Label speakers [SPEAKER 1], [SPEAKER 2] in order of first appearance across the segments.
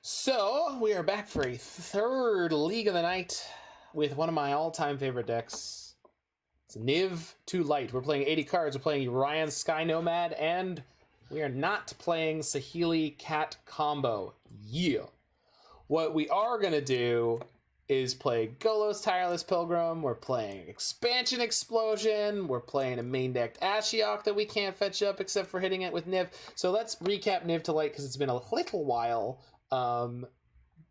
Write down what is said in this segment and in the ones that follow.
[SPEAKER 1] So, we are back for a third League of the Night with one of my all-time favorite decks. It's Niv to Light. We're playing 80 cards. We're playing Urian's Sky Nomad, and we are not playing Saheeli Cat combo. Yeah. What we are going to do is play Golos Tireless Pilgrim. We're playing Expansion Explosion. We're playing a main decked Ashiok that we can't fetch up except for hitting it with Niv. So let's recap Niv to Light because it's been a little while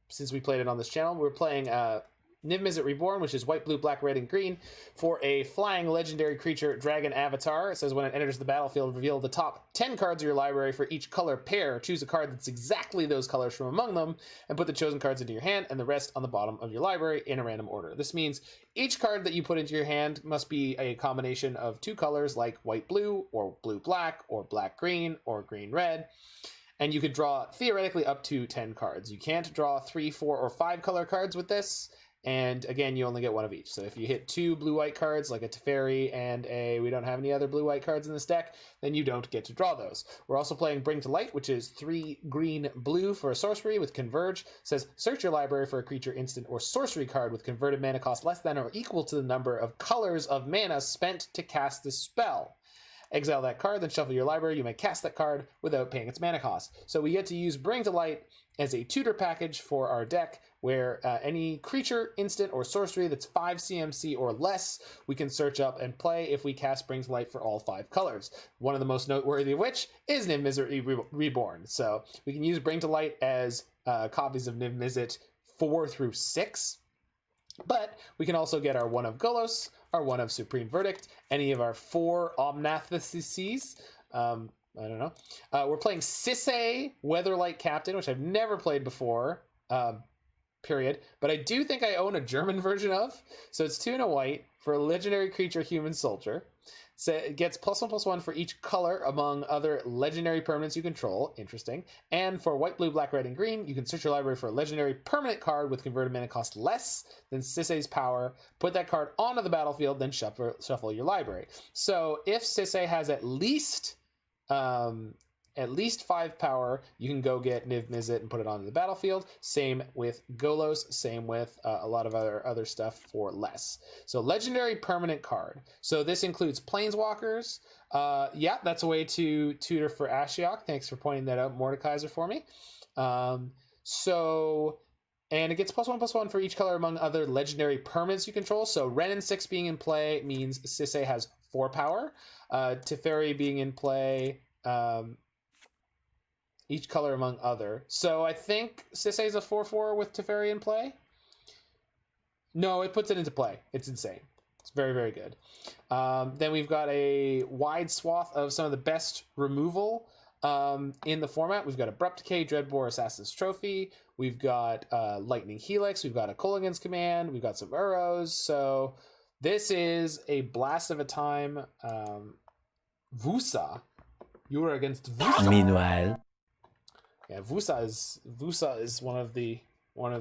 [SPEAKER 1] since we played it on this channel. We're playing Niv-Mizzet Reborn, which is white, blue, black, red, and green, for a flying legendary creature dragon avatar. It says when it enters the battlefield, reveal the top 10 cards of your library for each color pair. Choose a card that's exactly those colors from among them, and put the chosen cards into your hand and the rest on the bottom of your library in a random order. This means each card that you put into your hand must be a combination of two colors, like white-blue, or blue-black, or black-green, or green-red. And you could draw, theoretically, up to 10 cards. You can't draw 3, 4, or 5 color cards with this. And again, you only get one of each. So if you hit 2 blue-white cards, like a Teferi and we don't have any other blue-white cards in this deck, then you don't get to draw those. We're also playing Bring to Light, which is 3 green-blue for a sorcery with Converge. It says, search your library for a creature, instant, or sorcery card with converted mana cost less than or equal to the number of colors of mana spent to cast the spell. Exile that card, then shuffle your library. You may cast that card without paying its mana cost. So we get to use Bring to Light as a tutor package for our deck, where any creature, instant, or sorcery that's 5 CMC or less, we can search up and play if we cast Bring to Light for all 5 colors. One of the most noteworthy of which is Niv-Mizzet Reborn. So we can use Bring to Light as copies of Niv-Mizzet 4 through 6. But we can also get our one of Golos, our one of Supreme Verdict, any of our 4 Omnath. I don't know. We're playing Sisay Weatherlight Captain, which I've never played before, period. But I do think I own a German version of. So it's 2 and a white for a legendary creature, human soldier. So it gets +1/+1 for each color among other legendary permanents you control. Interesting. And for white, blue, black, red, and green, you can search your library for a legendary permanent card with converted mana cost less than Sisay's power. Put that card onto the battlefield, then shuffle your library. So if Sisay has at least 5 power, you can go get Niv-Mizzet and put it onto the battlefield. Same with Golos, same with a lot of other stuff for less. So legendary permanent card. So this includes Planeswalkers. Yeah, that's a way to tutor for Ashiok. Thanks for pointing that out, Mordeka1ser, for me. And it gets +1/+1 for each color among other legendary permanents you control. So Wrenn and Six being in play means Sisay has 4 power. Teferi being in play, each color among other. So I think Sisay's a 4/4 with Teferi in play. No, it puts it into play. It's insane. It's very, very good. Then we've got a wide swath of some of the best removal in the format. We've got Abrupt Decay, Dreadbore, Assassin's Trophy. We've got Lightning Helix. We've got a Kolaghan's Command. We've got some Uros. So this is a blast of a time. Vusa. You are against Vusa.
[SPEAKER 2] Meanwhile,
[SPEAKER 1] yeah, Vusa is one of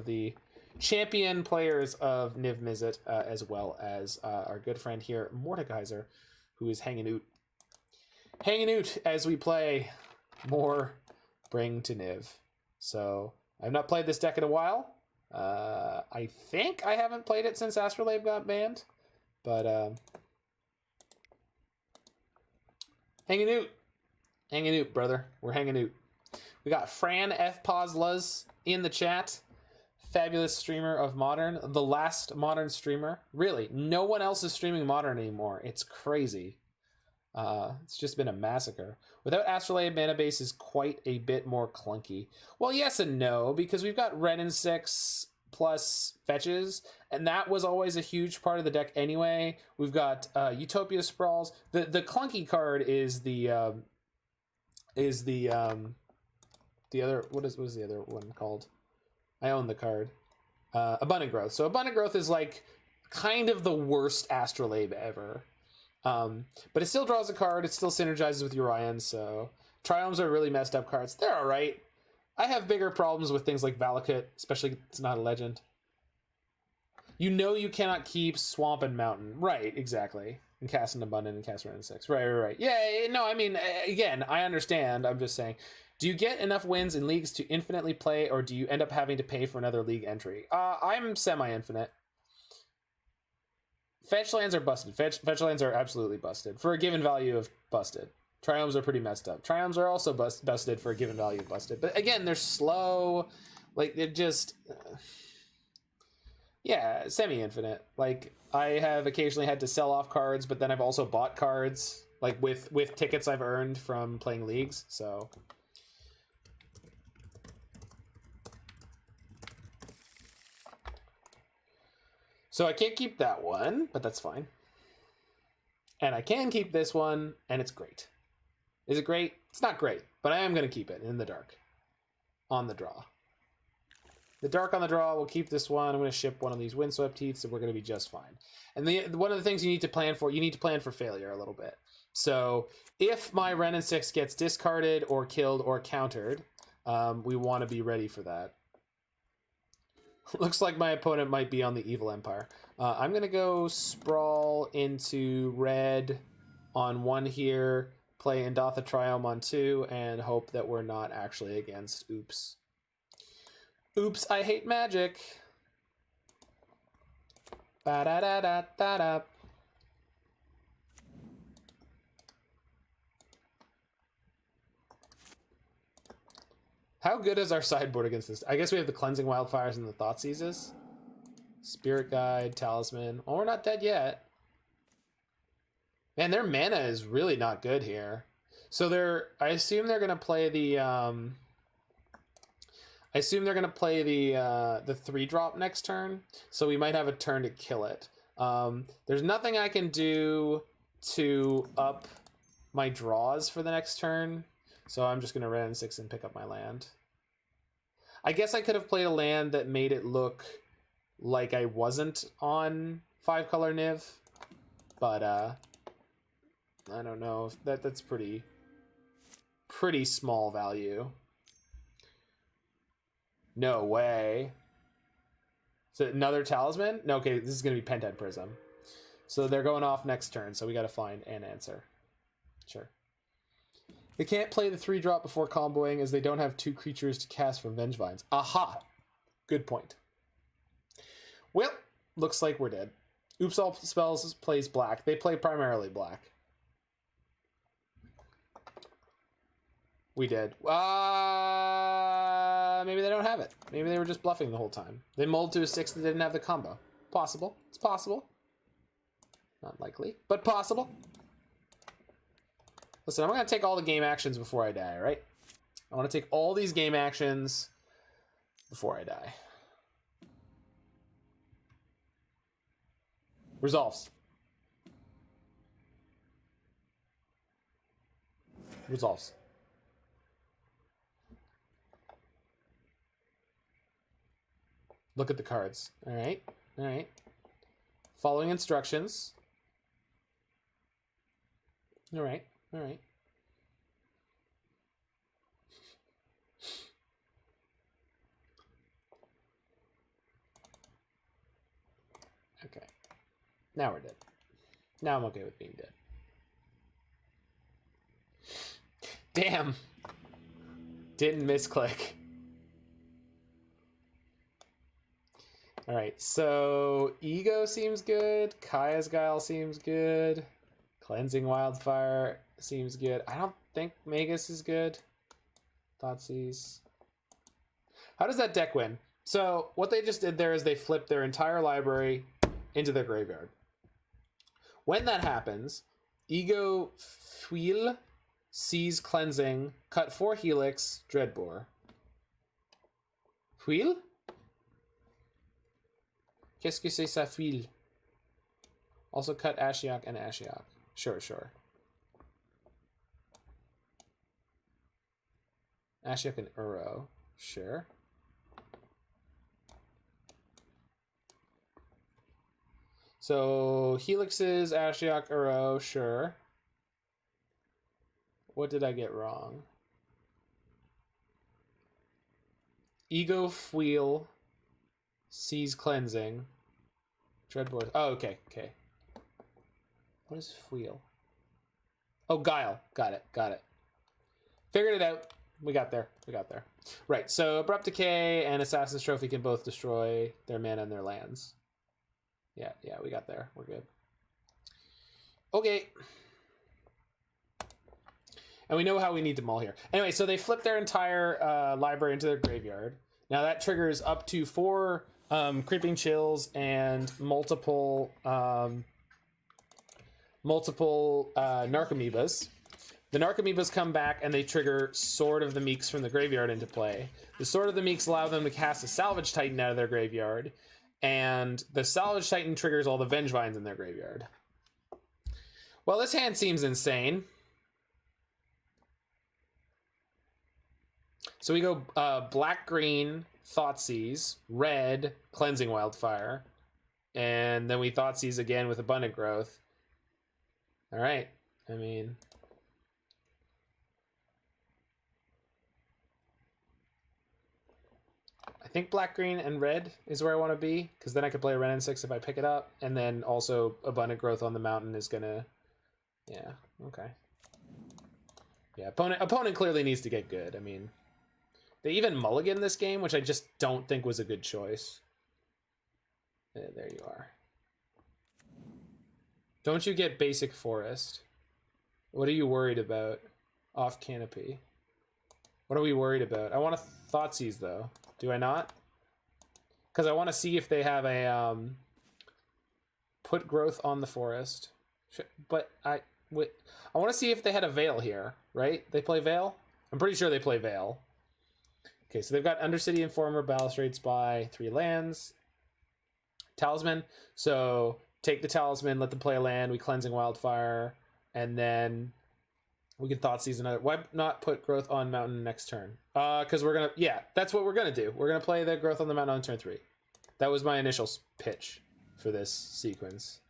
[SPEAKER 1] the champion players of Niv-Mizzet, as well as our good friend here, Mordeka1ser, who is hanging out as we play more Bring to Niv. So I've not played this deck in a while. I think I haven't played it since Astrolabe got banned, but hanging out, brother. We're hanging out. We got Fran F. Luz in the chat. Fabulous streamer of Modern. The last Modern streamer. Really, no one else is streaming Modern anymore. It's crazy. It's just been a massacre. Without Astrolabe, mana base is quite a bit more clunky. Well, yes and no, because we've got Wrenn and Six plus fetches, and that was always a huge part of the deck anyway. We've got Utopia Sprawls. The clunky card is the other, what is the other one called? I own the card. Abundant Growth. So Abundant Growth is like kind of the worst Astrolabe ever. But it still draws a card. It still synergizes with Urian. So Triomes are really messed up cards. They're all right. I have bigger problems with things like Valakut, especially if it's not a legend. You know you cannot keep Swamp and Mountain. Right, exactly. And cast an Abundant and cast Wrenn and Six. Right. Yeah, no, I mean, again, I understand. I'm just saying. Do you get enough wins in leagues to infinitely play, or do you end up having to pay for another league entry? I'm semi-infinite. Fetch lands are busted. Fetch lands are absolutely busted for a given value of busted. Triomes are pretty messed up. Triomes are also busted for a given value of busted. But again, they're slow. Like, they're just... yeah, semi-infinite. Like, I have occasionally had to sell off cards, but then I've also bought cards, like, with tickets I've earned from playing leagues, so... So I can't keep that one, but that's fine. And I can keep this one, and it's great. Is it great? It's not great, but I am going to keep it in the dark. On the draw. The dark on the draw will keep this one. I'm going to ship one of these Windswept Heath, so we're going to be just fine. And one of the things you need to plan for, you need to plan for failure a little bit. So if my Wrenn and Six gets discarded or killed or countered, we want to be ready for that. Looks like my opponent might be on the Evil Empire. I'm going to go Sprawl into red on 1 here, play Indatha Triome on 2, and hope that we're not actually against Oops. Oops, I hate magic. Ba-da-da-da-da-da. How good is our sideboard against this? I guess we have the Cleansing Wildfires and the Thoughtseizes. Spirit Guide, Talisman. Oh, we're not dead yet. Man, their mana is really not good here. So I assume they're gonna play the the 3-drop next turn. So we might have a turn to kill it. There's nothing I can do to up my draws for the next turn. So I'm just going to Wrenn and Six and pick up my land. I guess I could have played a land that made it look like I wasn't on 5-color Niv. But I don't know. That's pretty small value. No way. So another Talisman? No, okay, this is going to be Pentad Prism. So they're going off next turn, so we got to find an answer. Sure. They can't play the 3-drop before comboing as they don't have 2 creatures to cast from Vengevines. Aha! Good point. Well, looks like we're dead. Oops All Spells plays black. They play primarily black. We did. Maybe they don't have it. Maybe they were just bluffing the whole time. They mulled to a 6 that didn't have the combo. Possible. It's possible. Not likely, but possible. Listen, I'm going to take all the game actions before I die, right? I want to take all these game actions before I die. Resolves. Resolves. Look at the cards. All right. All right. Following instructions. All right. All right. Okay. Now we're dead. Now I'm okay with being dead. Damn. Didn't misclick. All right, so Ego seems good. Kaya's Guile seems good. Cleansing Wildfire seems good. I don't think Magus is good. Thoughtseize. How does that deck win? So what they just did there is they flipped their entire library into their graveyard. When that happens, Ego Fuil sees Cleansing, cut 4 Helix, Dreadbore. Fuil? Qu'est-ce que c'est ça fuil? Also cut Ashiok and Ashiok. Sure, sure. Ashiok and Uro. Sure. So Helixes, Ashiok, Uro. Sure. What did I get wrong? Ego Fuil sees Cleansing. Dreadbore. Oh, okay, okay. What is Fuil? Oh, Guile. Got it, got it. Figured it out. We got there. We got there. Right, so Abrupt Decay and Assassin's Trophy can both destroy their mana and their lands. Yeah, we got there. We're good. Okay. And we know how we need to mull here. Anyway, so they flip their entire library into their graveyard. Now that triggers up to 4 Creeping Chills and multiple Narcomoebas. The Narcomoebas come back and they trigger Sword of the Meeks from the graveyard into play. The Sword of the Meeks allow them to cast a Salvage Titan out of their graveyard, and the Salvage Titan triggers all the Vengevines in their graveyard. Well, this hand seems insane. So we go black-green, Thoughtseize, red, Cleansing Wildfire, and then we Thoughtseize again with Abundant Growth. All right, I mean... I think black, green, and red is where I want to be, because then I could play a Wrenn and Six if I pick it up, and then also Abundant Growth on the mountain is gonna... Yeah, okay. Yeah, opponent clearly needs to get good. I mean, they even mulligan this game, which I just don't think was a good choice. There you are. Don't you get basic forest? What are you worried about? Off canopy. What are we worried about? I want to Thoughtseize though. Do I not? Because I want to see if they have a put growth on the forest. But I want to see if they had a Veil here, right? They play Veil? I'm pretty sure they play Veil. Okay, so they've got Undercity Informer, Balustrade Spy, 3 lands. Talisman. So take the Talisman, let them play a land, we Cleansing Wildfire, and then we can Thoughtseize another. Why not put growth on mountain next turn? Because we're gonna, yeah, that's what we're gonna do. We're gonna play the growth on the mountain on turn 3. That was my initial pitch for this sequence.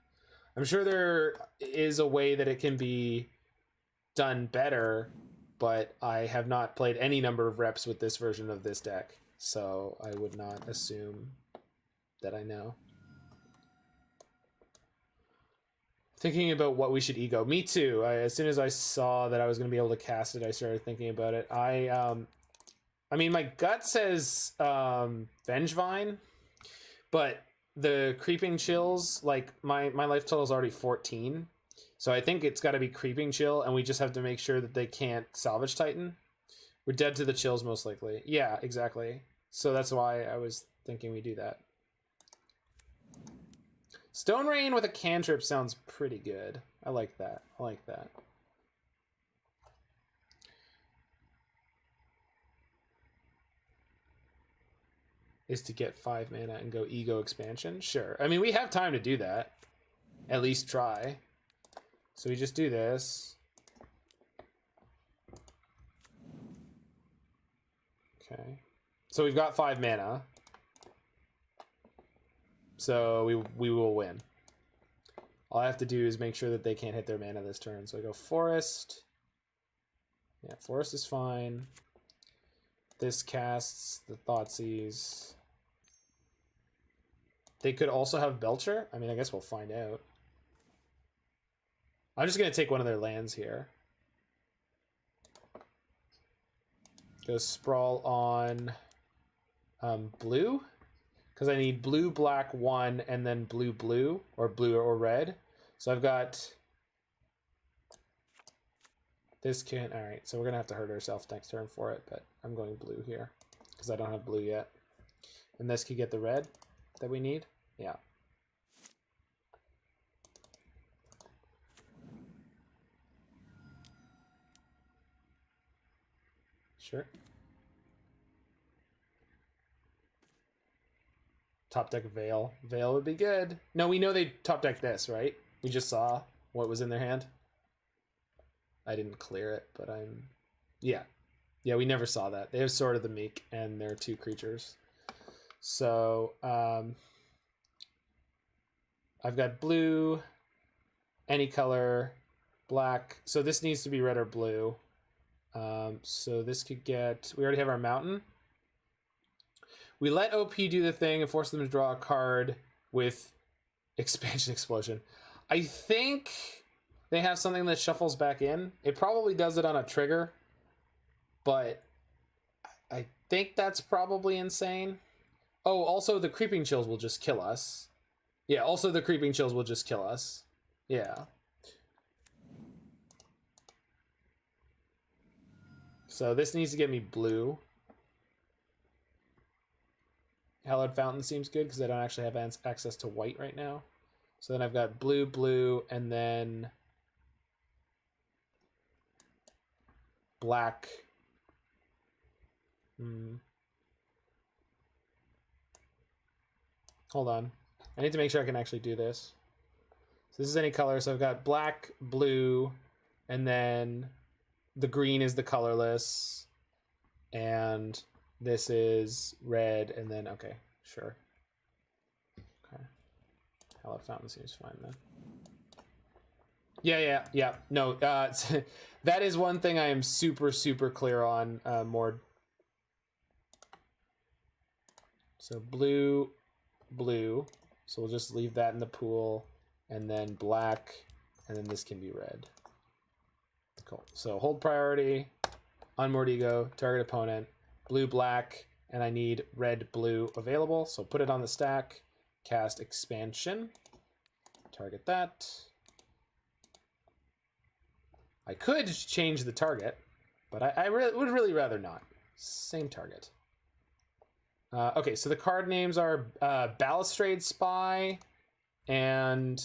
[SPEAKER 1] I'm sure there is a way that it can be done better, but I have not played any number of reps with this version of this deck, so I would not assume that I know. Thinking about what we should ego. Me too. As soon as I saw that I was going to be able to cast it, I started thinking about it. I mean, my gut says Vengevine, but the Creeping Chills, like my life total is already 14, so I think it's got to be Creeping Chill, and we just have to make sure that they can't Salvage Titan. We're dead to the chills most likely. Yeah, exactly. So that's why I was thinking we do that. Stone Rain with a cantrip sounds pretty good. I like that. I like that. Is to get 5 mana and go ego expansion? Sure. I mean, we have time to do that. At least try. So we just do this. Okay. So we've got 5 mana. So we will win. All I have to do is make sure that they can't hit their mana this turn. So I go Forest. Yeah, Forest is fine. This casts the Thoughtseize. They could also have Belcher. I mean, I guess we'll find out. I'm just going to take one of their lands here. Go Sprawl on blue. Because I need blue, black, 1, and then blue, blue, or blue or red. So I've got this can. All right, so we're going to have to hurt ourselves next turn for it, but I'm going blue here because I don't have blue yet. And this could get the red that we need. Yeah. Sure. Top deck Veil. Veil would be good. No, we know they top deck this, right? We just saw what was in their hand. I didn't clear it, but I'm... Yeah. Yeah, we never saw that. They have Sword of the Meek, and they're 2 creatures. So, I've got blue, any color, black. So this needs to be red or blue. So this could get... We already have our mountain. We let OP do the thing and force them to draw a card with Expansion Explosion. I think they have something that shuffles back in. It probably does it on a trigger, but I think that's probably insane. Oh, also the Creeping Chills will just kill us. Yeah, also the Creeping Chills will just kill us. Yeah. So this needs to get me blue. Hallowed Fountain seems good because I don't actually have access to white right now. So then I've got blue, blue, and then black. Hold on. I need to make sure I can actually do this. So this is any color. So I've got black, blue, and then the green is the colorless. And this is red, and then, okay, sure. Okay. Hallowed Fountain seems fine then. Yeah. No, that is one thing I am super, super clear on, Mord. So blue, blue. So we'll just leave that in the pool, and then black, and then this can be red. Cool. So hold priority on Mordego, target opponent, blue, black, and I need red, blue available. So put it on the stack, cast expansion, target that. I could change the target, but I would really rather not. Same target. Okay, so the card names are Balustrade Spy and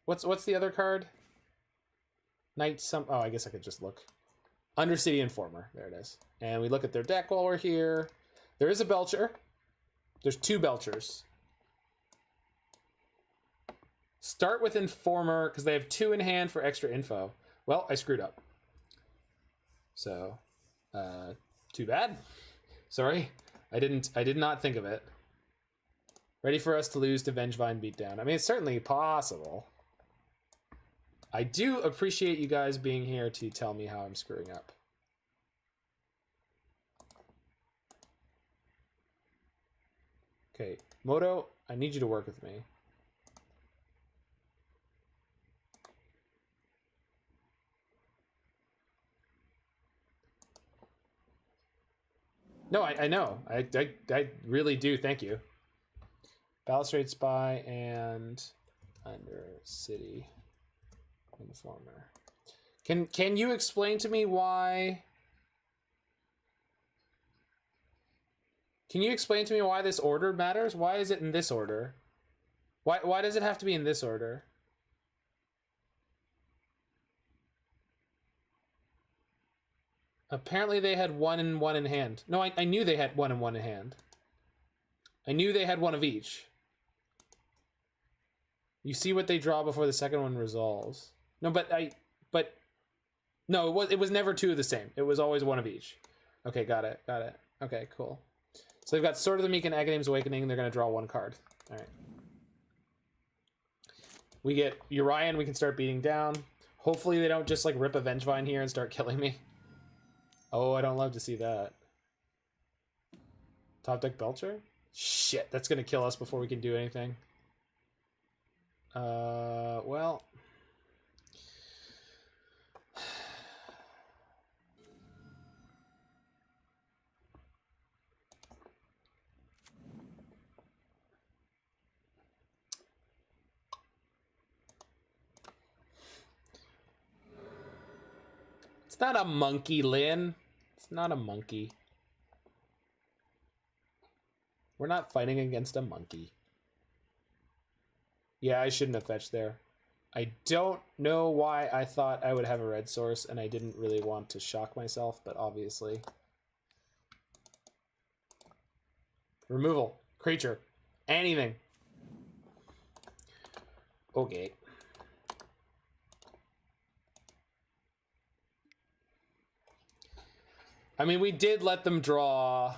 [SPEAKER 1] what's the other card? Oh, I guess I could just look. Undercity Informer. There it is. And we look at their deck while we're here. There is a Belcher. There's 2 Belchers. Start with Informer because they have 2 in hand for extra info. Well, I screwed up. So, too bad. Sorry, I did not think of it. Ready for us to lose to Vengevine Beatdown. I mean, it's certainly possible. I do appreciate you guys being here to tell me how I'm screwing up. Okay, Moto, I need you to work with me. No, I know. I really do. Thank you. Balustrade Spy and Undercity Informer. Can you explain to me why? Can you explain to me why this order matters? Why is it in this order? Why does it have to be in this order? Apparently they had 1 and 1 in hand. No, I knew they had 1 and 1 in hand. I knew they had 1 of each. You see what they draw before the second one resolves. No, no, it was never 2 of the same. It was always 1 of each. Okay, got it. Okay, cool. So they've got Sword of the Meek and Aghanim's Awakening. They're going to draw 1 card. All right. We get Urian. We can start beating down. Hopefully they don't just like rip a Vengevine here and start killing me. Oh, I don't love to see that. Top deck Belcher? Shit, that's gonna kill us before we can do anything. Well. It's not a monkey, Lynn. It's not a monkey. We're not fighting against a monkey. Yeah, I shouldn't have fetched there. I don't know why I thought I would have a red source, and I didn't really want to shock myself, but obviously. Removal. Creature. Anything. Okay. I mean, we did let them draw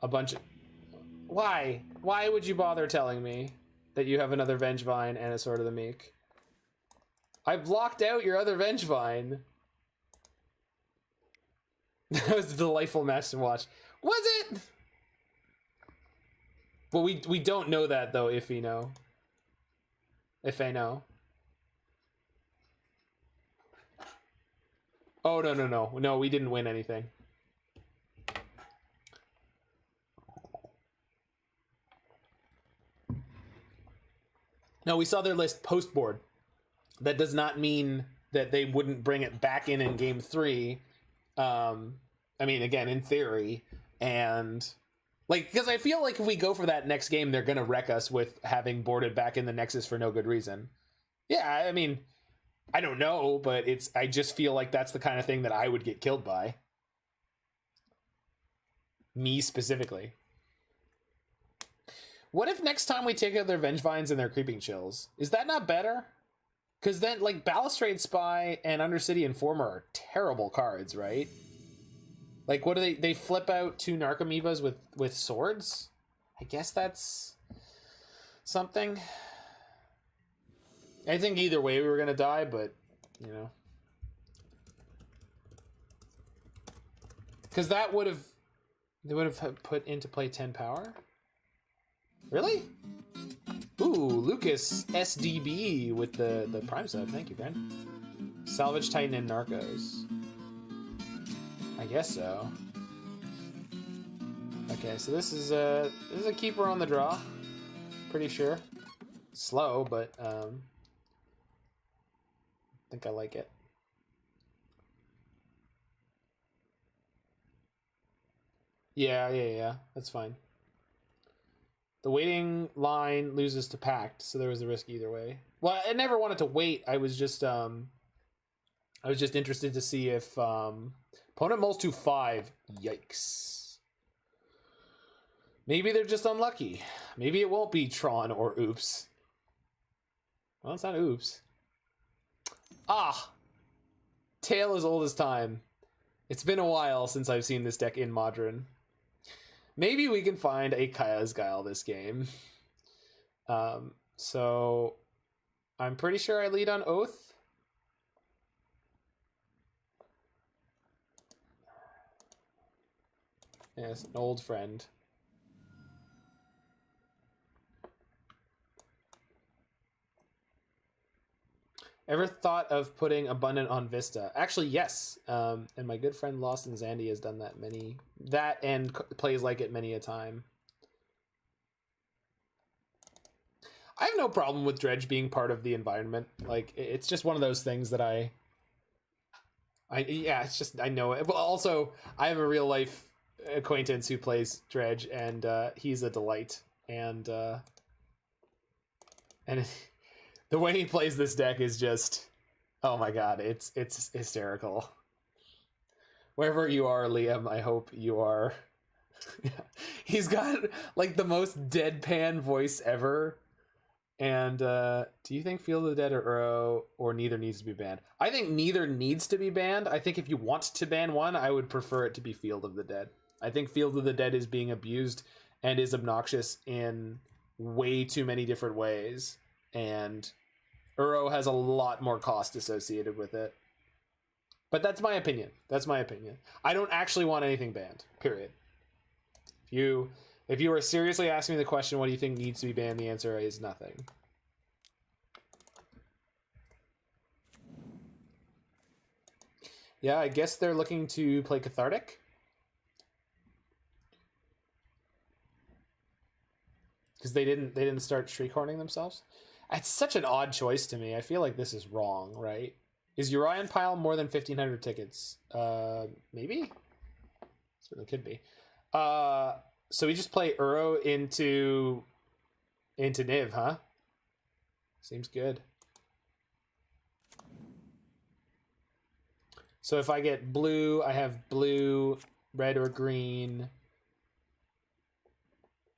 [SPEAKER 1] a bunch of... Why? Why would you bother telling me that you have another Vengevine and a Sword of the Meek? I blocked out your other Vengevine. That was a delightful match to watch. Was it? Well, we don't know that, though, if you know. If I know. Oh, no, we didn't win anything. No, we saw their list post-board. That does not mean that they wouldn't bring it back in game 3. I mean, again, in theory. And, like, because I feel like if we go for that next game, they're going to wreck us with having boarded back in the Nexus for no good reason. Yeah, I mean, I don't know, but I just feel like that's the kind of thing that I would get killed by. Me specifically. What if next time we take out their Vengevines and their Creeping Chills? Is that not better? Because then, like, Balustrade Spy and Undercity Informer are terrible cards, right? Like, what do they flip out 2 Narcomoebas with swords? I guess that's something. I think either way we were going to die, but, you know. Because they would have put into play 10 power? Really? Ooh, Lucas SDB with the Prime sub. Thank you, friend. Salvage Titan and Narcos. I guess so. Okay, so this is a keeper on the draw. Pretty sure. Slow, but I think I like it. Yeah. That's fine. The waiting line loses to Pact, so there was a risk either way. Well, I never wanted to wait. I was just interested to see if opponent mulls to 5. Yikes. Maybe they're just unlucky. Maybe it won't be Tron or Oops. Well, it's not Oops. Ah! Tale as old as time. It's been a while since I've seen this deck in Modern. Maybe we can find a Kaya's Guile this game. So I'm pretty sure I lead on Oath. Yes, an old friend. Ever thought of putting Abundant on Vista? Actually, yes. And my good friend Lost and Zandy has done that and plays like it many a time. I have no problem with Dredge being part of the environment. Like, it's just one of those things that it's just, I know it. Well, also, I have a real life acquaintance who plays Dredge, and he's a delight. And the way he plays this deck is just, oh my god, it's hysterical. Wherever you are, Liam, I hope you are. He's got like the most deadpan voice ever. And do you think Field of the Dead or Uro or neither needs to be banned? I think neither needs to be banned. I think if you want to ban one, I would prefer it to be Field of the Dead. I think Field of the Dead is being abused and is obnoxious in way too many different ways. And Uro has a lot more cost associated with it. But that's my opinion. I don't actually want anything banned, period. If you are seriously asking me the question, what do you think needs to be banned? The answer is nothing. Yeah, I guess they're looking to play Cathartic. Because they didn't start Shriekhorning themselves. It's such an odd choice to me. I feel like this is wrong, right? Is Urian Pile more than 1,500 tickets? Maybe? Certainly could be. So we just play Uro into Niv, huh? Seems good. So if I get blue, I have blue, red or green,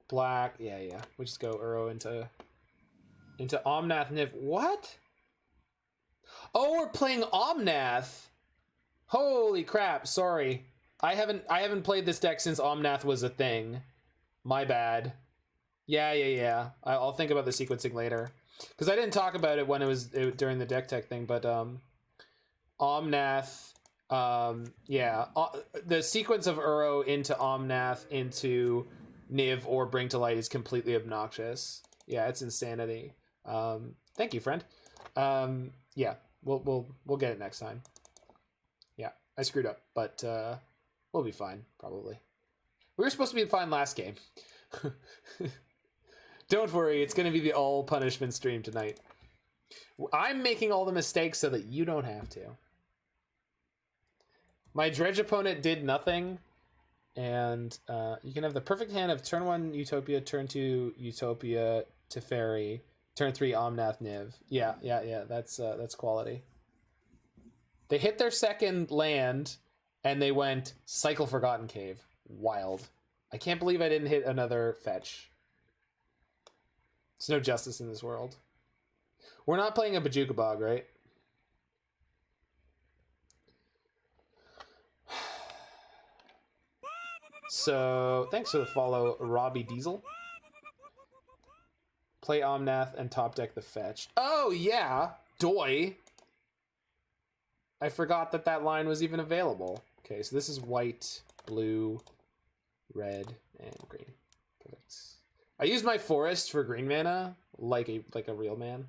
[SPEAKER 1] black. Yeah. We just go Uro into Omnath Niv. What? Oh, we're playing Omnath. Holy crap! Sorry, I haven't played this deck since Omnath was a thing. My bad. Yeah. I'll think about the sequencing later because I didn't talk about it when it was during the deck tech thing. But Omnath, the sequence of Uro into Omnath into Niv or Bring to Light is completely obnoxious. Yeah, it's insanity. Thank you, friend. Yeah, we'll get it next time. Yeah. I screwed up, but we'll be fine, probably. We were supposed to be fine last game. Don't worry, it's going to be the all punishment stream tonight. I'm making all the mistakes so that you don't have to. My dredge opponent did nothing, and you can have the perfect hand of turn 1 Utopia, turn 2 Utopia, Teferi, turn 3 Omnath Niv. Yeah, that's quality. They hit their second land, and they went Cycle Forgotten Cave. Wild. I can't believe I didn't hit another fetch. There's no justice in this world. We're not playing a Bojuka Bog, right? So, thanks for the follow, Robbie Diesel. Play Omnath and top deck the fetch. Oh, yeah! Doi! I forgot that that line was even available. Okay, so this is white, blue, red, and green. Perfect. I used my forest for green mana, like a real man.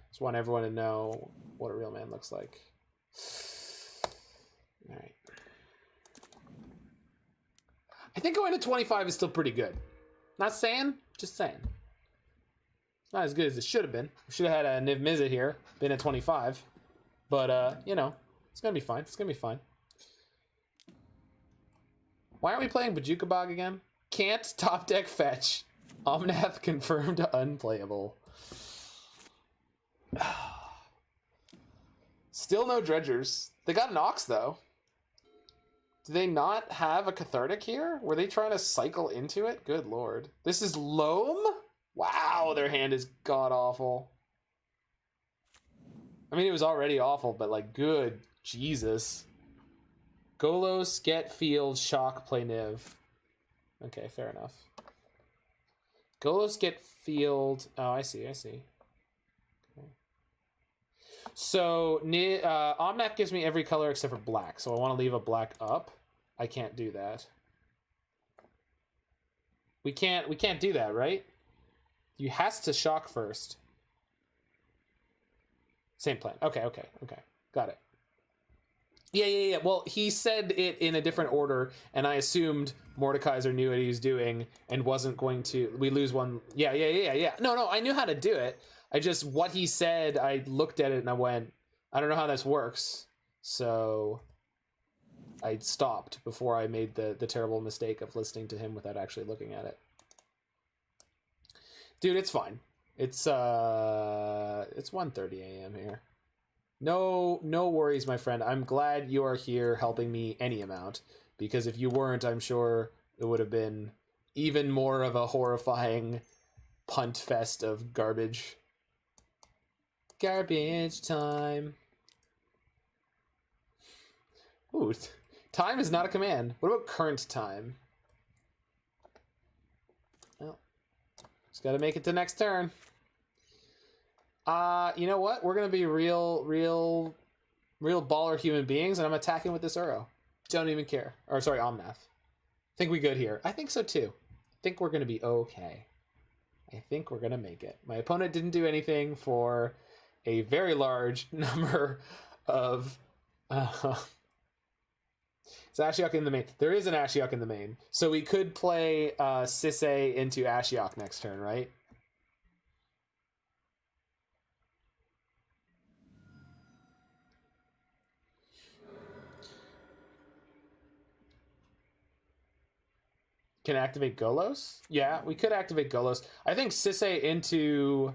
[SPEAKER 1] Just want everyone to know what a real man looks like. All right. I think going to 25 is still pretty good. Not saying, just saying. It's not as good as it should have been. We should have had a Niv-Mizzet here, been at 25. But, you know, it's going to be fine. It's going to be fine. Why aren't we playing Bojuka Bog again? Can't top deck fetch. Omnath confirmed unplayable. Still no dredgers. They got an Ox, though. Do they not have a Cathartic here? Were they trying to cycle into it? Good lord. This is Loam? Wow, their hand is god-awful. I mean, it was already awful, but, like, good Jesus. Golos, get field, shock, play Niv. Okay, fair enough. Golos, get field. Oh, I see. Okay. So, Omnath gives me every color except for black, so I want to leave a black up. I can't do that. We can't do that, right? You has to shock first. Same plan. Okay. Got it. Yeah. Well, he said it in a different order, and I assumed Mordeka1ser knew what he was doing and wasn't going to... We lose one... Yeah. No, I knew how to do it. I just... What he said, I looked at it and I went, I don't know how this works. So I stopped before I made the terrible mistake of listening to him without actually looking at it. Dude, it's fine. It's 1:30 a.m. here. No worries, my friend. I'm glad you are here helping me any amount, because if you weren't, I'm sure it would have been even more of a horrifying punt fest of garbage. Garbage time. Ooh, time is not a command. What about current time? Well, just gotta make it to next turn. You know what? We're gonna be real baller human beings, and I'm attacking with this Uro. Don't even care. Or sorry, Omnath. Think we good here? I think so too. I think we're gonna be okay. I think we're gonna make it. My opponent didn't do anything for a very large number of. It's Ashiok in the main. There is an Ashiok in the main, so we could play Sisay into Ashiok next turn, right? Can activate Golos? Yeah, we could activate Golos. I think Sisay into...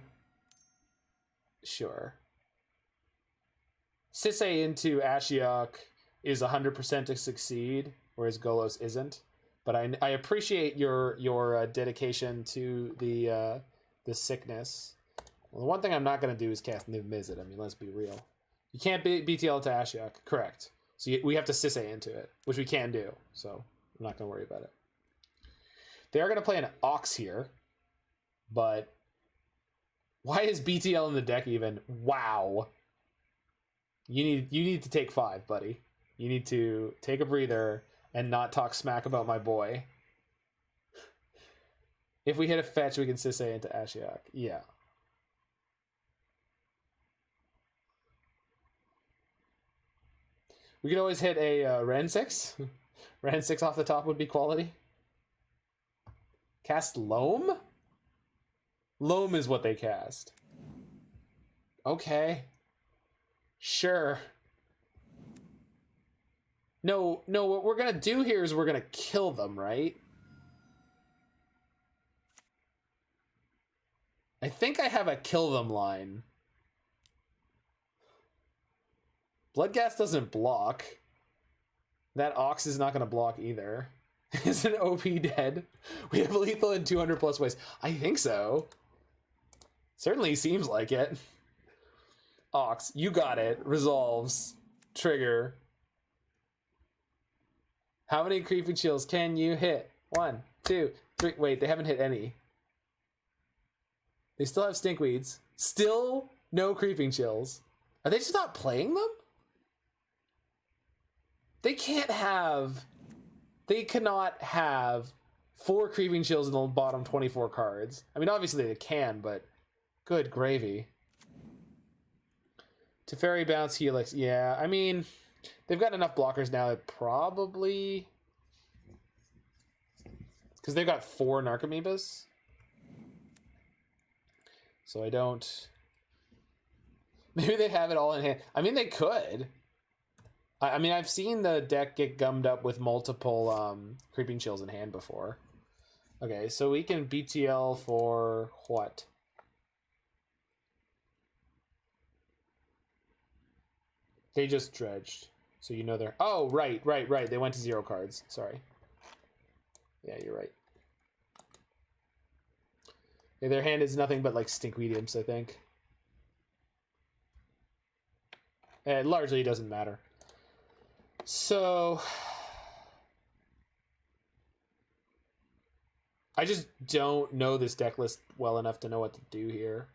[SPEAKER 1] Sure. Sisay into Ashiok is 100% to succeed, whereas Golos isn't. But I appreciate your dedication to the sickness. Well, the one thing I'm not going to do is cast Niv-Mizzet. I mean, let's be real. You can't BTL to Ashiok. Correct. So we have to Sisay into it, which we can do. So I'm not going to worry about it. They are going to play an Ox here, but why is BTL in the deck even? Wow. You need to take 5, buddy. You need to take a breather and not talk smack about my boy. If we hit a fetch, we can Sisay into Ashiok. Yeah. We could always hit a Wrenn and Six. Wrenn and Six off the top would be quality. Cast Loam? Loam is what they cast. Okay. Sure. No, what we're gonna do here is we're gonna kill them, right? I think I have a kill them line. Bloodghast doesn't block. That Ox is not gonna block either. Is an OP dead? We have lethal in 200 plus ways. I think so. Certainly seems like it. Ox, you got it. Resolves. Trigger. How many creeping chills can you hit? 1, 2, 3. Wait, they haven't hit any. They still have stinkweeds. Still no creeping chills. Are they just not playing them? They cannot have 4 creeping chills in the bottom 24 cards. I mean, obviously they can, but good gravy. Teferi bounce Helix. Yeah, I mean, they've got enough blockers now that probably... Because they've got 4 Narcomoebas. So I don't... Maybe they have it all in hand. I mean, they could. I mean, I've seen the deck get gummed up with multiple creeping chills in hand before. Okay, so we can BTL for what? They just dredged. So you know they're... Oh, right. They went to 0 cards. Sorry. Yeah, you're right. Yeah, their hand is nothing but like stinkweediums, I think. It largely doesn't matter. So... I just don't know this deck list well enough to know what to do here.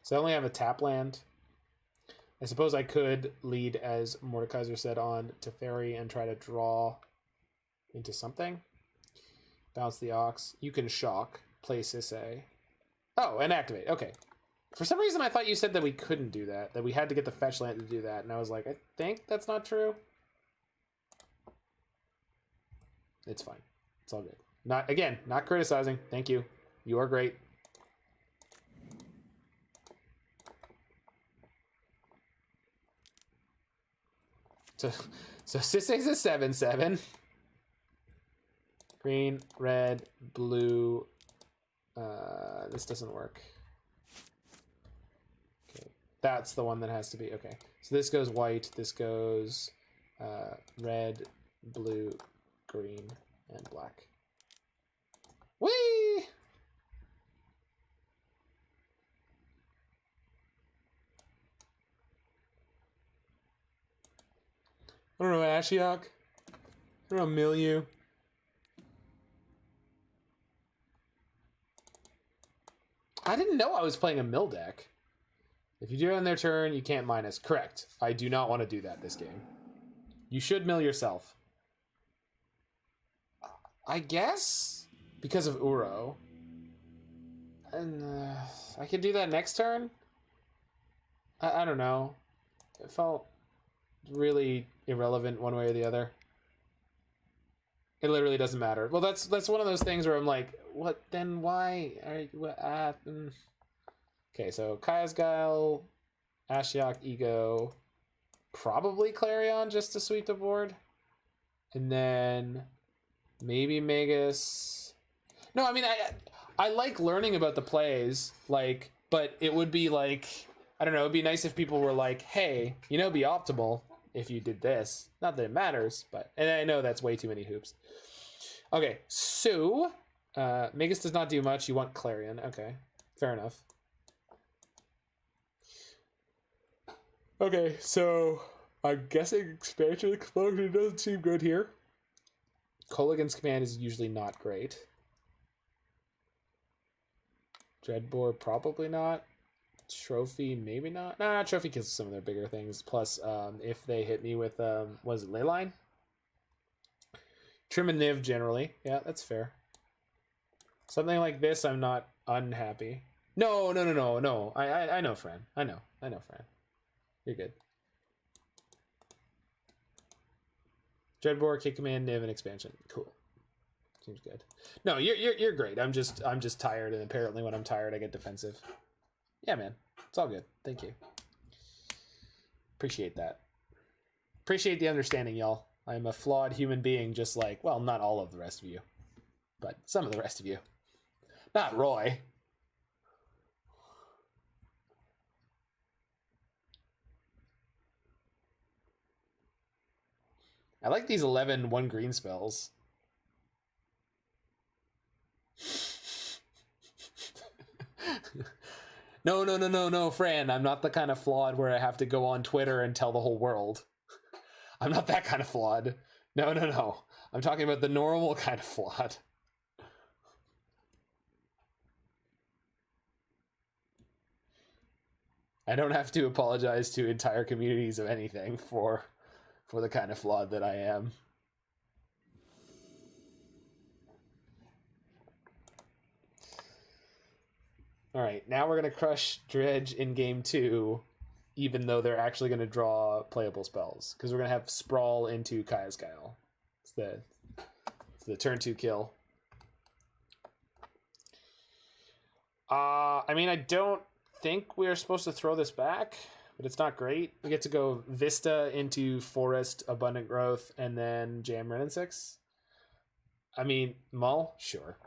[SPEAKER 1] So I only have a tap land. I suppose I could lead, as Mordeka1ser said, on Teferi and try to draw into something. Bounce the Ox. You can shock. Play Sisay. Oh, and activate. Okay. For some reason I thought you said that we couldn't do that. That we had to get the fetch land to do that. And I was like, I think that's not true. It's fine. It's all good. Not criticizing. Thank you. You are great. So Sisay's a 7/7. Green, red, blue. This doesn't work. Okay, that's the one that has to be. Okay, so this goes white. This goes red, blue, green, and black. Whee! I don't know, Ashiok. I don't know, Milieu. I didn't know I was playing a mill deck. If you do it on their turn, you can't minus. Correct. I do not want to do that this game. You should mill yourself. I guess? Because of Uro. And I can do that next turn? I don't know. It felt really irrelevant one way or the other. It literally doesn't matter. Well, that's one of those things where I'm like, what? Then why? Okay, so Kaya's Guile, Ashiok, Ego, probably Clarion just to sweep the board, and then maybe Magus. No, I mean I like learning about the plays, like, but it would be like, I don't know, it'd be nice if people were like, hey, you know, be optimal if you did this. Not that it matters, but, and I know that's way too many hoops. Okay, so Magus does not do much. You want Clarion. Okay, fair enough. Okay, so I'm guessing Expansion Explosion doesn't seem good here. Kolaghan's command is usually not great. Dreadbore, probably not. Trophy, maybe not. Nah, Trophy kills some of their bigger things. Plus, if they hit me with, was it Leyline? Trim and Niv, generally. Yeah, that's fair. Something like this, I'm not unhappy. No. I know, Fran. I know, Fran. You're good. Dreadbore, kick command, Niv, and expansion. Cool. Seems good. No, you're great. I'm just tired, and apparently when I'm tired, I get defensive. Yeah, man. It's all good. Thank you. Appreciate that. Appreciate the understanding, y'all. I'm a flawed human being, just like, well, not all of the rest of you, but some of the rest of you. Not Roy. I like these 11 1-green spells. No, Fran. I'm not the kind of flawed where I have to go on Twitter and tell the whole world. I'm not that kind of flawed. No. I'm talking about the normal kind of flawed. I don't have to apologize to entire communities of anything for the kind of flawed that I am. All right, now we're going to crush Dredge in game 2, even though they're actually going to draw playable spells, because we're going to have Sprawl into Kaya's Guile. It's the turn 2 kill. I mean, I don't think we're supposed to throw this back, but it's not great. We get to go Vista into Forest, Abundant Growth, and then jam Wrenn and Six. I mean, Mull, sure.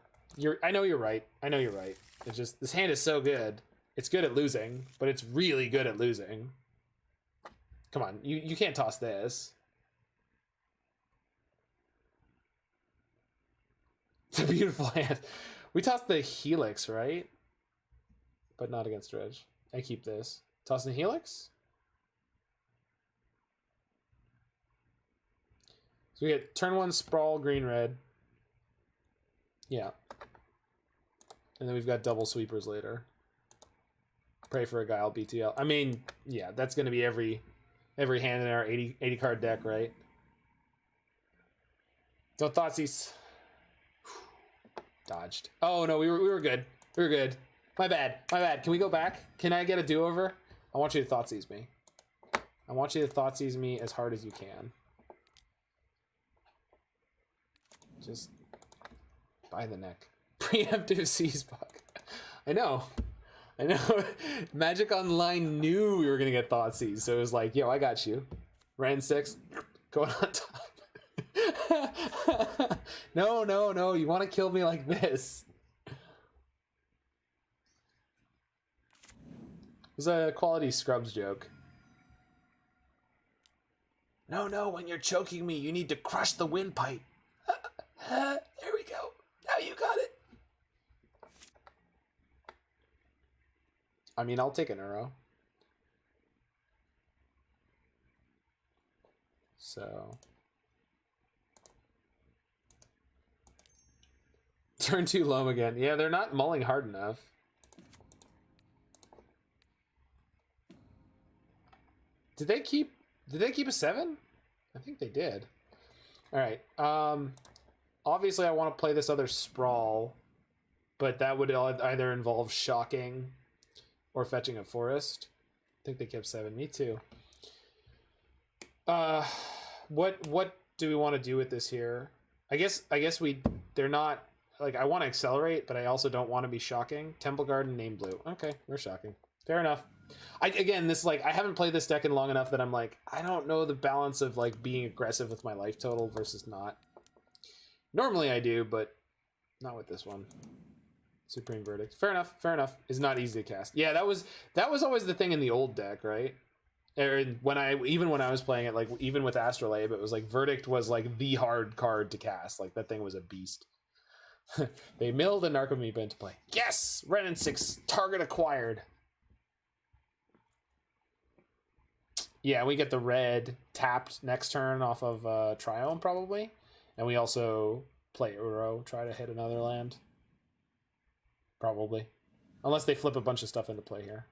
[SPEAKER 1] I know you're right. It's just, this hand is so good. It's good at losing, but it's really good at losing. Come on, you can't toss this. It's a beautiful hand. We tossed the Helix, right? But not against Dredge. I keep this. Tossing the Helix? So we get turn 1 Sprawl, green, red. Yeah. And then we've got double sweepers later. Pray for a Guile BTL. I mean, yeah, that's going to be every hand in our 80 card deck, right? Don't Thoughtseize. Dodged. Oh no, we were good. We were good. My bad. Can we go back? Can I get a do-over? I want you to Thoughtseize me. I want you to Thoughtseize me as hard as you can. Just by the neck. Preemptive Seize Bug. I know. Magic Online knew we were gonna get Thoughtseize, so it was like, yo, I got you. Wrenn and Six, going on top. No, you want to kill me like this. It was a quality Scrubs joke. No, when you're choking me, you need to crush the windpipe. There we go. Now you got it. I mean, I'll take an arrow. So... Turn 2 Loam again. Yeah, they're not mulling hard enough. Did they keep a 7? I think they did. All right. Obviously I want to play this other Sprawl, but that would either involve shocking or fetching a forest. I think they kept 7. Me too. What do we want to do with this here? I guess they're not, like, I want to accelerate, but I also don't want to be shocking. Temple Garden, name blue. Okay, we're shocking. Fair enough. Again, this, like, I haven't played this deck in long enough that I'm like, I don't know the balance of, like, being aggressive with my life total versus not. Normally I do, but not with this one. Supreme Verdict. Fair enough. It's not easy to cast. Yeah, that was always the thing in the old deck, right? Even when I was playing it, like, even with Astrolabe, it was like Verdict was like the hard card to cast. Like, that thing was a beast. They milled a Narcomoeba into play. Yes! Wrenn and Six, target acquired. Yeah, we get the red tapped next turn off of Triome, probably. And we also play Uro, try to hit another land. Probably. Unless they flip a bunch of stuff into play here.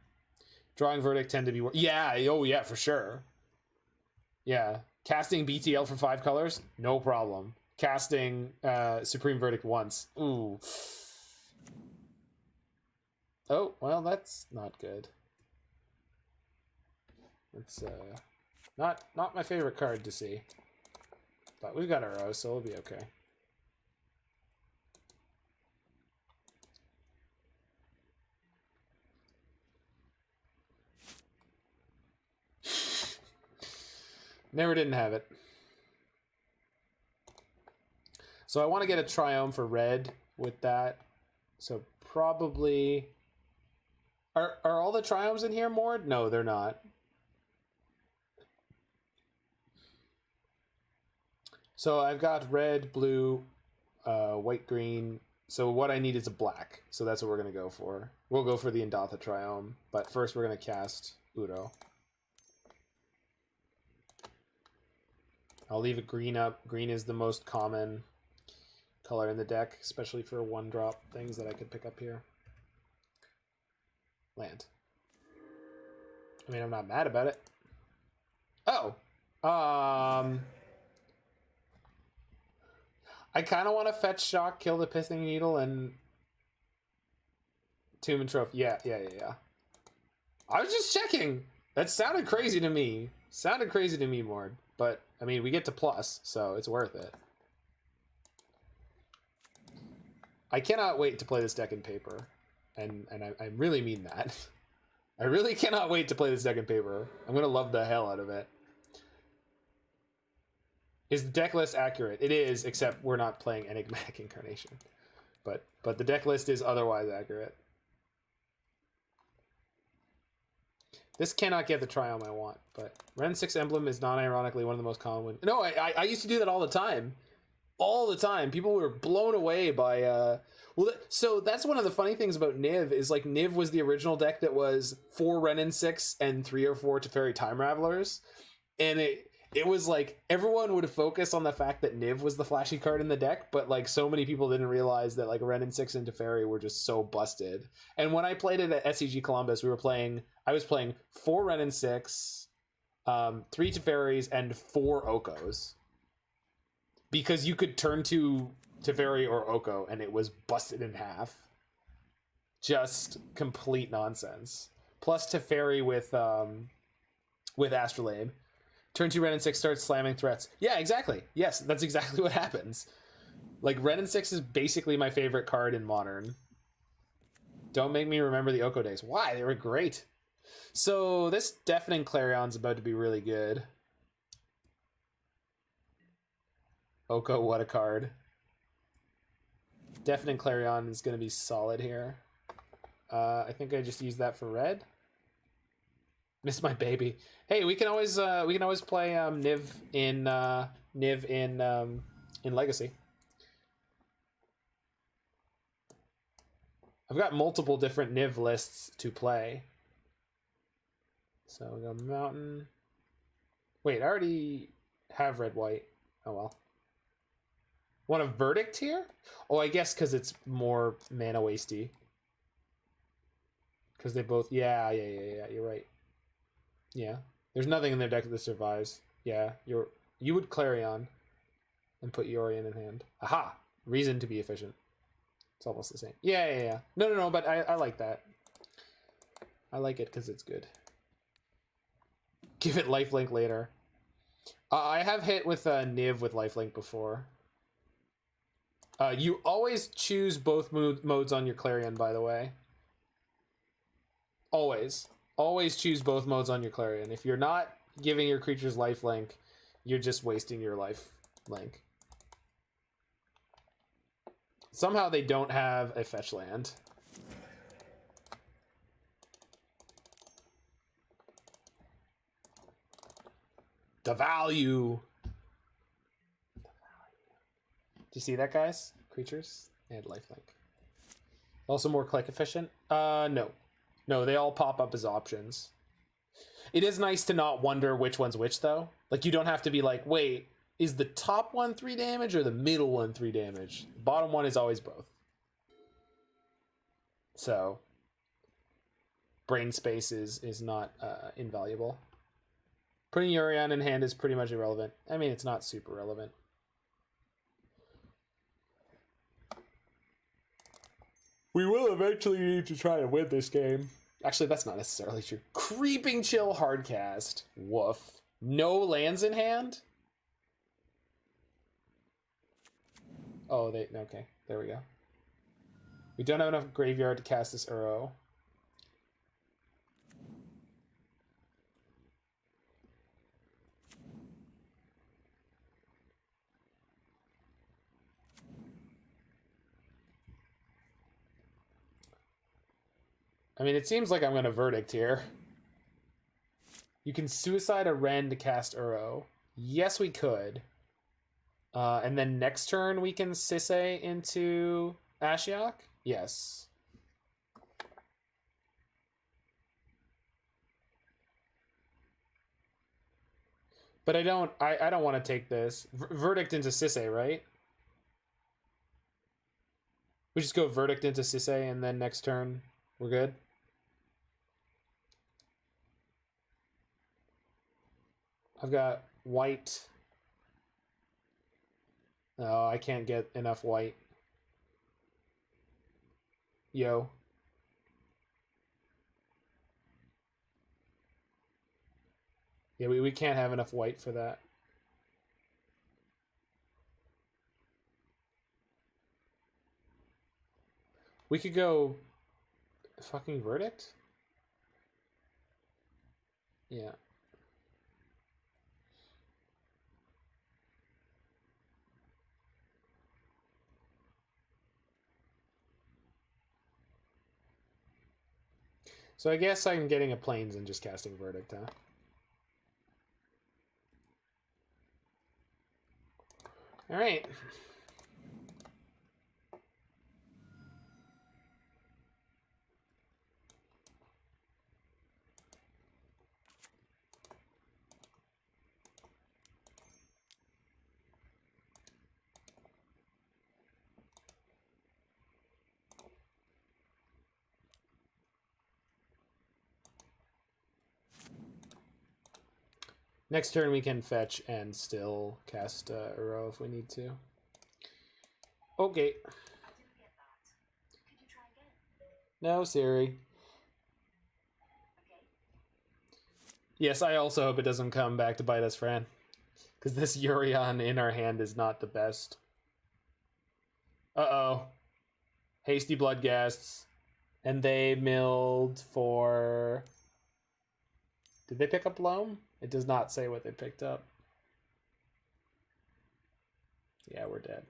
[SPEAKER 1] Drawing Verdict tend to be... Yeah, oh yeah, for sure. Yeah. Casting BTL for 5 colors? No problem. Casting Supreme Verdict once. Ooh. Oh, well, that's not good. It's not my favorite card to see. But we've got our O, so we'll be okay. Never didn't have it. So I want to get a Triome for red with that. So probably... Are all the Triomes in here, Mord? No, they're not. So I've got red, blue, white, green. So what I need is a black. So that's what we're going to go for. We'll go for the Indatha Triome. But first we're going to cast Udo. I'll leave a green up. Green is the most common color in the deck, especially for one-drop things that I could pick up here. Land. I mean, I'm not mad about it. Oh! I kind of want to fetch Shock, kill the Pithing Needle, and Tomb and Trophy. Yeah. I was just checking! That sounded crazy to me. Sounded crazy to me, Mord. But, I mean, we get to plus, so it's worth it. I cannot wait to play this deck in paper. And I really mean that. I really cannot wait to play this deck in paper. I'm going to love the hell out of it. Is the deck list accurate? It is, except we're not playing Enigmatic Incarnation. But the deck list is otherwise accurate. This cannot get the Triome I want, but Wrenn and Six Emblem is non-ironically one of the most common ones. No, I used to do that all the time. All the time. People were blown away by... so that's one of the funny things about Niv, is like Niv was the original deck that was 4 Wrenn and Six and 3 or 4 Teferi Time Ravelers. And it was like, everyone would focus on the fact that Niv was the flashy card in the deck, but like so many people didn't realize that like Wrenn and Six and Teferi were just so busted. And when I played it at SCG Columbus, I was playing 4 Wrenn and Six, 3 Teferis, and 4 Okos. Because you could turn to Teferi or Oko, and it was busted in half. Just complete nonsense. Plus Teferi with Astrolabe. Turn 2 Wrenn and Six starts slamming threats. Yeah, exactly. Yes, that's exactly what happens. Like, Wrenn and Six is basically my favorite card in Modern. Don't make me remember the Oko days. Why? They were great. So this Deafening Clarion's about to be really good. Oko, what a card. Deafening Clarion is going to be solid here. I think I just used that for red. Miss my baby. Hey, we can always play Niv in Legacy. I've got multiple different Niv lists to play. So we go Mountain. Wait, I already have red white. Oh well. Want a Verdict here? Oh, I guess because it's more mana wasty. Because they both... Yeah, you're right. Yeah. There's nothing in their deck that survives. Yeah, you would Clarion and put Yorion in hand. Aha! Reason to be efficient. It's almost the same. Yeah. No, but I like that. I like it because it's good. Give it lifelink later. I have hit with Niv with lifelink before. You always choose both modes on your Clarion, by the way. Always. Always choose both modes on your Clarion. If you're not giving your creatures lifelink, you're just wasting your lifelink. Somehow they don't have a fetch land. The value. Do you see that, guys? Creatures and lifelink. Also more click efficient? No. No, they all pop up as options. It is nice to not wonder which one's which, though. Like, you don't have to be like, wait, is the top one 3 damage or the middle one 3 damage? The bottom one is always both. So, brain space is not invaluable. Putting Yorion in hand is pretty much irrelevant. I mean, it's not super relevant. We will eventually need to try to win this game. Actually, that's not necessarily true. Creeping Chill Hardcast. Woof. No lands in hand? Oh, okay. There we go. We don't have enough graveyard to cast this Uro. I mean, it seems like I'm going to Verdict here. You can suicide a Wrenn to cast Uro. Yes, we could. And then next turn we can Sisay into Ashiok? Yes. But I don't want to take this. Verdict into Sisay, right? We just go Verdict into Sisay and then next turn we're good? I've got white. No, I can't get enough white. Yo. Yeah, we can't have enough white for that. We could go fucking Verdict? Yeah. So I guess I'm getting a Plains and just casting Verdict, huh? All right. Next turn we can fetch and still cast Uro if we need to. Okay. No, Siri. Yes, I also hope it doesn't come back to bite us, Fran. Because this Yorion in our hand is not the best. Uh-oh. Hasty Bloodghasts. And they milled for... Did they pick up Loam? It does not say what they picked up. Yeah, we're dead.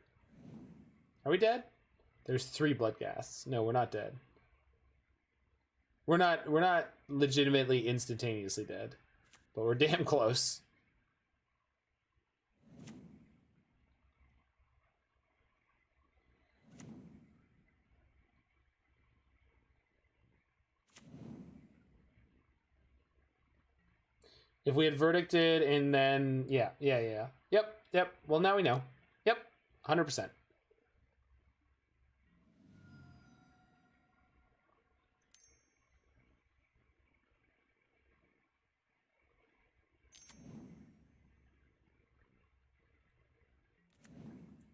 [SPEAKER 1] Are we dead? There's 3 Bloodghasts. No, we're not dead. We're not legitimately instantaneously dead. But we're damn close. If we had verdicted and then... Yeah. Yep. Well, now we know. Yep. 100%.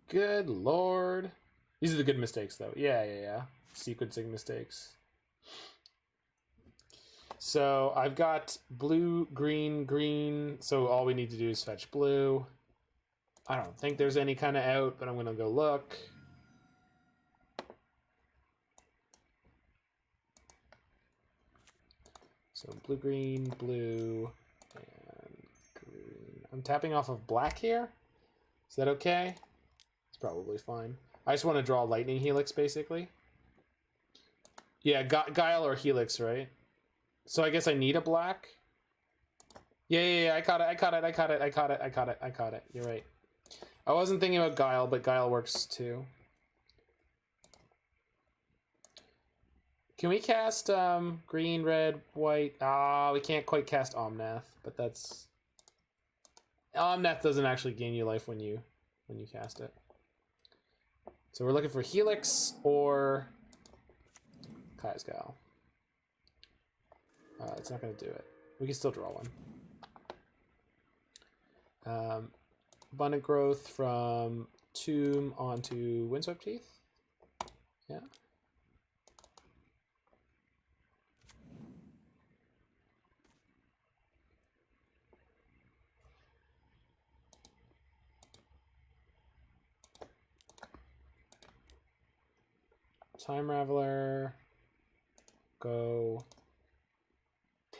[SPEAKER 1] Good lord. These are the good mistakes, though. Yeah. Sequencing mistakes. So I've got blue, green, green. So all we need to do is fetch blue. I don't think there's any kind of out, but I'm going to go look. So blue, green, and green. I'm tapping off of black here. Is that okay? It's probably fine. I just want to draw Lightning Helix, basically. Yeah, Guile or Helix, right? So I guess I need a black. Yeah, I caught it. You're right. I wasn't thinking about Guile, but Guile works too. Can we cast green, red, white? We can't quite cast Omnath, but that's... Omnath doesn't actually gain you life when you cast it. So we're looking for Helix or Kai's Guile. It's not going to do it. We can still draw one. Abundant Growth from Tomb onto Windswept Heath. Yeah. Time Raveler. Go.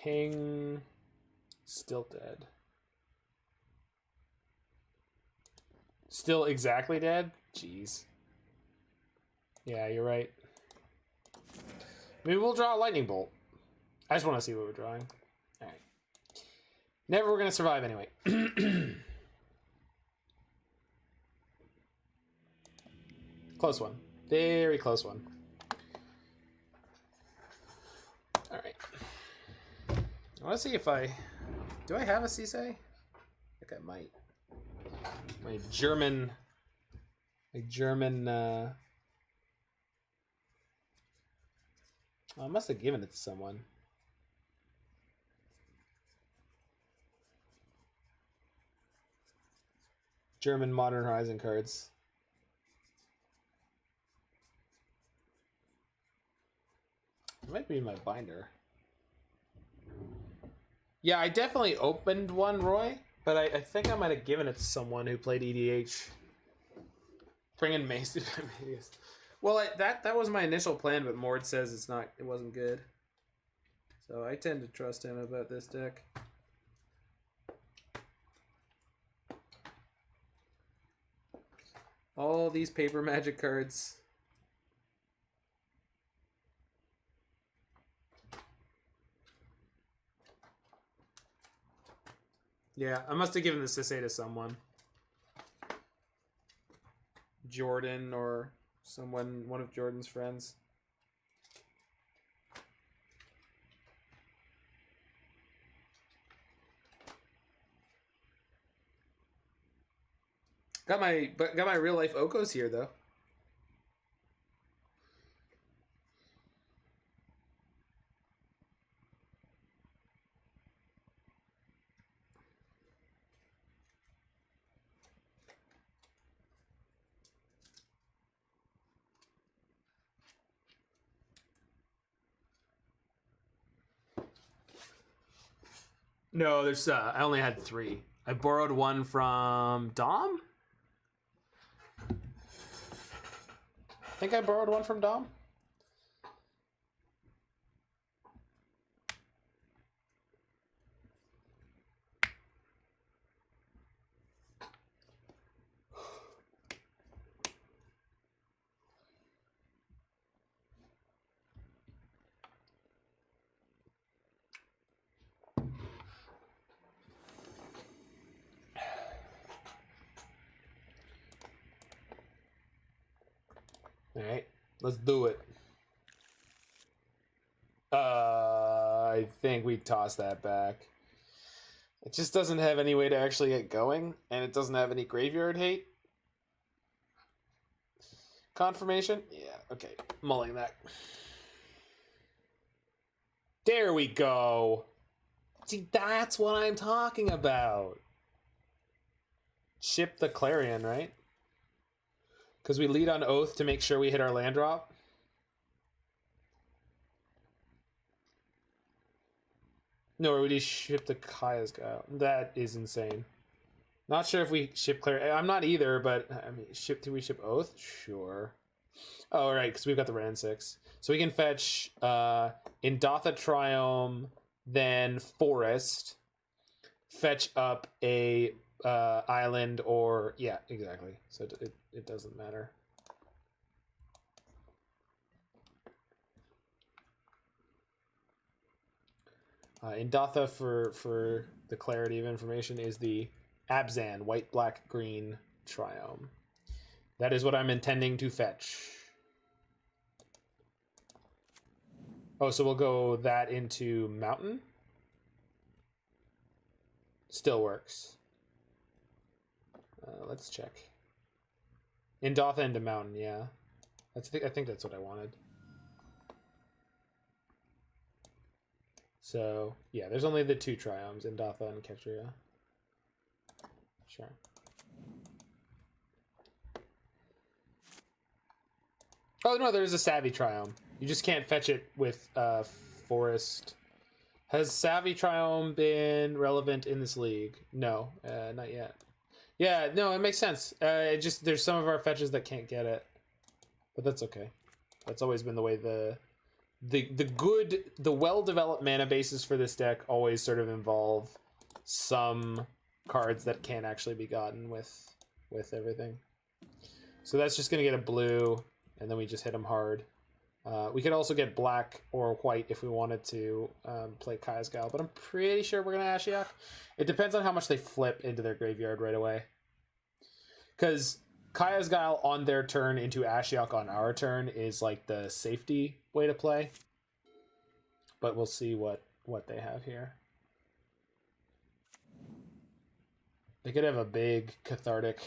[SPEAKER 1] Ping. Still dead. Still exactly dead? Jeez. Yeah, you're right. Maybe we'll draw a lightning bolt. I just want to see what we're drawing. Alright. Never we're going to survive anyway. Close one. Very close one. Alright. I want to see if I... Do I have a Sisei? I think I might. My German... I must have given it to someone. German Modern Horizon cards. It might be in my binder. Yeah, I definitely opened one, Roy, but I think I might have given it to someone who played EDH. Bringing Mace. Well, that was my initial plan, but Mord says it wasn't good. So I tend to trust him about this deck. All these paper magic cards. Yeah, I must have given the Sisei to someone. Jordan or someone, one of Jordan's friends. Got my real life Okos here though. No, there's I only had 3. I borrowed one from Dom. I think I borrowed one from Dom. All right, let's do it. I think we toss that back. It just doesn't have any way to actually get going, and it doesn't have any graveyard hate. Confirmation? Yeah, okay. Mulling that. There we go. See, that's what I'm talking about. Ship the Clarion, right? Because we lead on Oath to make sure we hit our land drop. No, or we just ship the Kaya's Guile. That is insane. Not sure if we ship Clarion. I'm not either, but I mean, do we ship Oath? Sure. Oh, right, because we've got the Wrenn and Six. So we can fetch Indatha Triome, then Forest, fetch up a island, or yeah, exactly. So it doesn't matter. Indatha, for the clarity of information, is the Abzan white, black, green Triome. That is what I'm intending to fetch. Oh, so we'll go that into Mountain. Still works. Let's check. Indatha into Mountain, yeah. I think that's what I wanted. So, yeah, there's only the 2 Triomes, Indatha and Ketria. Sure. Oh, no, there's a Savai Triome. You just can't fetch it with Forest. Has Savai Triome been relevant in this league? No, not yet. Yeah, no, it makes sense. It just, there's some of our fetches that can't get it. But that's okay. That's always been the way the well-developed mana bases for this deck always sort of involve some cards that can't actually be gotten with everything. So that's just going to get a blue, and then we just hit them hard. We could also get black or white if we wanted to play Kaya's Guile, but I'm pretty sure we're going to Ashiok. It depends on how much they flip into their graveyard right away. Because Kaya's Guile on their turn into Ashiok on our turn is like the safety way to play. But we'll see what they have here. They could have a big Cathartic.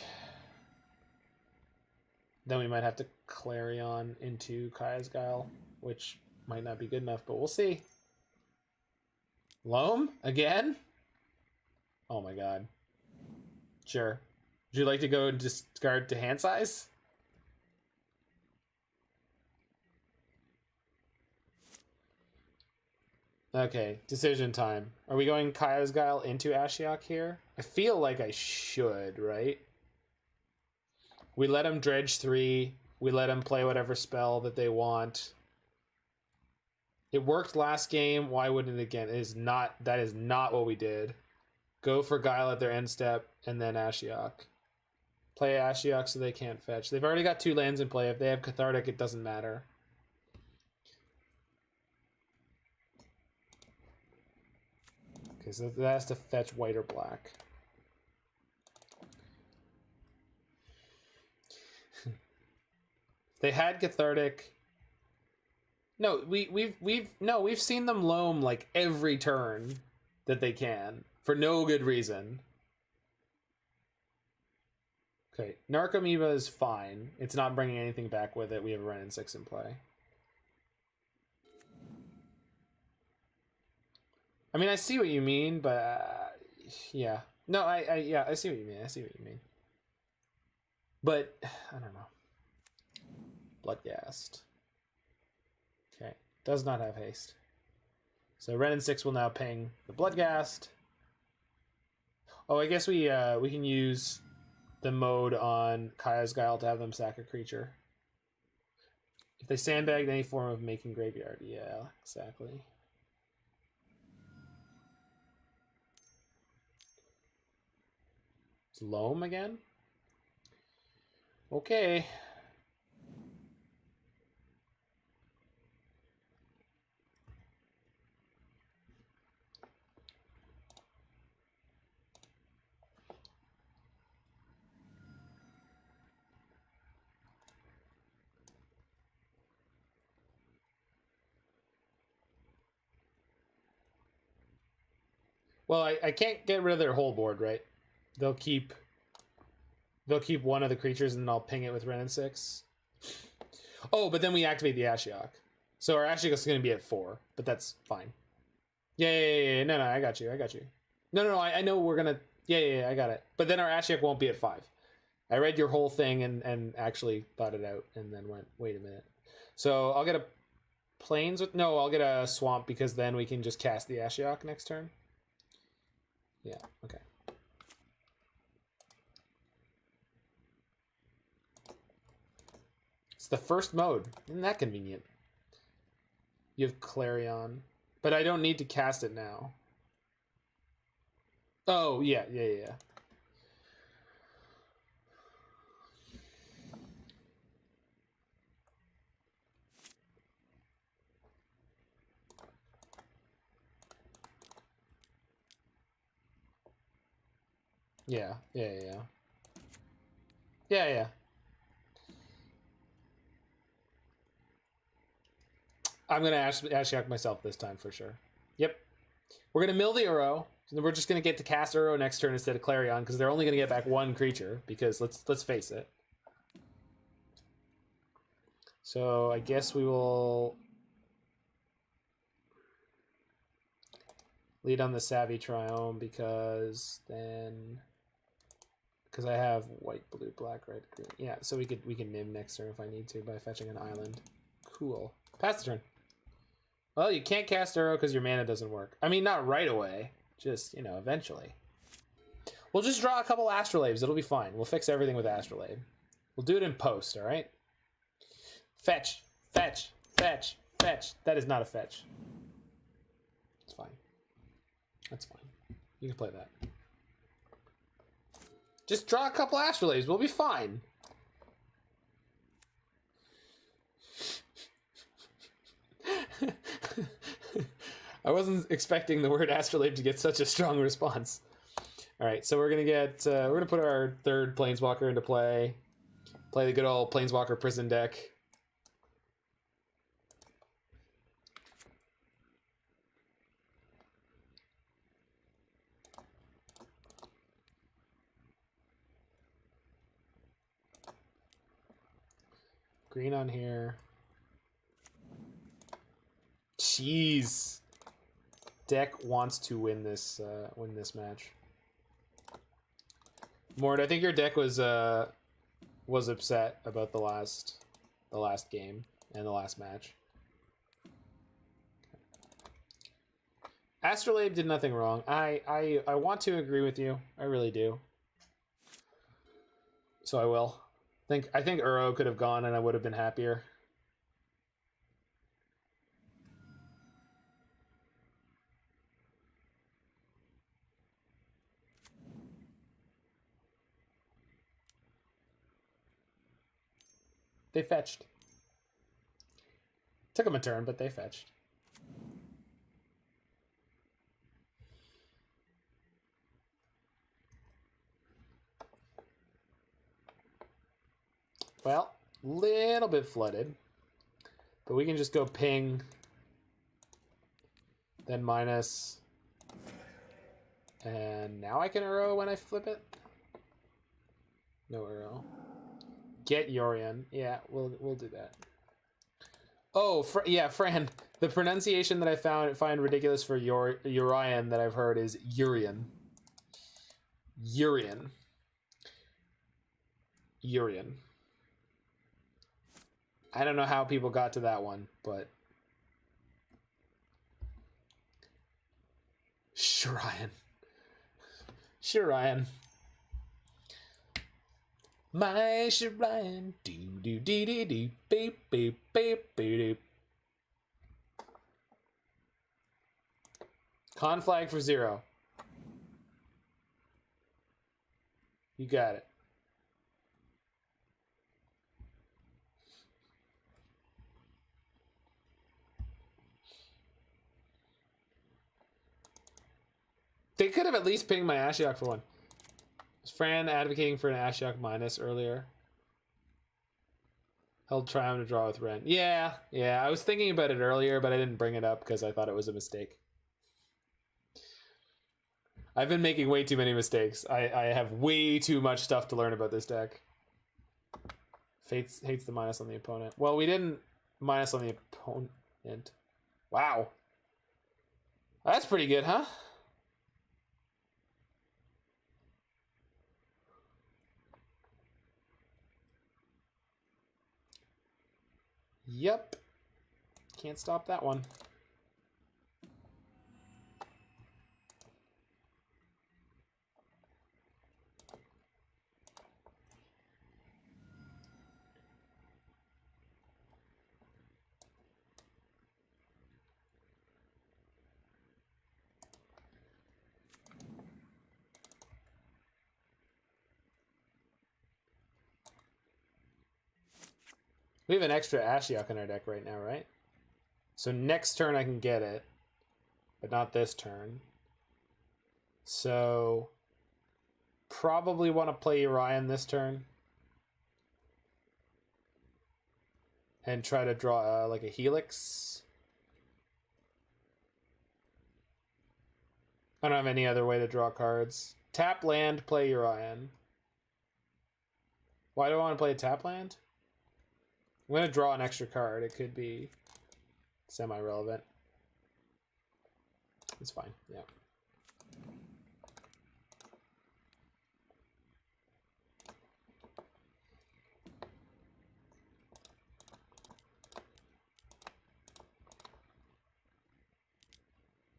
[SPEAKER 1] Then we might have to Clarion into Kaya's Guile, which might not be good enough, but we'll see. Loam? Again? Oh my god. Sure. Would you like to go and discard to hand size? Okay, decision time. Are we going Kaya's Guile into Ashiok here? I feel like I should, right? We let them dredge 3. We let them play whatever spell that they want. It worked last game. Why wouldn't it again? That is not what we did. Go for Guile at their end step and then Ashiok. Play Ashiok so they can't fetch. They've already got 2 lands in play. If they have Cathartic, it doesn't matter. Okay, so that has to fetch white or black. They had Cathartic. No, we've seen them loam like every turn that they can for no good reason. Okay, Narcomoeba is fine. It's not bringing anything back with it. We have a Wrenn and Six in play. I mean, I see what you mean, but yeah. No, I see what you mean. I see what you mean. But I don't know. Bloodghast. Okay, does not have haste. So Wrenn and Six will now ping the Bloodghast. Oh, I guess we can use the mode on Kaya's Guile to have them sack a creature. If they sandbagged any form of making graveyard, yeah, exactly. It's Loam again? Okay. Well, I can't get rid of their whole board, right? They'll keep one of the creatures and then I'll ping it with Wrenn and Six. Oh, but then we activate the Ashiok. So our Ashiok is going to be at 4, but that's fine. Yeah. No, I got you. No, I know we're going to... Yeah, I got it. But then our Ashiok won't be at 5. I read your whole thing and actually thought it out and then went, wait a minute. So I'll get a Plains with... No, I'll get a Swamp because then we can just cast the Ashiok next turn. Yeah, okay. It's the first mode. Isn't that convenient? You have Clarion. But I don't need to cast it now. Oh, yeah. Yeah. I'm going to Ashiok myself this time for sure. Yep. We're going to mill the Uro. And we're just going to get to cast Uro next turn instead of Clarion because they're only going to get back 1 creature because let's face it. So I guess we will lead on the Savai Triome because I have white, blue, black, red, green. Yeah, so we can Nim next turn if I need to by fetching an island. Cool. Pass the turn. Well, you can't cast Uro because your mana doesn't work. I mean, not right away. Just, eventually. We'll just draw a couple Astrolabes. It'll be fine. We'll fix everything with Astrolabe. We'll do it in post, all right? Fetch. Fetch. Fetch. Fetch. That is not a fetch. It's fine. That's fine. You can play that. Just draw a couple Astrolabes. We'll be fine. I wasn't expecting the word Astrolabe to get such a strong response. All right, so we're gonna put our third Planeswalker into play. Play the good old Planeswalker Prison deck. Green on here. Jeez. Deck wants to win this match. Mord, I think your deck was upset about the last game and the last match. Astrolabe did nothing wrong. I want to agree with you. I really do. So I will. I think Uro could have gone and I would have been happier. They fetched. Took them a turn, but they fetched. Well, little bit flooded, but we can just go ping, then minus, and now I can Uro when I flip it. No Uro. Get Yorion. Yeah, we'll do that. Oh, yeah, Fran. The pronunciation that I find ridiculous for Yorion that I've heard is Urian. Urian. Urian. I don't know how people got to that one, but Shiryan. Shiryan. My Shiryan. Do do dee dee dee beep beep beep beep. Con flag for 0. You got it. They could have at least pinged my Ashiok for one. Was Fran advocating for an Ashiok minus earlier? Held Triome to draw with Wrenn. Yeah, I was thinking about it earlier, but I didn't bring it up because I thought it was a mistake. I've been making way too many mistakes. I have way too much stuff to learn about this deck. Hates the minus on the opponent. Well, we didn't minus on the opponent. Wow. That's pretty good, huh? Yep. Can't stop that one. We have an extra Ashiok in our deck right now, right? So next turn I can get it, but not this turn. So probably want to play Urian this turn. And try to draw like a Helix. I don't have any other way to draw cards. Tap land, play Urian. Why do I want to play a tap land? I'm going to draw an extra card. It could be semi-relevant. It's fine, yeah.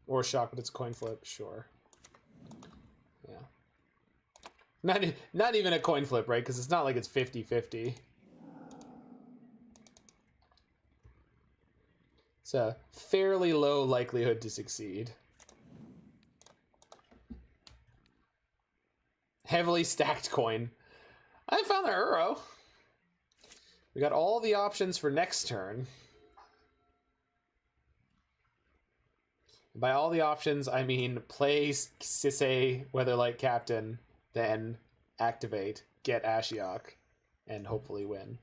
[SPEAKER 1] Or shock, but it's coin flip, sure. Yeah. Not even a coin flip, right? Because it's not like it's 50-50. It's a fairly low likelihood to succeed. Heavily stacked coin. I found the Uro. We got all the options for next turn. By all the options, I mean play Sisay Weatherlight Captain, then activate, get Ashiok, and hopefully win.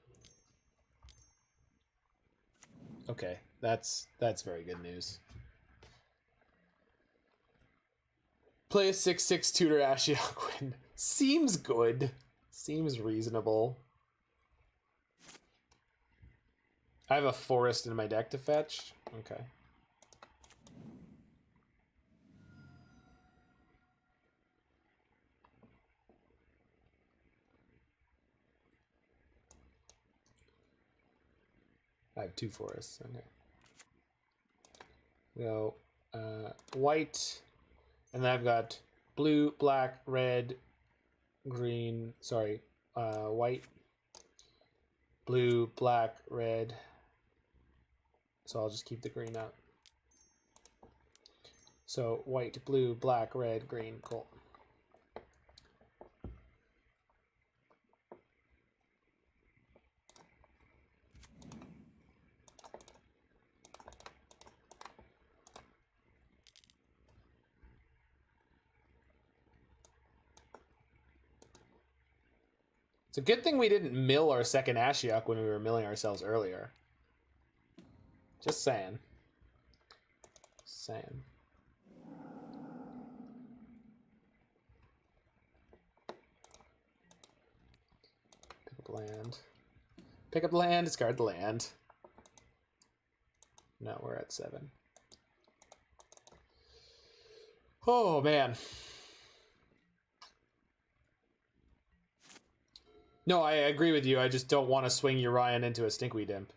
[SPEAKER 1] Okay, that's very good news. Play a 6/6 Tutor Ashiok win. Seems good. Seems reasonable. I have a forest in my deck to fetch. Okay. I have 2 forests. Okay. Go white, and then I've got blue, black, red, green. Sorry, white, blue, black, red. So I'll just keep the green up. So white, blue, black, red, green. Cool. It's a good thing we didn't mill our second Ashiok when we were milling ourselves earlier. Just saying. Saying. Pick up land. Pick up land, discard the land. No, we're at 7. Oh, man. No, I agree with you. I just don't want to swing Urian into a Stinkweed Imp.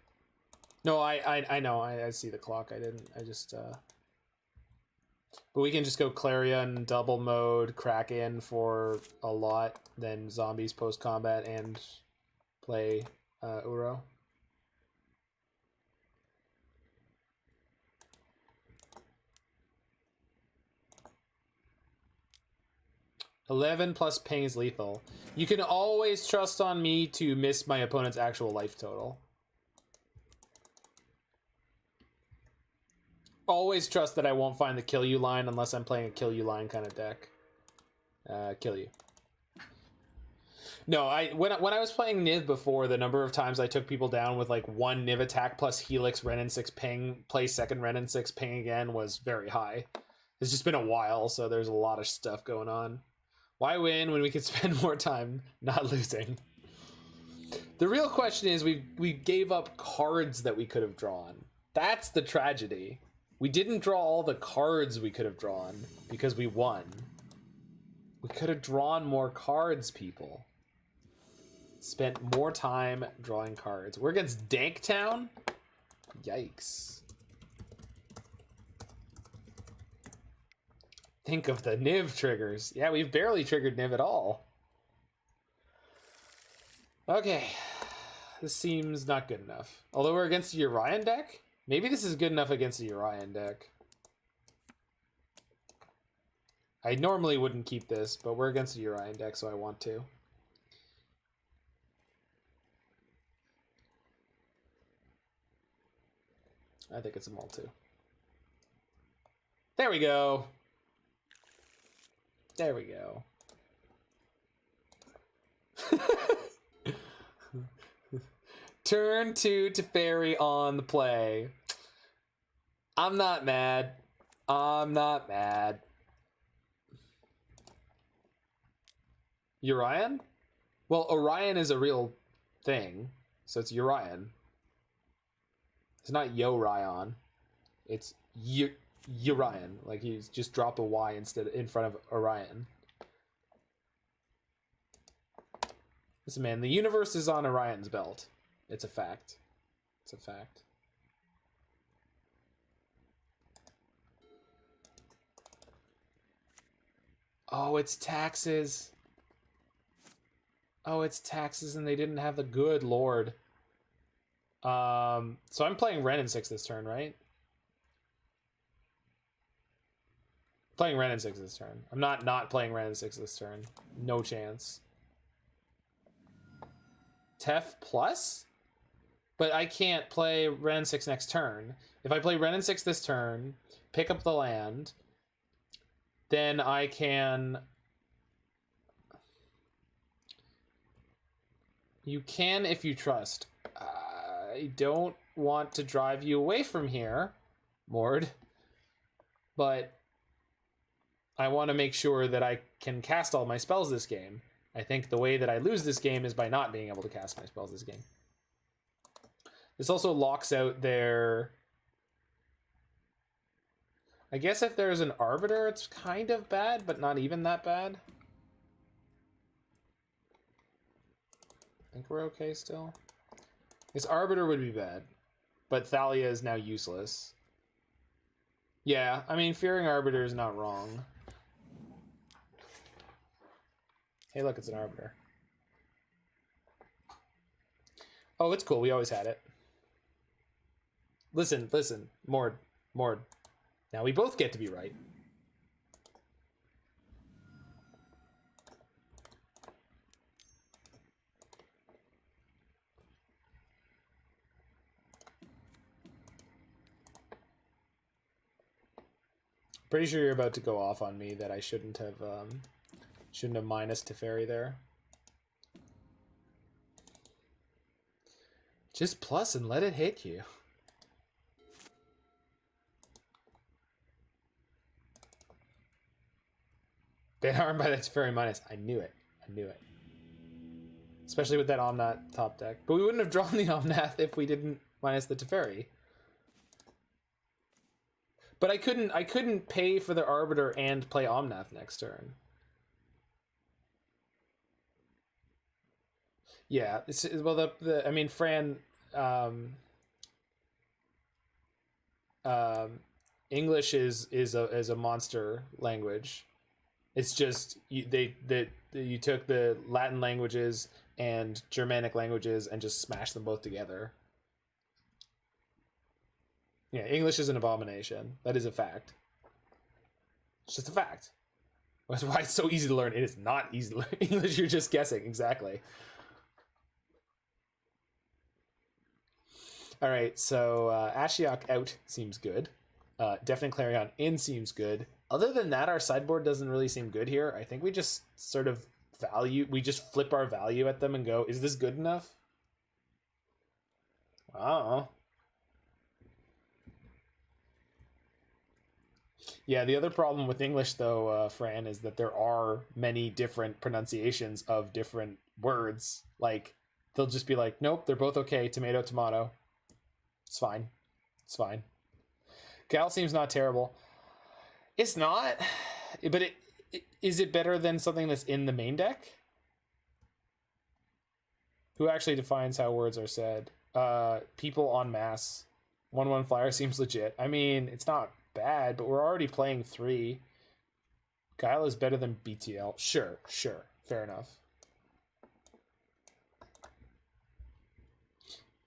[SPEAKER 1] No, I know. I see the clock. I just... But we can just go Clarion, double mode, crack in for a lot, then zombies post-combat, and play Uro. +11 ping is lethal. You can always trust on me to miss my opponent's actual life total. Always trust that I won't find the kill you line unless I'm playing a kill you line kind of deck. Kill you. No, when I was playing Niv before, the number of times I took people down with like 1 Niv attack plus Helix, Wrenn and Six ping, play second Wrenn and Six ping again was very high. It's just been a while, so there's a lot of stuff going on. Why win when we could spend more time not losing? The real question is we gave up cards that we could have drawn. That's the tragedy. We didn't draw all the cards we could have drawn because we won. We could have drawn more cards, people. Spent more time drawing cards. We're against Danktown? Yikes. Think of the Niv triggers. Yeah, we've barely triggered Niv at all. Okay. This seems not good enough. Although we're against a Urian deck? Maybe this is good enough against a Urian deck. I normally wouldn't keep this, but we're against a Urian deck, so I want to. I think it's a Mull too. There we go. There we go. Turn 2 Teferi on the play. I'm not mad. I'm not mad. Urian? Well, Orion is a real thing, so it's Urian. It's not Yo-Ryan. It's Urian. Like, he's just dropped a Y instead in front of Orion. Listen, man, the universe is on Orion's belt. It's a fact. It's a fact. Oh, it's taxes. Oh, it's taxes, and they didn't have the good lord. So I'm playing Wrenn and Six this turn, right? Playing Wrenn and Six this turn. I'm not playing Wrenn and Six this turn. No chance. Tef plus? But I can't play Wrenn and Six next turn. If I play Wrenn and Six this turn, pick up the land, then I can... You can if you trust. I don't want to drive you away from here, Mord, but I want to make sure that I can cast all my spells this game. I think the way that I lose this game is by not being able to cast my spells this game. This also locks out their... I guess if there's an Arbiter, it's kind of bad, but not even that bad. I think we're okay still. This Arbiter would be bad, but Thalia is now useless. Yeah, I mean, fearing Arbiter is not wrong. Hey, look, it's an Arbiter. Oh, it's cool. We always had it. Listen, Mord. Now we both get to be right. Pretty sure you're about to go off on me that I shouldn't have minus Teferi there. Just plus and let it hit you. Been harmed by that Teferi minus. I knew it. Especially with that Omnath top deck. But we wouldn't have drawn the Omnath if we didn't minus the Teferi. But I couldn't pay for the Arbiter and play Omnath next turn. Yeah, well I mean Fran English is a monster language. It's just you took the Latin languages and Germanic languages and just smashed them both together. Yeah, English is an abomination. That is a fact. It's just a fact. That's why it's so easy to learn. It is not easy to learn English. You're just guessing. Exactly. All right, so Ashiok out seems good. Deafening Clarion in seems good. Other than that, our sideboard doesn't really seem good here. I think we just sort of we just flip our value at them and go, is this good enough? Oh. Yeah, the other problem with English, though, Fran, is that there are many different pronunciations of different words. Like, they'll just be like, nope, they're both okay. Tomato, tomato. It's fine. It's fine. Guile seems not terrible. It's not, but is it better than something that's in the main deck? Who actually defines how words are said? People en masse. 1/1 flyer seems legit. I mean, it's not bad, but we're already playing 3. Guile is better than BTL. Sure. Fair enough.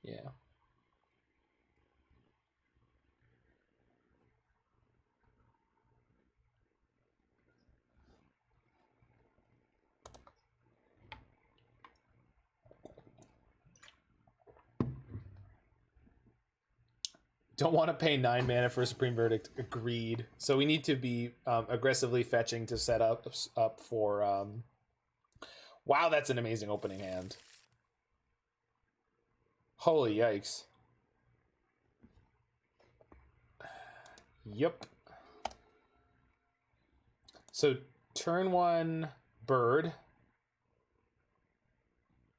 [SPEAKER 1] Yeah. Don't want to pay 9 mana for Supreme Verdict. Agreed. So we need to be aggressively fetching to set up for... Wow, that's an amazing opening hand. Holy yikes. Yep. So turn 1, Bird.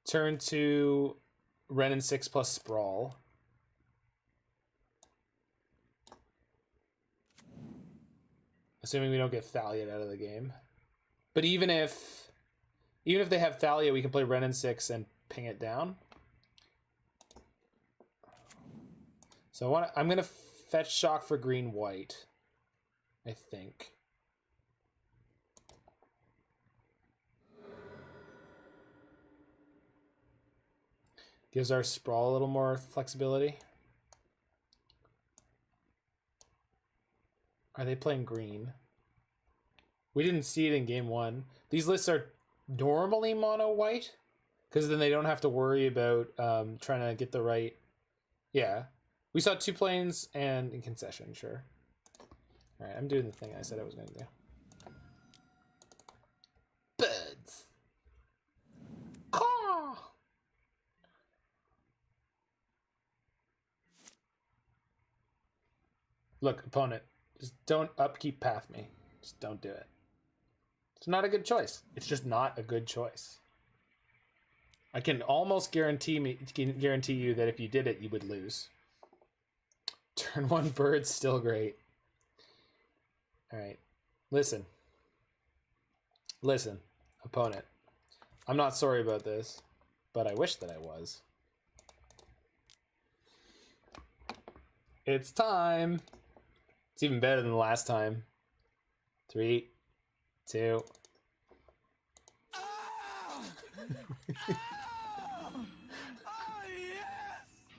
[SPEAKER 1] Turn 2, Wrenn and Six plus Sprawl. Assuming we don't get Thalia out of the game. But even if they have Thalia, we can play Wrenn and Six and ping it down. So I'm gonna fetch shock for green white, I think. Gives our Sprawl a little more flexibility. Are they playing green? We didn't see it in game 1. These lists are normally mono white, because then they don't have to worry about trying to get the right. Yeah, we saw 2 planes and in concession. Sure. All right, I'm doing the thing I said I was going to do. Birds. Caw. Look, opponent, just don't upkeep path me. Just don't do it. It's not a good choice. It's just not a good choice. I can almost guarantee you that if you did it, you would lose. Turn 1 bird, still great. All right, listen, opponent. I'm not sorry about this, but I wish that I was. It's time. It's even better than the last time. 3, 2.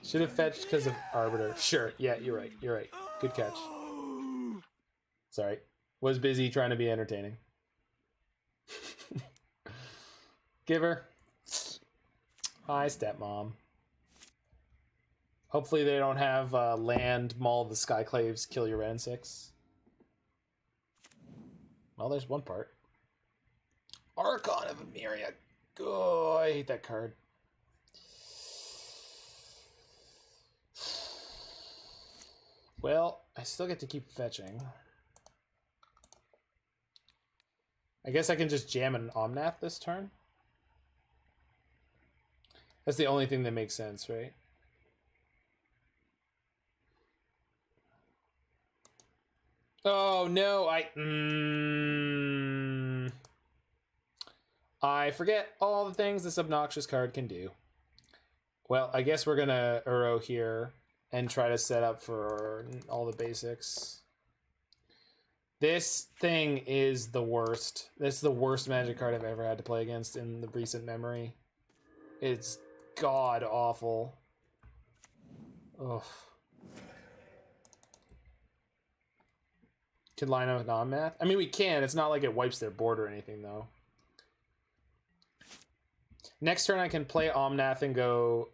[SPEAKER 1] Should have fetched because of Arbiter. Sure, yeah, you're right. You're right. Good catch. Sorry. Was busy trying to be entertaining. Giver. Hi, stepmom. Hopefully they don't have land, maul the Skyclaves, kill your Wrenn and Six. Well, there's one part. Archon of Emeria. Oh, I hate that card. Well, I still get to keep fetching. I guess I can just jam an Omnath this turn. That's the only thing that makes sense, right? Oh, no, I forget all the things this obnoxious card can do. Well, I guess we're gonna Uro here and try to set up for all the basics. This thing is the worst. That's the worst Magic card I've ever had to play against in the recent memory. It's god awful. Ugh. Could line up with Omnath? I mean, we can. It's not like it wipes their board or anything, though. Next turn, I can play Omnath and go...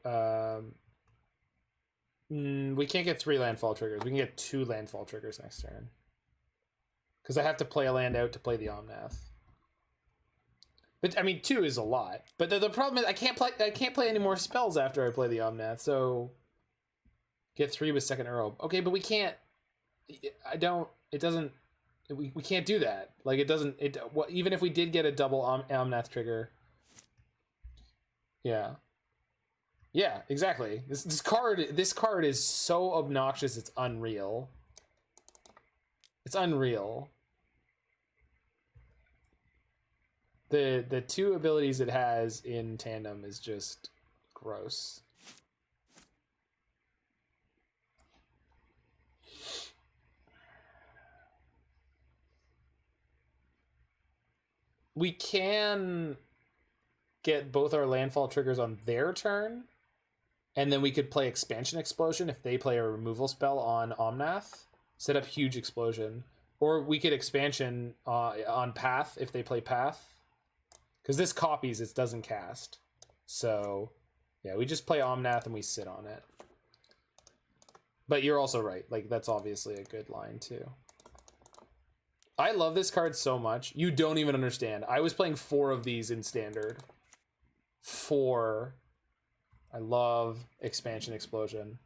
[SPEAKER 1] we can't get 3 landfall triggers. We can get 2 landfall triggers next turn. Because I have to play a land out to play the Omnath. But, I mean, 2 is a lot. But the problem is I can't play any more spells after I play the Omnath, so... Get 3 with second Uro. Okay, but we can't... It doesn't... We can't do that. Like, it doesn't... even if we did get a double Omnath trigger... Yeah. Yeah, exactly. This card is so obnoxious, it's unreal. It's unreal. The 2 abilities it has in tandem is just gross. We can get both our landfall triggers on their turn, and then we could play Expansion Explosion if they play a removal spell on Omnath. Set up huge explosion. Or we could expansion on Path if they play Path. Because this copies, it doesn't cast. So, yeah, we just play Omnath and we sit on it. But you're also right. Like, that's obviously a good line, too. I love this card so much. You don't even understand. I was playing 4 of these in Standard. 4. I love Expansion Explosion.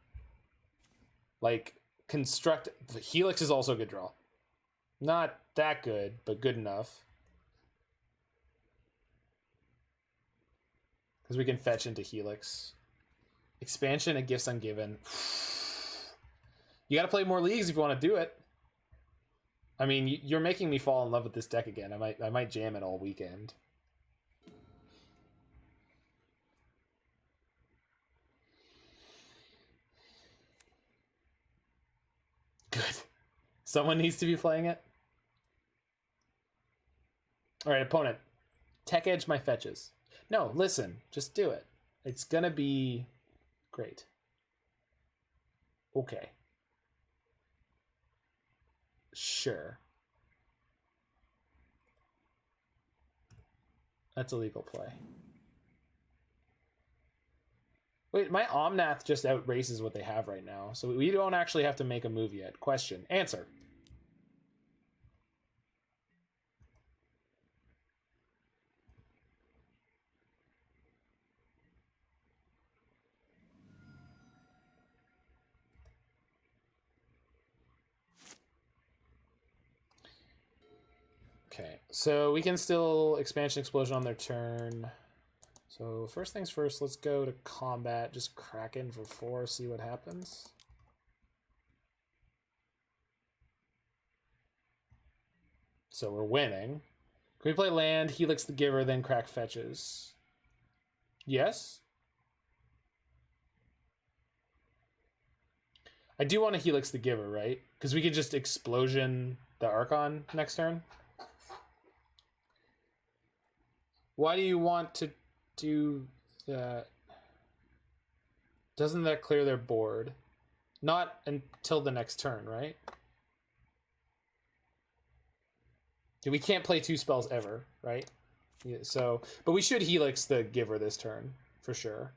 [SPEAKER 1] Like, construct... Helix is also a good draw. Not that good, but good enough. Because we can fetch into Helix. Expansion and Gifts Ungiven. You gotta play more leagues if you want to do it. I mean, you're making me fall in love with this deck again. I might jam it all weekend. Good. Someone needs to be playing it. All right, opponent. Tech edge my fetches. No, listen. Just do it. It's gonna be great. Okay. Sure. That's a legal play. Wait, my Omnath just outraces what they have right now, so we don't actually have to make a move yet. Question. Answer. Okay, so we can still Expansion Explosion on their turn. So first things first, let's go to combat. Just Kraken for 4, see what happens. So we're winning. Can we play land, Helix the Giver, then crack fetches? Yes? I do want to Helix the Giver, right? Because we could just Explosion the Archon next turn. Why do you want to do that? Doesn't that clear their board? Not until the next turn, right? We can't play 2 spells ever, right? Yeah, so, but we should Helix the Giver this turn, for sure.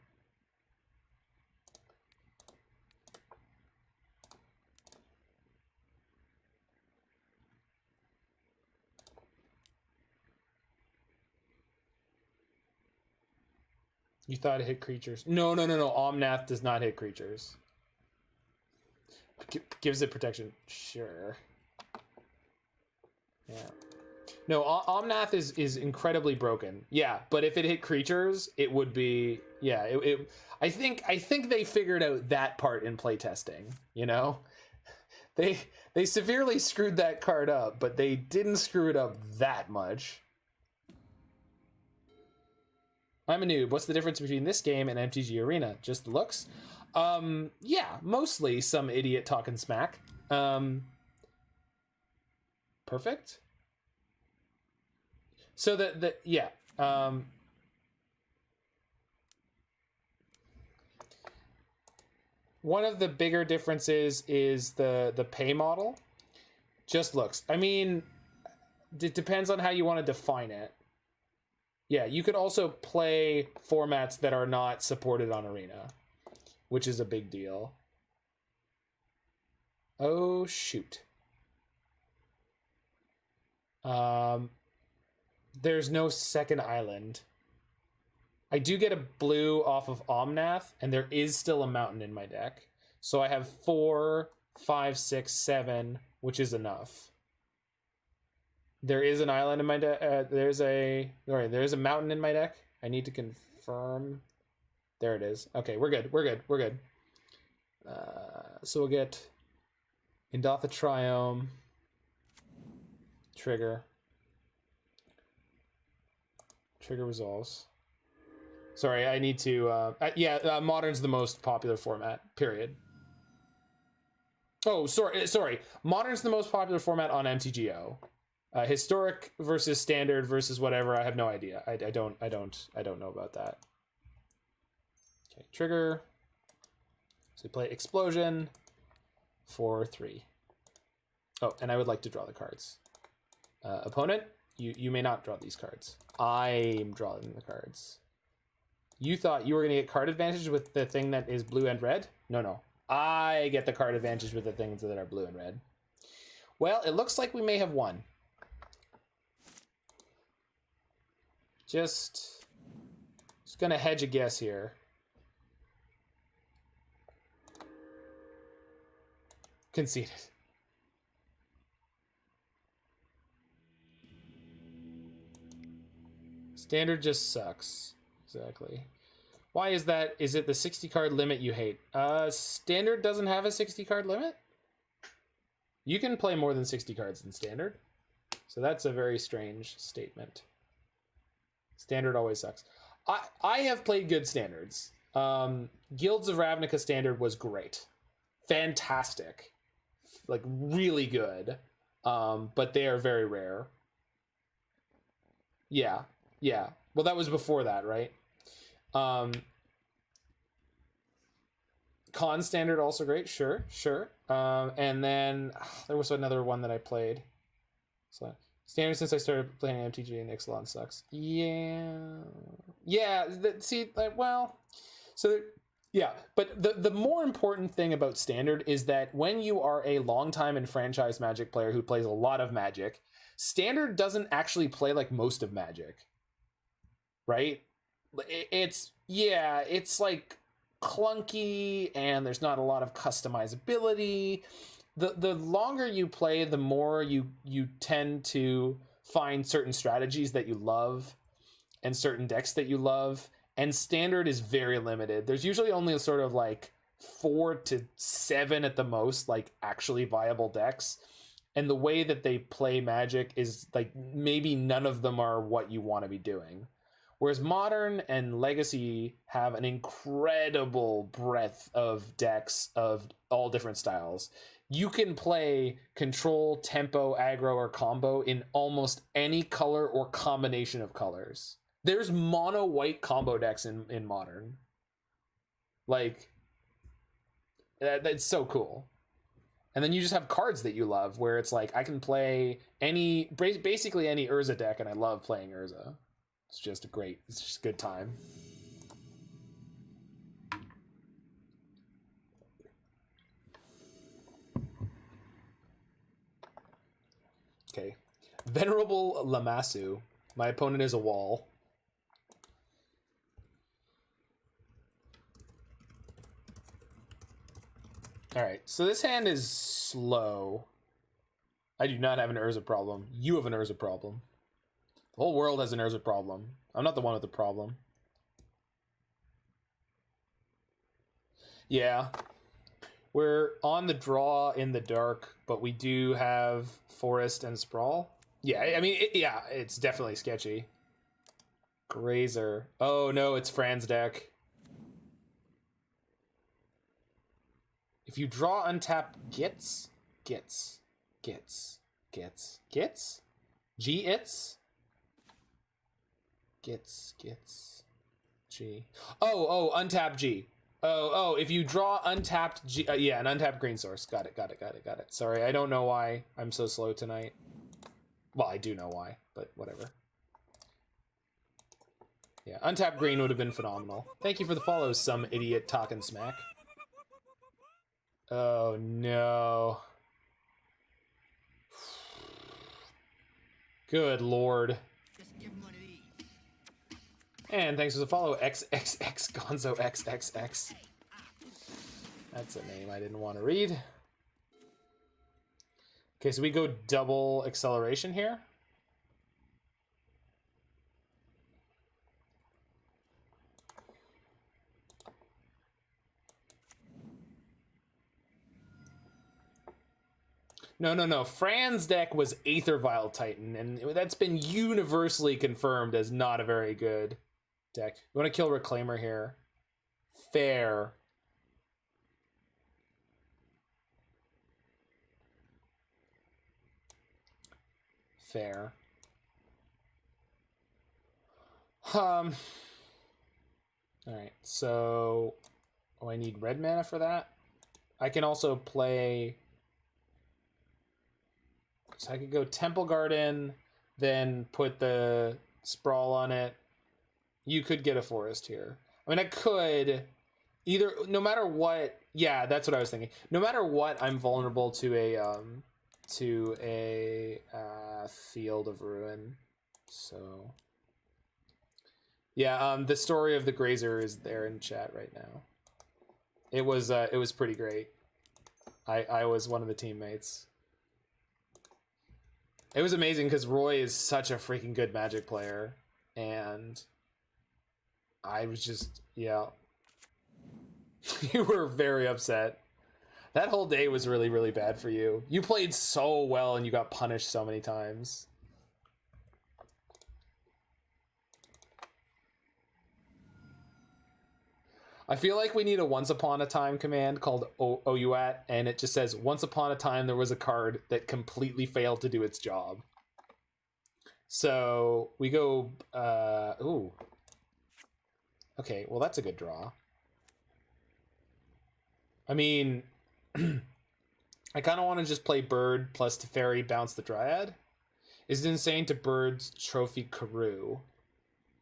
[SPEAKER 1] You thought it hit creatures? No. Omnath does not hit creatures. Gives it protection. Sure. Yeah. No, Omnath is incredibly broken. Yeah, but if it hit creatures, it would be... Yeah, I think they figured out that part in playtesting, you know? They severely screwed that card up, but they didn't screw it up that much. I'm a noob. What's the difference between this game and MTG Arena? Just the looks? Yeah, mostly some idiot talking smack. Perfect. So yeah. One of the bigger differences is the pay model. Just looks. I mean, it depends on how you want to define it. Yeah, you could also play formats that are not supported on Arena, which is a big deal. Oh, shoot. There's no second island. I do get a blue off of Omnath, and there is still a mountain in my deck. So I have 4, 5, 6, 7, which is enough. There is an island in my deck. There's a mountain in my deck. I need to confirm. There it is. Okay, we're good. So we'll get Indatha Triome. Trigger resolves. Sorry, I need to... Modern's the most popular format, period. Oh, sorry. Modern's the most popular format on MTGO. Historic versus standard versus whatever, I have no idea. I don't know about that. Okay, trigger. So we play Explosion for 3. Oh, and I would like to draw the cards. Opponent, you may not draw these cards. I'm drawing the cards. You thought you were going to get card advantage with the thing that is blue and red? No. I get the card advantage with the things that are blue and red. Well, it looks like we may have won. Just gonna hedge a guess here. Conceded. Standard just sucks. Exactly. Why is that? Is it the 60 card limit you hate? Standard doesn't have a 60 card limit? You can play more than 60 cards in Standard. So that's a very strange statement. Standard always sucks. I have played good Standards. Guilds of Ravnica Standard was great. Fantastic. Like, really good. But they are very rare. Yeah. Well, that was before that, right? Con Standard also great. Sure. And then there was another one that I played. So Standard since I started playing MTGO and Ixalan sucks. Yeah. Yeah, but the more important thing about Standard is that when you are a long-time and franchise Magic player who plays a lot of Magic, Standard doesn't actually play like most of Magic, right? It's like clunky and there's not a lot of customizability. The longer you play, the more you tend to find certain strategies that you love and certain decks that you love. And Standard is very limited. There's usually only a sort of like 4 to 7 at the most, like actually viable decks. And the way that they play Magic is like maybe none of them are what you want to be doing. Whereas Modern and Legacy have an incredible breadth of decks of all different styles. You can play control, tempo, aggro, or combo in almost any color or combination of colors. There's mono white combo decks in Modern. Like, that's so cool. And then you just have cards that you love where it's like, I can play basically any Urza deck, and I love playing Urza. It's just it's just a good time. Okay. Venerable Lamassu. My opponent is a wall. Alright, so this hand is slow. I do not have an Urza problem. You have an Urza problem. The whole world has an Urza problem. I'm not the one with the problem. Yeah. We're on the draw in the dark, but we do have Forest and Sprawl. Yeah, I mean, it's definitely sketchy. Grazer. Oh no, it's Fran's deck. If you draw untap Gits? G-its? Gits. G. Oh, untap G. Oh, if you draw untapped G, yeah, an untapped green source. Got it. Sorry, I don't know why I'm so slow tonight. Well, I do know why, but whatever. Yeah, untapped green would have been phenomenal. Thank you for the follow, some idiot talking smack. Oh no. Good lord. And thanks for the follow, XXX Gonzo XXX. That's a name I didn't want to read. Okay, so we go double acceleration here. No. Fran's deck was Aether Vial Titan, and that's been universally confirmed as not a very good deck. We want to kill Reclaimer here. Fair. Alright, so I need red mana for that. I can also play, so I could go Temple Garden, then put the Sprawl on it. You could get a forest here. I mean, I could either, no matter what. Yeah, that's what I was thinking. No matter what, I'm vulnerable to a Field of Ruin. So yeah, the story of the Grazer is there in chat right now. It was pretty great. I was one of the teammates. It was amazing because Roy is such a freaking good Magic player, and I was just, yeah. You were very upset. That whole day was really, really bad for you. You played so well and you got punished so many times. I feel like we need a Once Upon a Time command called OUAT, and it just says, once upon a time there was a card that completely failed to do its job. So we go, ooh. Okay, well that's a good draw. I mean, I kind of want to just play Bird plus Teferi, bounce the Dryad. Is it insane to Bird's Trophy Karoo?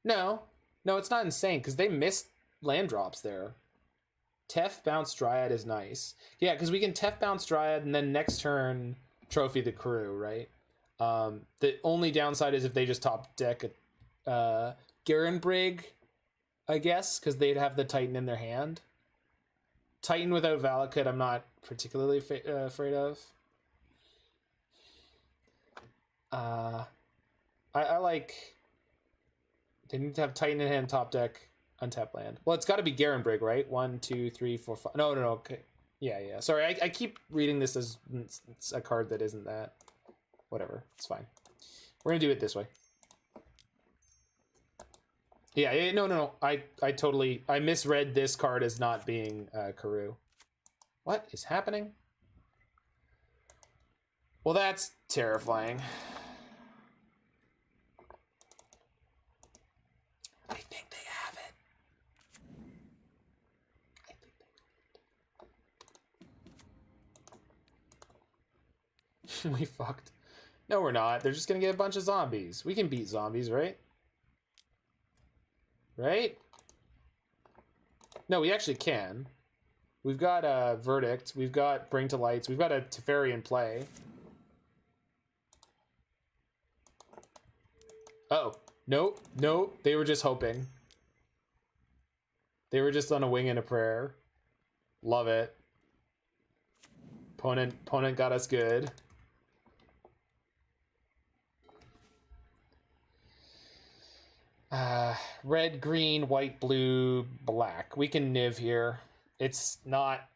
[SPEAKER 1] No. No, it's not insane, because they missed land drops there. Tef Bounce Dryad is nice. Yeah, because we can Tef Bounce Dryad, and then next turn, Trophy the Karoo, right? The only downside is if they just top deck Garen Brig, I guess, because they'd have the Titan in their hand. Titan without Valakut, I'm not particularly afraid of. I like... They need to have Titan in hand, top deck, untap land. Well, it's got to be Garen Brig, right? 1, 2, 3, 4, 5. No. Okay. Yeah. Sorry, I keep reading this as it's a card that isn't that. Whatever. It's fine. We're gonna do it this way. Yeah. No. I misread this card as not being Karoo. What is happening? Well, that's terrifying. I think they have it. We fucked. No, we're not. They're just gonna get a bunch of zombies. We can beat zombies, right? Right? No, we actually can. We've got Verdict. We've got Bring to Lights. We've got a Teferi in play. Oh. Nope. They were just hoping. They were just on a wing and a prayer. Love it. Opponent got us good. Red, green, white, blue, black. We can Niv here. It's not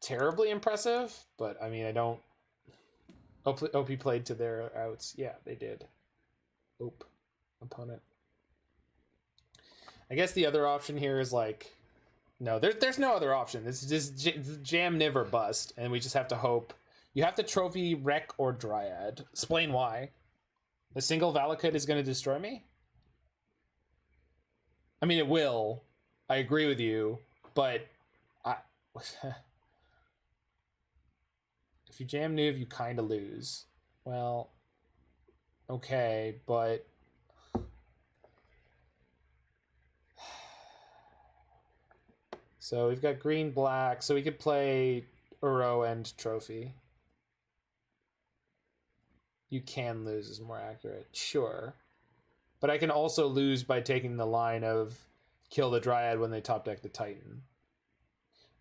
[SPEAKER 1] terribly impressive, but I mean, I don't... OP played to their outs. Yeah, they did. Opponent. I guess the other option here is like... No, there's no other option. It's just jam Niv or bust, and we just have to hope. You have to trophy Wreck or Dryad. Explain why. A single Valakut is going to destroy me? I mean, it will. I agree with you, but if you jam Niv, you kind of lose. Well, okay, but so we've got green, black, so we could play Uro and Trophy. You can lose is more accurate, sure. But I can also lose by taking the line of kill the Dryad when they top deck the Titan.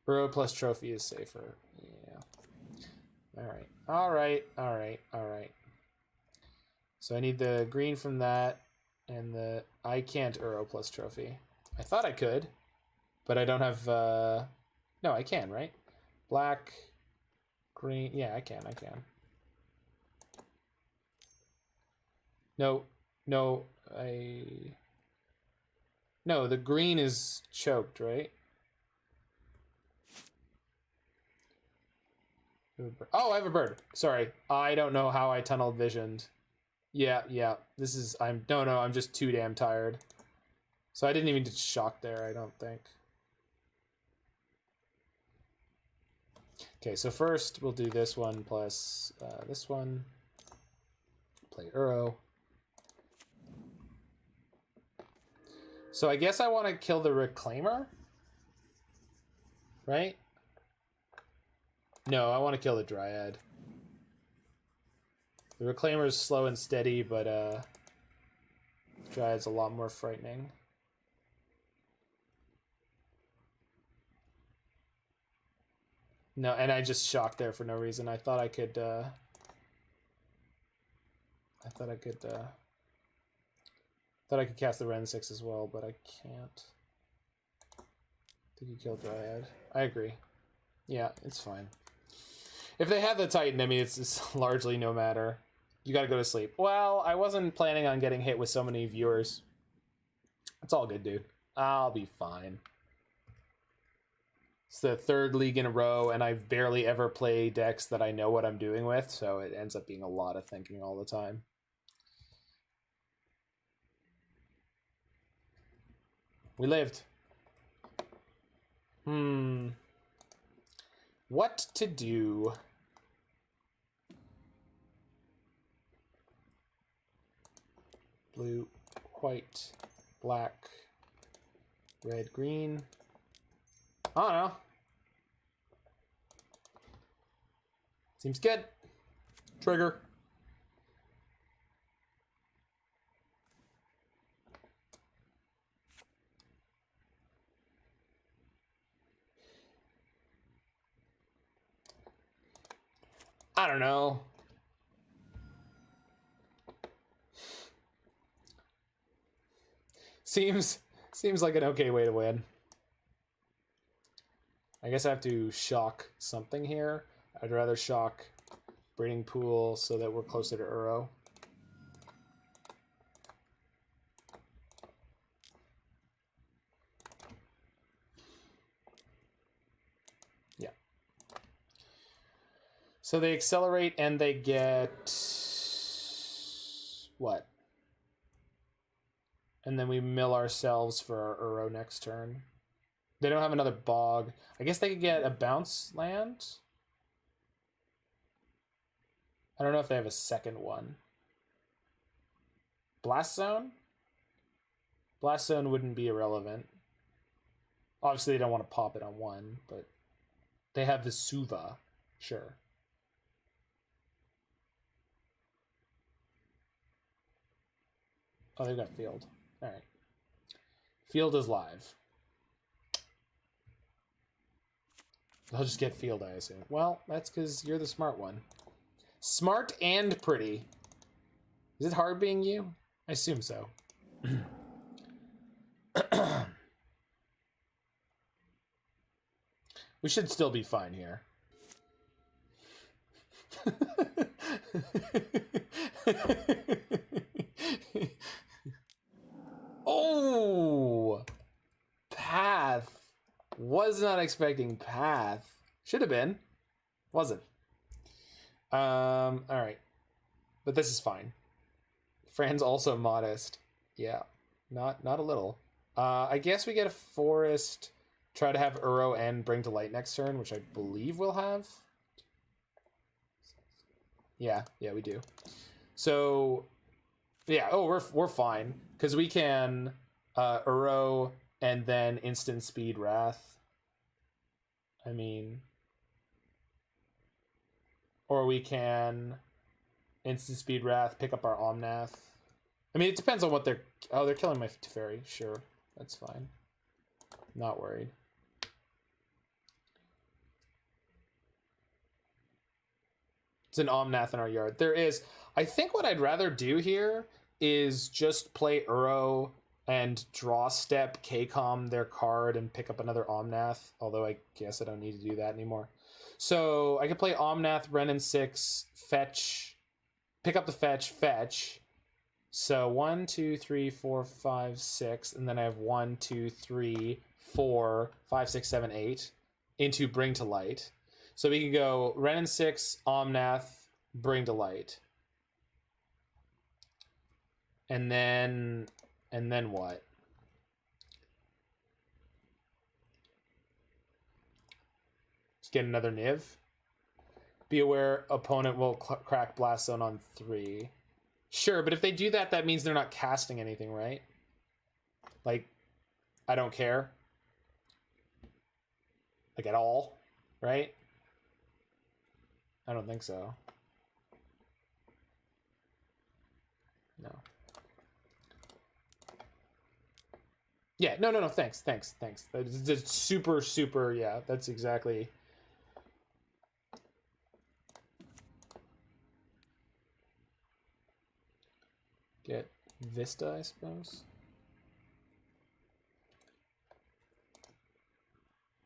[SPEAKER 1] Uro plus Trophy is safer. Yeah. Alright. So I need the green from that, and the... I can't Uro plus Trophy. I thought I could, but I don't have... No, I can, right? Black, green... Yeah, I can. No, the green is choked, right? Oh, I have a bird. Sorry. I don't know how I tunnel visioned. Yeah. This is... No, I'm just too damn tired. So I didn't even get shocked there, I don't think. Okay, so first we'll do this one plus this one. Play Uro. So I guess I want to kill the Reclaimer, right? No, I want to kill the Dryad. The Reclaimer is slow and steady, but Dryad's a lot more frightening. No, and I just shocked there for no reason. I thought I could cast the Wrenn and Six as well, but I can't. Did you kill Dryad? I agree. Yeah, it's fine. If they have the Titan, I mean, it's largely no matter. You gotta go to sleep. Well, I wasn't planning on getting hit with so many viewers. It's all good, dude. I'll be fine. It's the third league in a row, and I barely ever play decks that I know what I'm doing with, so it ends up being a lot of thinking all the time. We lived. What to do? blue, white, black, red, green. I don't know. Seems good. Trigger. I don't know. Seems like an okay way to win. I guess I have to shock something here. I'd rather shock Breeding Pool so that we're closer to Uro. Yeah. So they accelerate and they get... what? And then we mill ourselves for our Uro next turn. They don't have another bog. I guess they could get a bounce land. I don't know if they have a second one. Blast Zone? Blast Zone wouldn't be irrelevant. Obviously, they don't want to pop it on one, but they have the Suva. Sure. Oh, they've got Field. All right. Field is live. They'll just get Field, I assume. Well, that's because you're the smart one. Smart and pretty. Is it hard being you? I assume so. We should still be fine here. Oh! Path. Was not expecting Path. Should have been. Wasn't. Alright. But this is fine. Fran's also modest. Yeah. Not a little. I guess we get a forest, try to have Uro and bring to light next turn, which I believe we'll have. Yeah, we do. So yeah, we're fine. Because we can Uro and then instant speed Wrath. I mean, or we can instant speed Wrath, pick up our Omnath. I mean, it depends on what they're... Oh, they're killing my Teferi. Sure, that's fine. Not worried. It's an Omnath in our yard. There is... I think what I'd rather do here is just play Uro and draw step K-Com their card and pick up another Omnath, although I guess I don't need to do that anymore. So I could play Omnath, Wrenn and Six, fetch, pick up the fetch. So 1, 2, 3, 4, 5, 6, and then I have 1, 2, 3, 4, 5, 6, 7, 8 into Bring to Light. So we can go Wrenn and Six, Omnath, Bring to Light. And then what? Just get another Niv. Be aware opponent will crack Blast Zone on 3. Sure, but if they do that, that means they're not casting anything, right? Like, I don't care. Like, at all, right? I don't think so. No. Yeah, no, thanks. That's super, yeah, that's exactly... Get Vista, I suppose.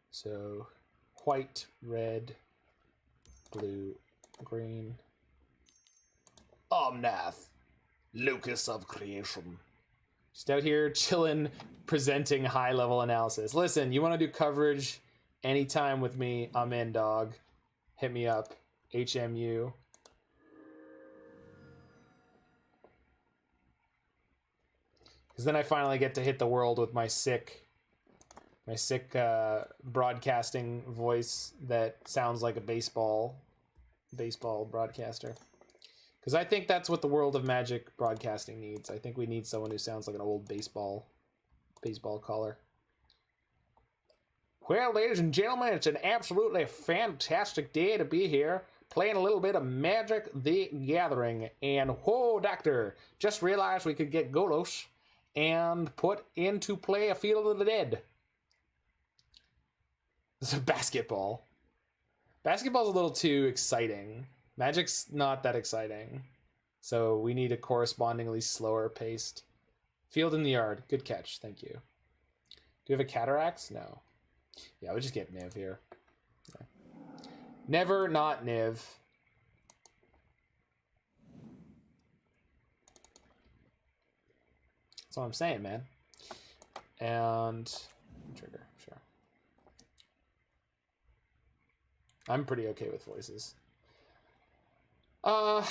[SPEAKER 1] So, white, red, blue, green. Omnath, Locus of creation. Just out here chilling, presenting high-level analysis. Listen, you want to do coverage anytime with me, I'm in, dog. Hit me up. HMU. Because then I finally get to hit the world with my sick broadcasting voice that sounds like a baseball broadcaster. Because I think that's what the world of Magic broadcasting needs. I think we need someone who sounds like an old baseball caller. Well, ladies and gentlemen, it's an absolutely fantastic day to be here, playing a little bit of Magic the Gathering. And whoa, Doctor, just realized we could get Golos and put into play a Field of the Dead. It's a basketball. Basketball's a little too exciting. Magic's not that exciting. So we need a correspondingly slower paced. Field in the Yard. Good catch. Thank you. Do you have a Cataracts? No. Yeah, we just get Niv here. Okay. Never not Niv. That's what I'm saying, man. And trigger, sure. I'm pretty okay with voices. I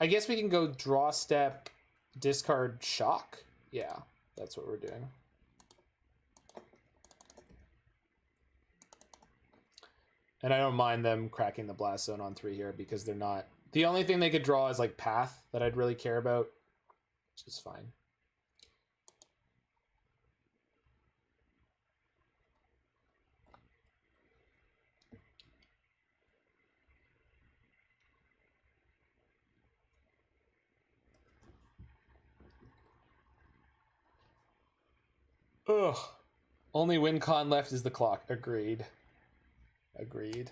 [SPEAKER 1] guess we can go draw step, discard shock. Yeah, that's what we're doing. And I don't mind them cracking the Blast Zone on 3 here because they're not... The only thing they could draw is like Path that I'd really care about, which is fine. Ugh. Only win con left is the clock. Agreed. Agreed.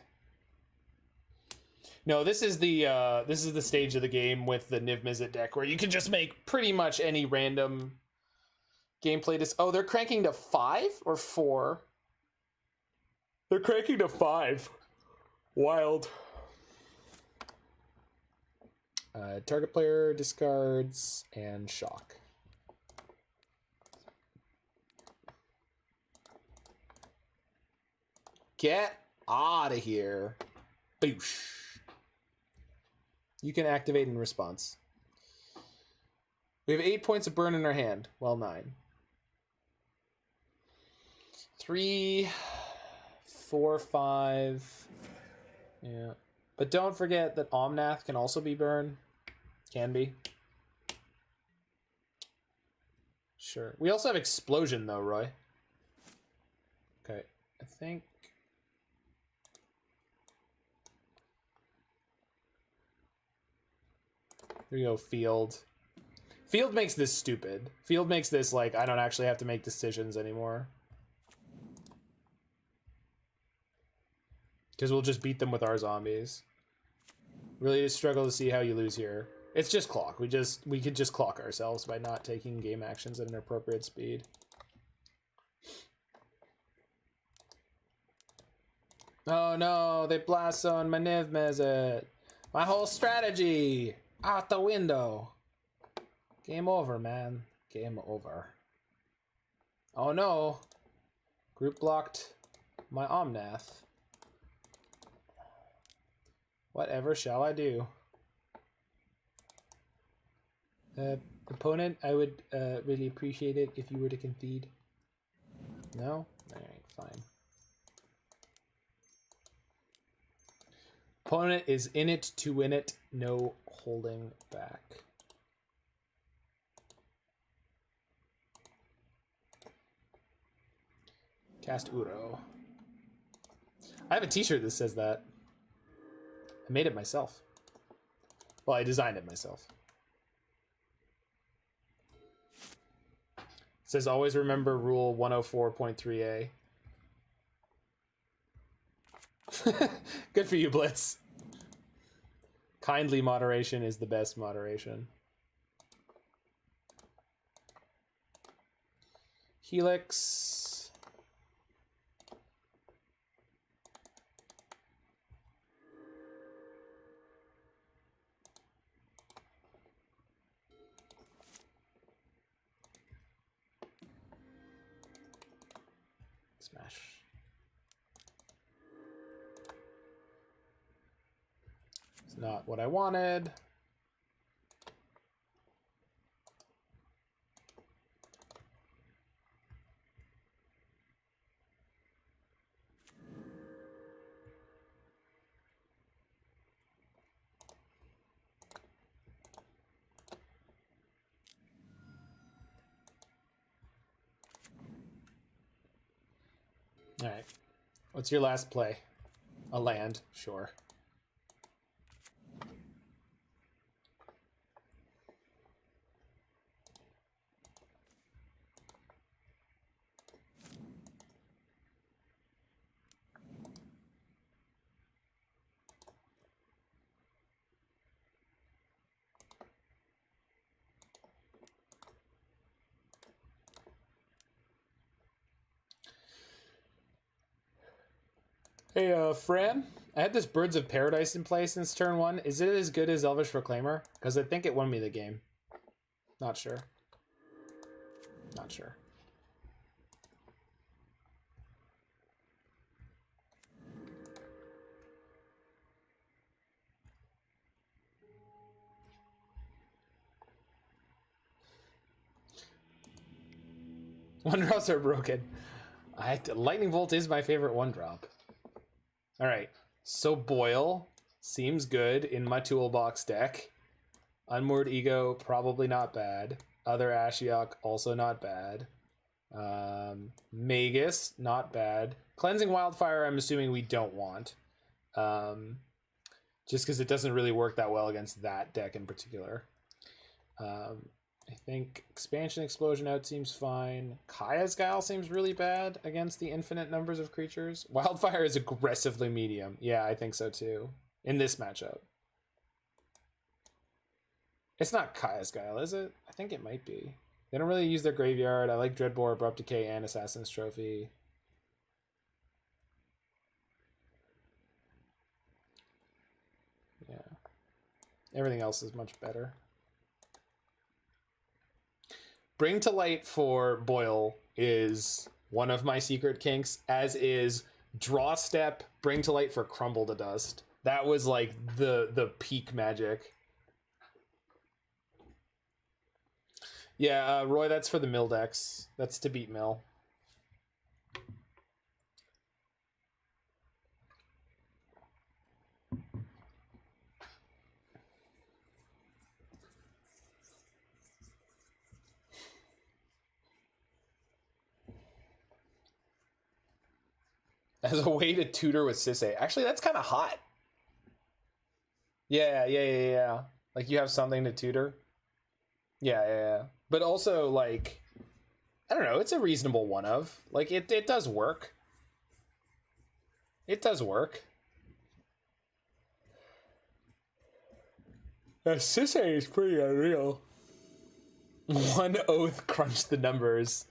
[SPEAKER 1] No, this is the stage of the game with the Niv-Mizzet deck where you can just make pretty much any random gameplay. Oh, they're cranking to 5 or 4? They're cranking to 5. Wild. Target player discards and shock. Get out of here. Boosh. You can activate in response. We have 8 points of burn in our hand. Well, 9. 3, 4, 5. Yeah. But don't forget that Omnath can also be burn. Can be. Sure. We also have Explosion, though, Roy. Okay. I think... Here we go, Field. Field makes this stupid. Field makes this like, I don't actually have to make decisions anymore. Because we'll just beat them with our zombies. Really struggle to see how you lose here. It's just clock. We could just clock ourselves by not taking game actions at an appropriate speed. Oh no, they blast on my Niv-Mizzet. My whole strategy! Out the window. Game over, man. Game over. Oh no. Group blocked my Omnath. Whatever shall I do? Opponent, I would really appreciate it if you were to concede. No? Alright, fine. Opponent is in it to win it. No holding back. Cast Uro. I have a t-shirt that says that. I made it myself. Well, I designed it myself. It says always remember rule 104.3a. Good for you, Blitz. Kindly moderation is the best moderation. Helix. Smash. It's not what I wanted. Alright. What's your last play? A land, sure. Hey, Fran, I had this Birds of Paradise in play since turn 1. Is it as good as Elvish Reclaimer? Because I think it won me the game. Not sure. Not sure. One drops are broken. Lightning Bolt is my favorite one drop. Alright, so Boil seems good in my toolbox deck. Unmoored Ego, probably not bad. Other Ashiok, also not bad. Magus, not bad. Cleansing Wildfire, I'm assuming we don't want. Just because it doesn't really work that well against that deck in particular. I think Expansion Explosion out seems fine. Kaya's Guile seems really bad against the infinite numbers of creatures. Wildfire is aggressively medium. Yeah, I think so too. In this matchup. It's not Kaya's Guile, is it? I think it might be. They don't really use their graveyard. I like Dreadbore, Abrupt Decay, and Assassin's Trophy. Yeah. Everything else is much better. Bring to Light for Boil is one of my secret kinks, as is Draw Step, Bring to Light for Crumble to Dust. That was like the peak magic. Yeah, Roy, that's for the Mill decks. That's to beat Mill. As a way to tutor with Sisay. Actually, that's kind of hot. Yeah. Like, you have something to tutor. Yeah. But also, like, I don't know, it's a reasonable one of. Like, it does work. It does work. Sisay is pretty unreal. One oath crunched the numbers.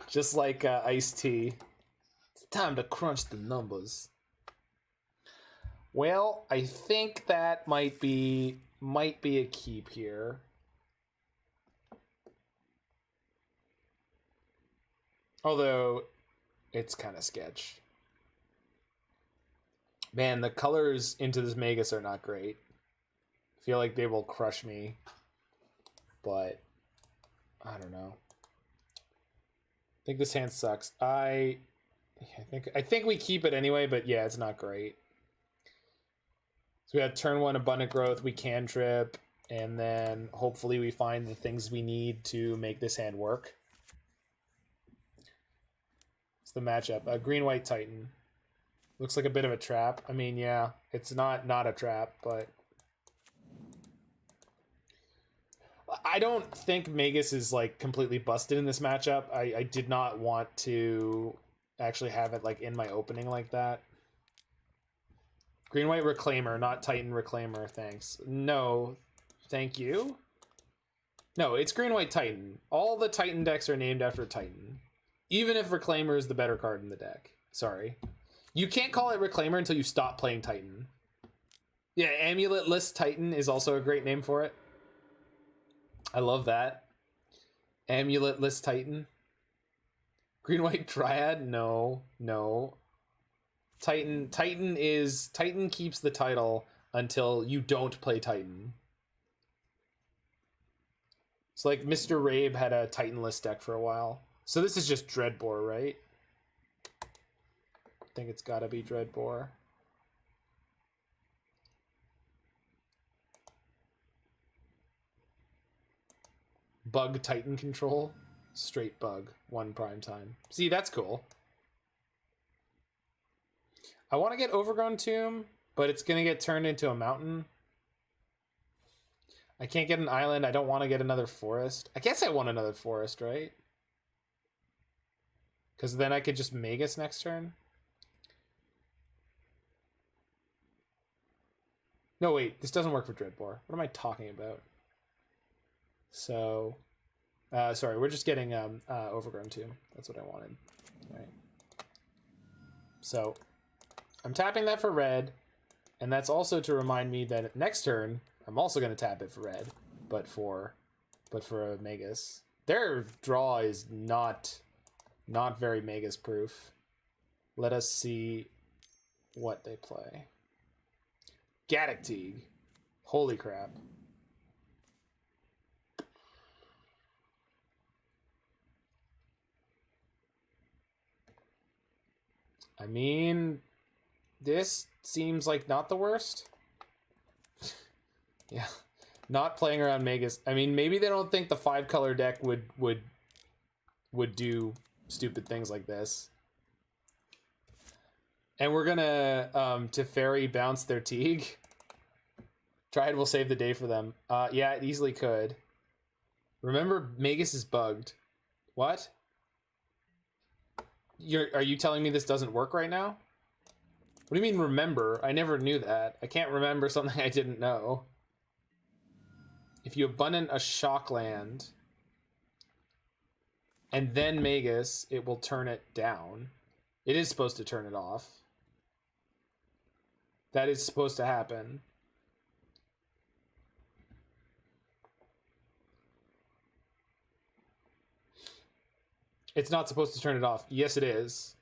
[SPEAKER 1] Just like Ice-T. Time to crunch the numbers. Well, I think that might be a keep here. Although it's kind of sketch. Man, the colors into this Magus are not great. I feel like they will crush me. But I don't know. I think this hand sucks. I think we keep it anyway, but yeah, it's not great. So we have turn 1 Abundant Growth, we cantrip, and then hopefully we find the things we need to make this hand work. It's the matchup. Green-White Titan. Looks like a bit of a trap. I mean, yeah, it's not a trap, but I don't think Magus is like completely busted in this matchup. I did not want to actually have it like in my opening like that. Green-White Reclaimer, not Titan Reclaimer, thanks. No, thank you. No, it's Green-White Titan. All the Titan decks are named after Titan. Even if Reclaimer is the better card in the deck. Sorry. You can't call it Reclaimer until you stop playing Titan. Yeah, Amuletless Titan is also a great name for it. I love that. Amuletless Titan. Green-White Dryad? No. Titan keeps the title until you don't play Titan. It's like Mr. Rabe had a Titanless deck for a while. So this is just Dreadbore, right? I think it's gotta be Dreadbore. Bug Titan control. Straight bug. 1 prime time. See, that's cool. I want to get Overgrown Tomb, but it's going to get turned into a mountain. I can't get an island. I don't want to get another forest. I guess I want another forest, right? Because then I could just Magus next turn. No, wait. This doesn't work for Dreadbore. What am I talking about? So... sorry, we're just getting Overgrown Tomb. That's what I wanted. All right. So, I'm tapping that for red, and that's also to remind me that next turn, I'm also going to tap it for red, but for a Magus. Their draw is not very Magus proof. Let us see what they play. Gaddock Teague. Holy crap. I mean, this seems like not the worst. Yeah, not playing around Magus. I mean, maybe they don't think the 5-color deck would do stupid things like this. And we're gonna Teferi bounce their Teague. Triad will save the day for them. Yeah, it easily could. Remember, Magus is bugged. What? Are you telling me this doesn't work right now? What do you mean remember? I never knew that. I can't remember something I didn't know. If you abundant a shock land and then Magus, it will turn it down. It is supposed to turn it off. That is supposed to happen. It's not supposed to turn it off. Yes, it is.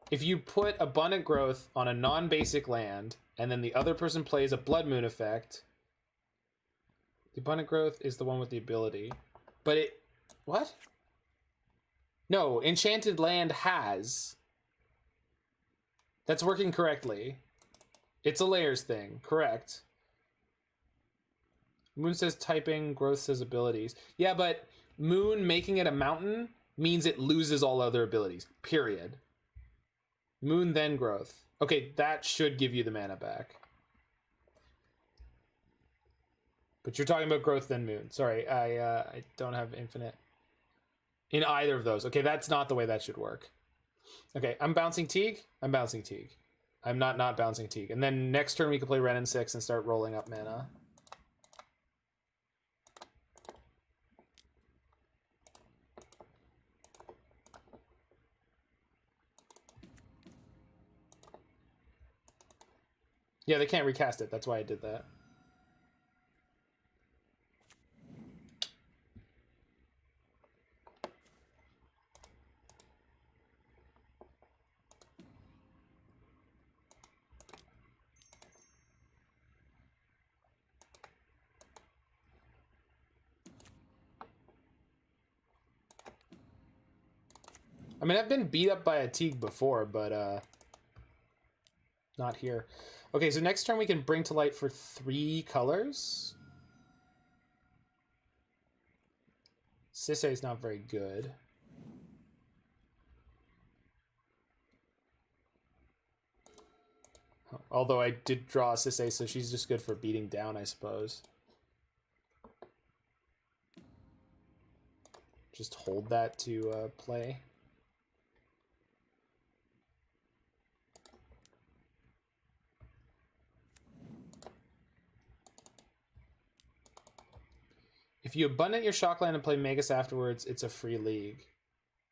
[SPEAKER 1] If you put Abundant Growth on a non-basic land, and then the other person plays a Blood Moon effect, the Abundant Growth is the one with the ability. But it... What? No, Enchanted Land has. That's working correctly. It's a layers thing. Correct. Moon says typing, Growth says abilities. Yeah, but... Moon making it a mountain means it loses all other abilities. Period. Moon then Growth. Okay, that should give you the mana back. But you're talking about Growth then Moon. Sorry, I don't have infinite in either of those. Okay, that's not the way that should work. Okay, I'm bouncing Teague. I'm bouncing Teague. I'm not bouncing Teague. And then next turn we can play Wrenn and Six and start rolling up mana. Yeah, they can't recast it. That's why I did that. I mean, I've been beat up by a Teague before, but not here. Okay, so next turn we can bring to light for 3 colors. Sisay is not very good. Although I did draw a Sisay, so she's just good for beating down, I suppose. Just hold that to play. If you abundant your Shockland and play Magus afterwards, it's a free league.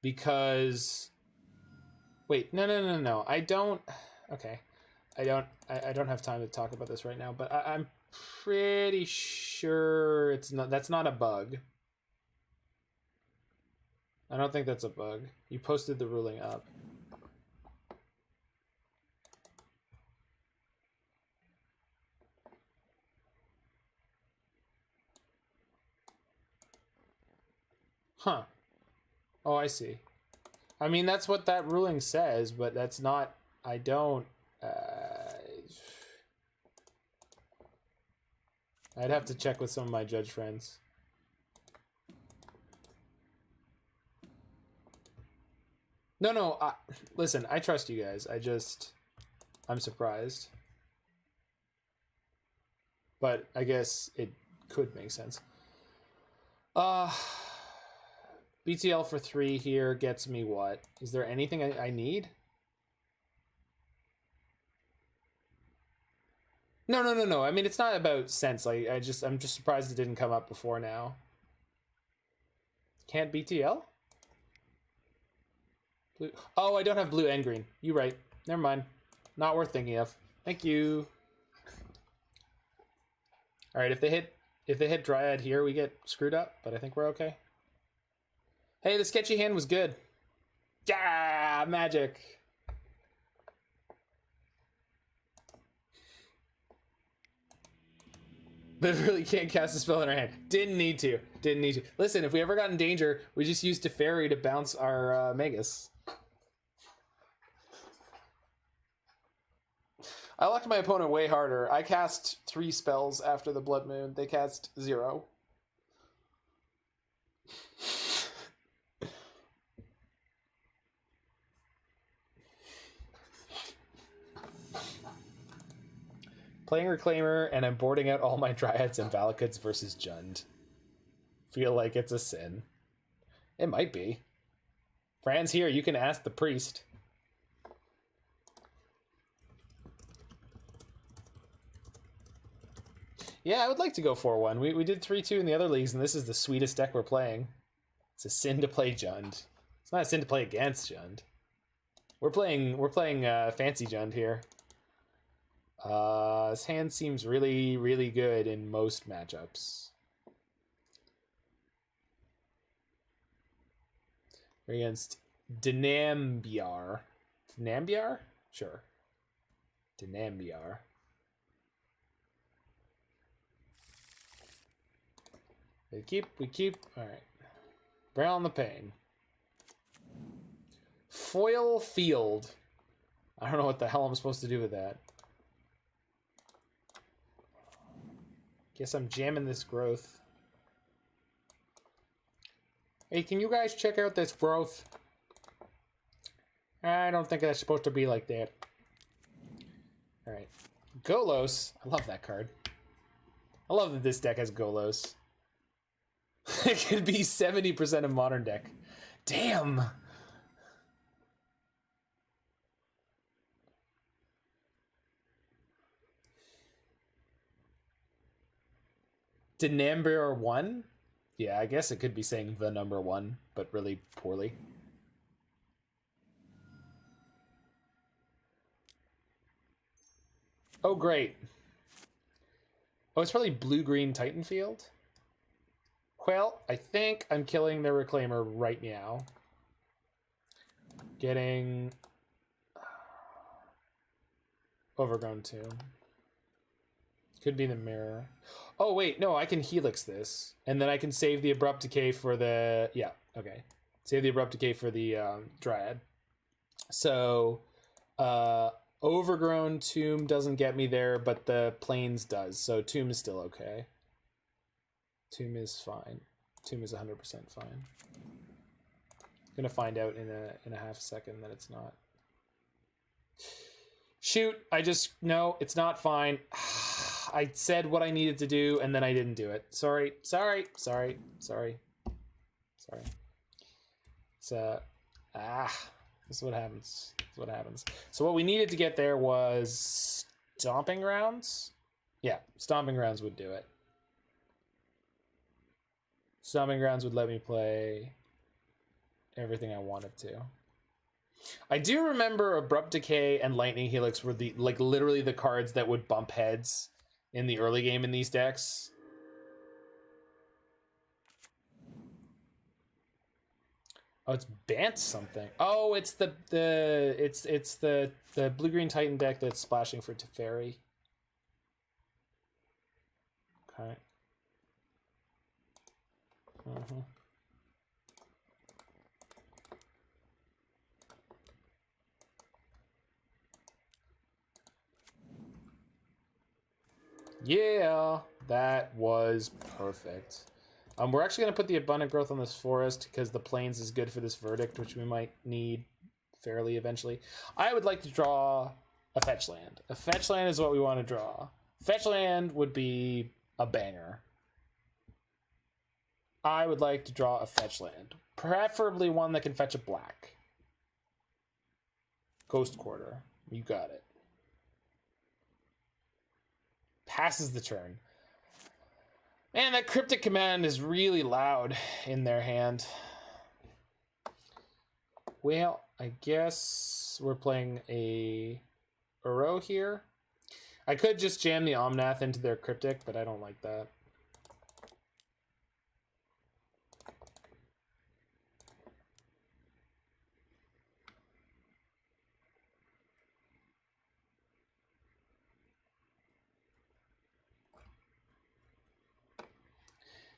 [SPEAKER 1] Because... Wait, no. I don't... Okay. I don't have time to talk about this right now, but I'm pretty sure it's not... That's not a bug. I don't think that's a bug. You posted the ruling up. Huh. Oh, I see. I mean, that's what that ruling says, but that's not... I don't... I'd have to check with some of my judge friends. No. Listen, I trust you guys. I'm surprised. But I guess it could make sense. BTL for 3 here gets me what? Is there anything I need? No. I mean, it's not about sense. Like, I'm just surprised it didn't come up before now. Can't BTL? Blue. Oh, I don't have blue and green. You right. Never mind. Not worth thinking of. Thank you. All right, if they hit Dryad here, we get screwed up, but I think we're okay. Hey, the sketchy hand was good. Yeah, magic. Literally can't cast a spell in our hand. Didn't need to. Listen, if we ever got in danger, we just used Teferi to bounce our Magus. I locked my opponent way harder. I cast 3 spells after the Blood Moon. They cast 0. Playing Reclaimer, and I'm boarding out all my Dryads and Valakuts versus Jund. Feel like it's a sin. It might be. Fran's here, you can ask the priest. Yeah, I would like to go 4-1. We did 3-2 in the other leagues, and this is the sweetest deck we're playing. It's a sin to play Jund. It's not a sin to play against Jund. We're playing fancy Jund here. His hand seems really, really good in most matchups. We're against Denambiar. Denambiar? Sure. Denambiar. We keep. All right. Bring on the pain. Foil Field. I don't know what the hell I'm supposed to do with that. Guess I'm jamming this growth. Hey, can you guys check out this growth? I don't think that's supposed to be like that. All right. Golos. I love that card. I love that this deck has Golos. It could be 70% of modern deck. Damn. Denambiar 1? Yeah, I guess it could be saying the number 1, but really poorly. Oh, great. Oh, it's probably blue-green Titanfield? Well, I think I'm killing the Reclaimer right now. Getting Overgrown Tomb. Could be the mirror. Oh, wait, no, I can Helix this. And then I can save the Abrupt Decay for the... Yeah, okay. Save the Abrupt Decay for the Dryad. So, Overgrown Tomb doesn't get me there, but the Plains does. So Tomb is still okay. Tomb is fine. Tomb is 100% fine. Gonna find out in a half second that it's not. Shoot, no, it's not fine. I said what I needed to do, and then I didn't do it. Sorry. It's, this is what happens. So what we needed to get there was Stomping Grounds? Yeah, Stomping Grounds would do it. Stomping Grounds would let me play everything I wanted to. I do remember Abrupt Decay and Lightning Helix were literally the cards that would bump heads in the early game in these decks. Oh, it's Bant something. Oh, it's the blue-green Titan deck that's splashing for Teferi. Okay. Yeah, that was perfect. We're actually going to put the Abundant Growth on this forest because the Plains is good for this Verdict, which we might need fairly eventually. I would like to draw a fetch land. A fetch land is what we want to draw. Fetch land would be a banger. I would like to draw a fetch land. Preferably one that can fetch a black. Ghost Quarter. You got it. Passes the turn. Man, that Cryptic Command is really loud in their hand. Well, I guess we're playing a Uro here. I could just jam the Omnath into their Cryptic, but I don't like that.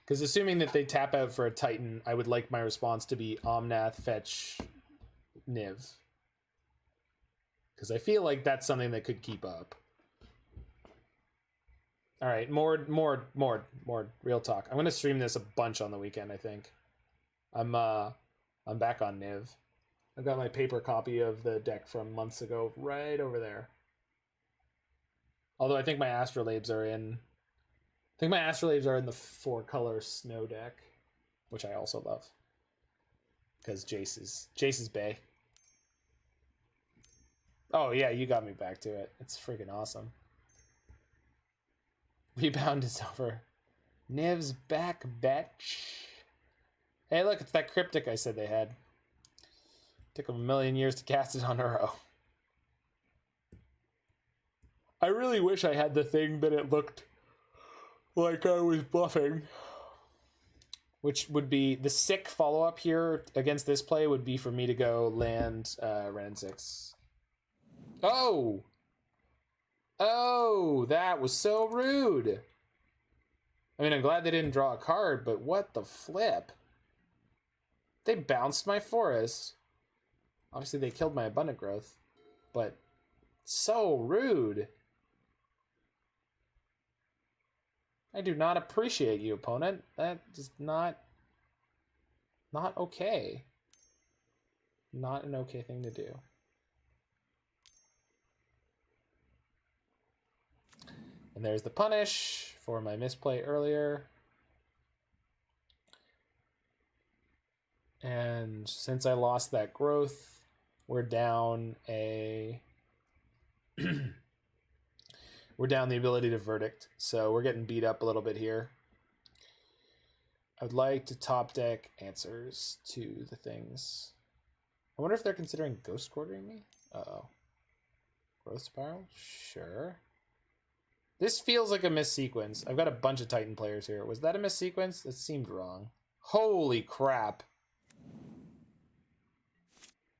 [SPEAKER 1] Because assuming that they tap out for a Titan, I would like my response to be Omnath, fetch, Niv. Because I feel like that's something that could keep up. All right, Mord, real talk. I'm gonna stream this a bunch on the weekend, I think. I'm back on Niv. I've got my paper copy of the deck from months ago right over there. Although I think my Astrolabes are in... I think my Astrolabes are in the 4-color snow deck, which I also love. Because Jace is bae. Oh yeah, you got me back to it. It's freaking awesome. Rebound is over. Niv's back, bitch. Hey look, it's that Cryptic I said they had. Took them a million years to cast it on Uro. I really wish I had the thing that it looked like I was bluffing. Which would be the sick follow-up here against this play would be for me to go land Wrenn and Six. Oh! Oh, that was so rude. I mean, I'm glad they didn't draw a card, but what the flip? They bounced my forest. Obviously, they killed my abundant growth, but so rude. I do not appreciate you, opponent. That is not okay. Not an okay thing to do. And there's the punish for my misplay earlier. And since I lost that growth, we're down a... we're down the ability to verdict. So we're getting beat up a little bit here. I would like to top deck answers to the things. I wonder if they're considering ghost quartering me? Uh-oh. Growth spiral? Sure. This feels like a missequence. I've got a bunch of Titan players here. Was that a missequence? That seemed wrong. Holy crap.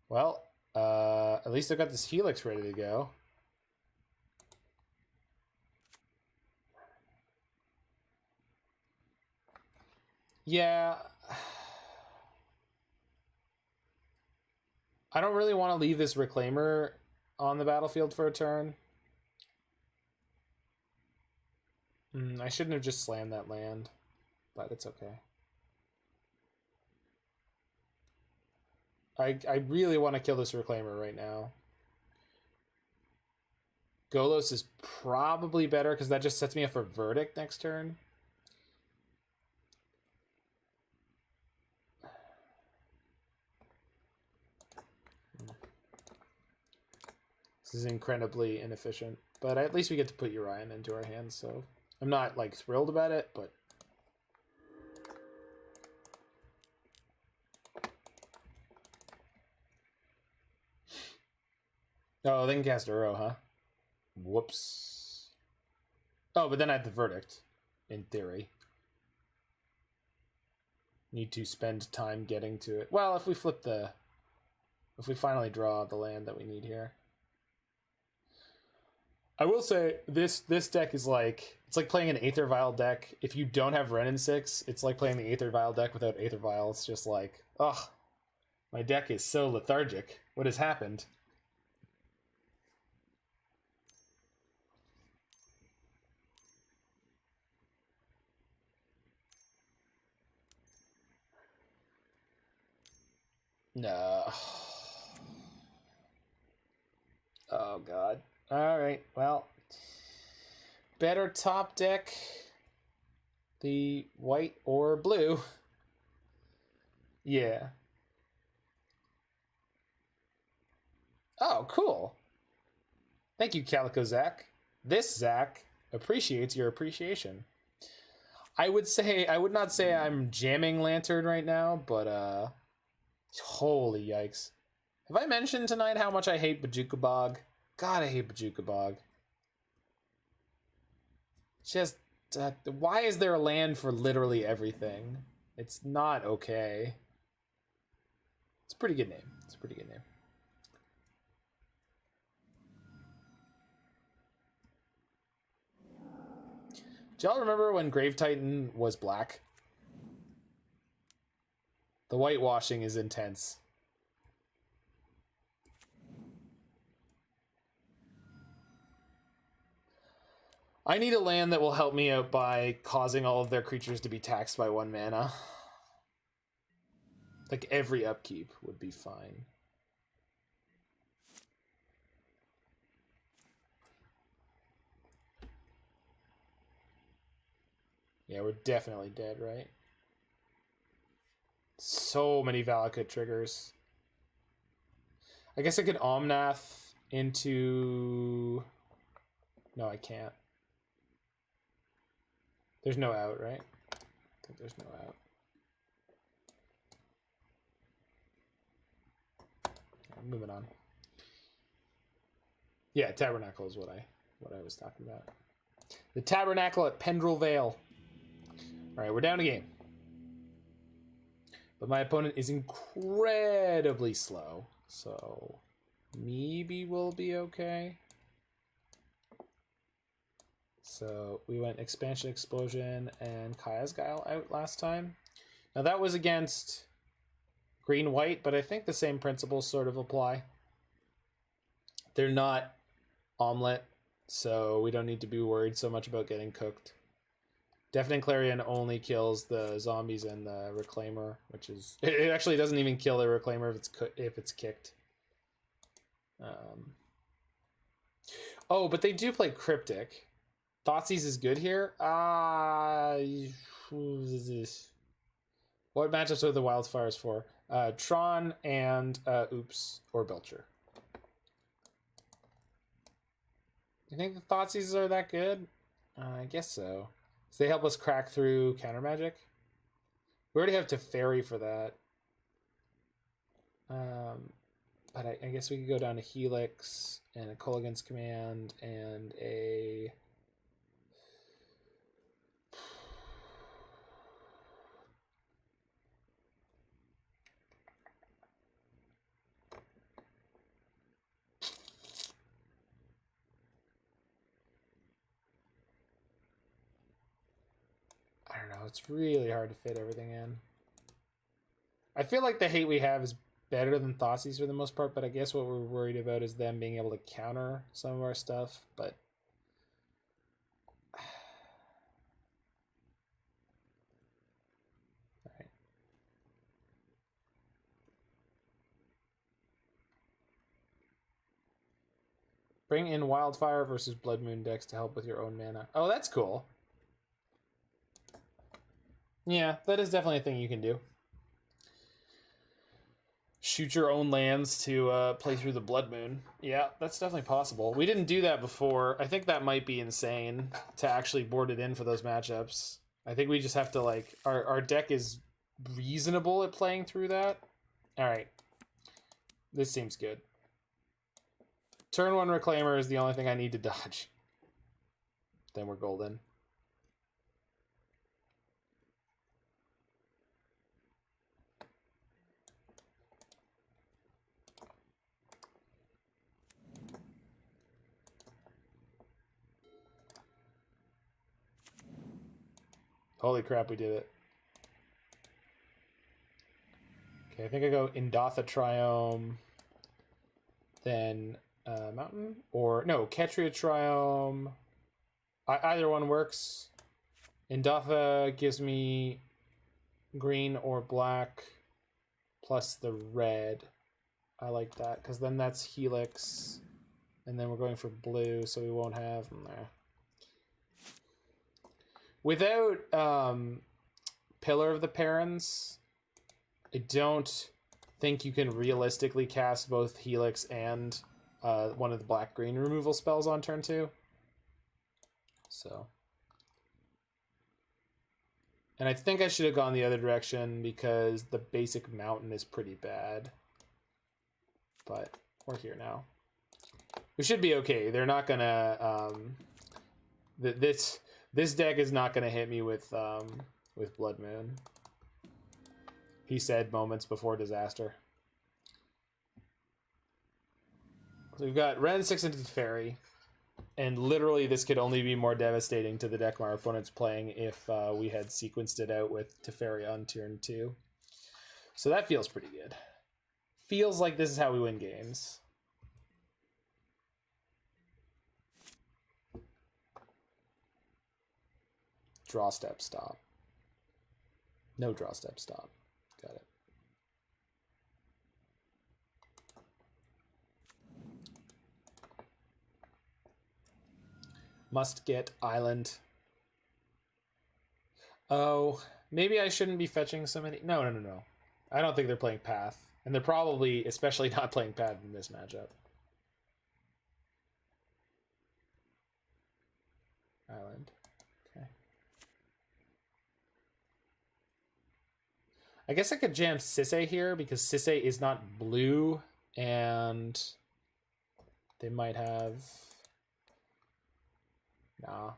[SPEAKER 1] Well, at least I've got this Helix ready to go. Yeah. I don't really want to leave this Reclaimer on the battlefield for a turn. I shouldn't have just slammed that land, but it's okay. I really want to kill this Reclaimer right now. Golos is probably better because that just sets me up for Verdict next turn. This is incredibly inefficient, but at least we get to put Urian into our hands, so I'm not like thrilled about it, but oh, they can cast Uro, huh? Whoops. Oh, but then I have the Verdict, in theory. Need to spend time getting to it. Well, if we flip the... if we finally draw the land that we need here. I will say, this deck is like... it's like playing an Aether Vial deck. If you don't have Wrenn and Six, it's like playing the Aether Vial deck without Aether Vial. It's just like, ugh. My deck is so lethargic. What has happened? No. Oh, God. All right, well. Better top deck the white or blue. Yeah. Oh, cool. Thank you, Calico Zach. This Zach appreciates your appreciation. I would not say I'm jamming Lantern right now, but holy yikes. Have I mentioned tonight how much I hate Bojuka Bog? God, I hate Bojuka Bog. Just, why is there a land for literally everything? It's not okay. It's a pretty good name. It's a pretty good name. Do y'all remember when Grave Titan was black? The whitewashing is intense. I need a land that will help me out by causing all of their creatures to be taxed by 1 mana. Like every upkeep would be fine. Yeah, we're definitely dead, right? So many Valakut triggers. I guess I could Omnath into... No, I can't. There's no out, right? I think there's no out. I'm moving on. Yeah, Tabernacle is what I was talking about. The Tabernacle at Pendrell Vale. All right, we're down a game. But my opponent is incredibly slow, so maybe we'll be okay. So we went Expansion Explosion and Kaya's Guile out last time. Now that was against green-white, but I think the same principles sort of apply. They're not omelet, so we don't need to be worried so much about getting cooked. Deafening Clarion only kills the zombies and the Reclaimer, which is... It actually doesn't even kill the Reclaimer if it's kicked. Oh, but they do play Cryptic. Thoughtseize is good here. What matchups are the Wildfires for? Tron and Oops or Belcher. You think the Thoughtseizes are that good? I guess so. So they help us crack through counter magic. We already have Teferi for that. But I guess we could go down to Helix and a Kolaghan's Command and a... I don't know, it's really hard to fit everything in. I feel like the hate we have is better than Thoughtseize for the most part, but I guess what we're worried about is them being able to counter some of our stuff, but... Alright. Bring in Wildfire versus Blood Moon decks to help with your own mana. Oh, that's cool. Yeah, that is definitely a thing you can do. Shoot your own lands to play through the Blood Moon. Yeah, that's definitely possible. We didn't do that before. I think that might be insane to actually board it in for those matchups. I think we just have to, like... Our deck is reasonable at playing through that. Alright. This seems good. Turn 1 Reclaimer is the only thing I need to dodge. Then we're golden. Holy crap, we did it. Okay, I think I go Indatha Triome, then Mountain, or no, Ketria Triome. Either one works. Indatha gives me green or black plus the red. I like that, because then that's Helix. And then we're going for blue, so we won't have them there. Without Pillar of the Parents, I don't think you can realistically cast both Helix and one of the black-green removal spells on turn 2. So. And I think I should have gone the other direction because the basic mountain is pretty bad. But we're here now. We should be okay. They're not gonna this deck is not gonna hit me with Blood Moon. He said moments before disaster. So we've got Wrenn and Six into Teferi. And literally this could only be more devastating to the deck my opponent's playing if we had sequenced it out with Teferi on turn 2. So that feels pretty good. Feels like this is how we win games. Draw step stop. No draw step stop. Got it. Must get island. Oh, maybe I shouldn't be fetching so many. No. I don't think they're playing Path. And they're probably especially not playing Path in this matchup. Island. Okay. I guess I could jam Sisay here because Sisay is not blue and they might have... Nah.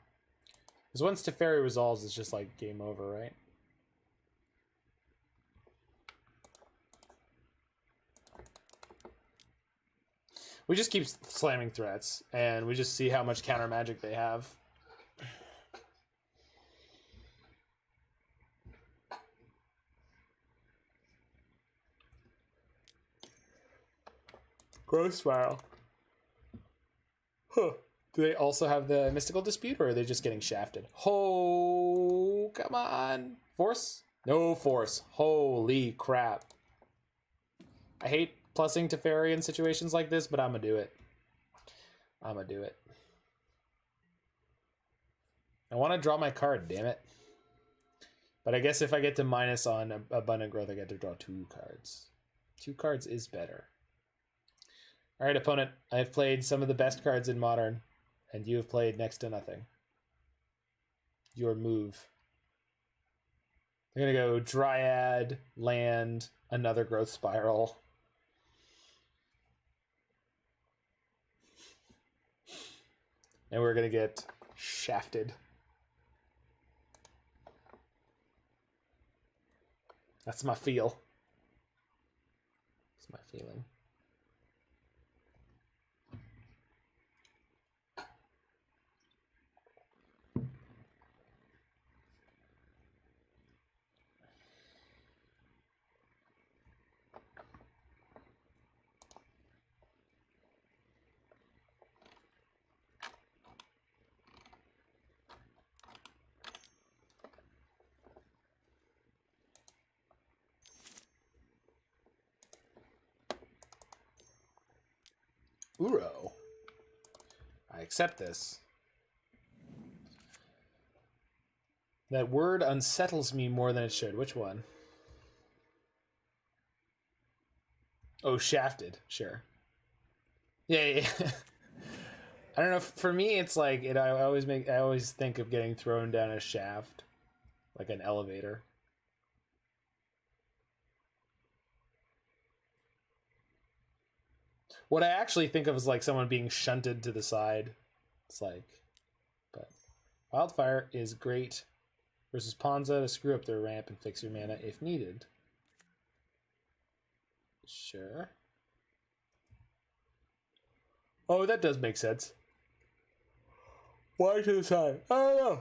[SPEAKER 1] Because once Teferi resolves, it's just like game over, right? We just keep slamming threats, and we just see how much counter magic they have. Growth Spiral. Huh. Do they also have the Mystical Dispute, or are they just getting shafted? Oh, come on. Force? No force. Holy crap. I hate plussing Teferi in situations like this, but I'm gonna do it. I'm gonna do it. I want to draw my card, damn it. But I guess if I get to minus on Abundant Growth, I get to draw 2 cards. 2 cards is better. Alright, opponent. I've played some of the best cards in Modern, and you have played next to nothing. Your move. I'm gonna go Dryad, land, another Growth Spiral. And we're gonna get shafted. That's my feel. That's my feeling. Uro. I accept this. That word unsettles me more than it should. Which one? Oh, shafted. Sure. Yeah. I don't know. For me, it's like I always think of getting thrown down a shaft, like an elevator. What I actually think of is like someone being shunted to the side. It's like, but Wildfire is great versus Ponza to screw up their ramp and fix your mana if needed. Sure. Oh, that does make sense. Why to the side? I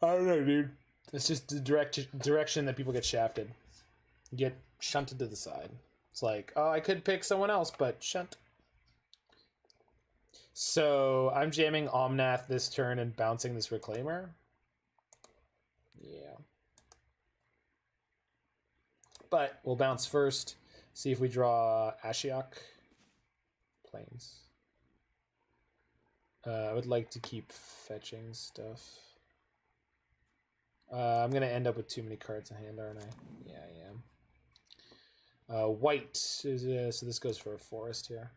[SPEAKER 1] don't know, dude. It's just the direction that people get shafted. You get shunted to the side. It's like, oh, I could pick someone else, but shunt. So I'm jamming Omnath this turn and bouncing this Reclaimer. Yeah. But we'll bounce first. See if we draw Ashiok. Plains.
[SPEAKER 2] I would like to keep fetching stuff. I'm gonna end up with too many cards in hand, aren't I? Yeah, I am. White is so this goes for a forest here.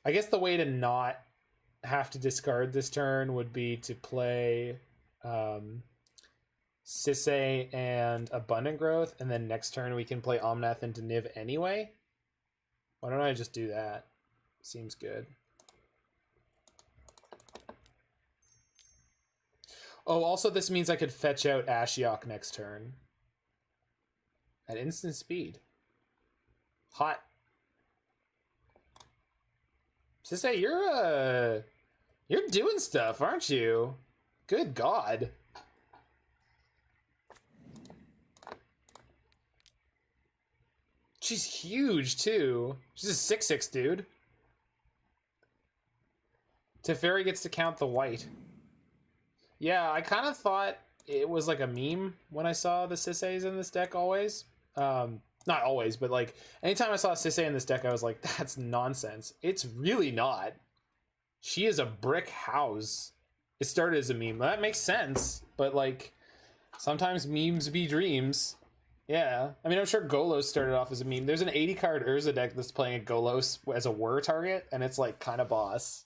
[SPEAKER 2] I guess the way to not have to discard this turn would be to play Sisay and Abundant Growth, and then next turn we can play Omnath into Niv anyway. Why don't I just do that? Seems good. Oh, also this means I could fetch out Ashiok next turn. At instant speed. Hot. Sisay, you're doing stuff, aren't you? Good God. She's huge, too. She's a 6/6, dude. Teferi gets to count the white. Yeah, I kind of thought it was like a meme when I saw the Sisays in this deck always. Not always, but like anytime I saw Sisay in this deck, I was like, that's nonsense. It's really not. She is a brick house. It started as a meme. That makes sense, but like sometimes memes be dreams. Yeah, I mean, I'm sure Golos started off as a meme. There's an 80 card Urza deck that's playing a Golos as a whir target, and it's like kind of boss.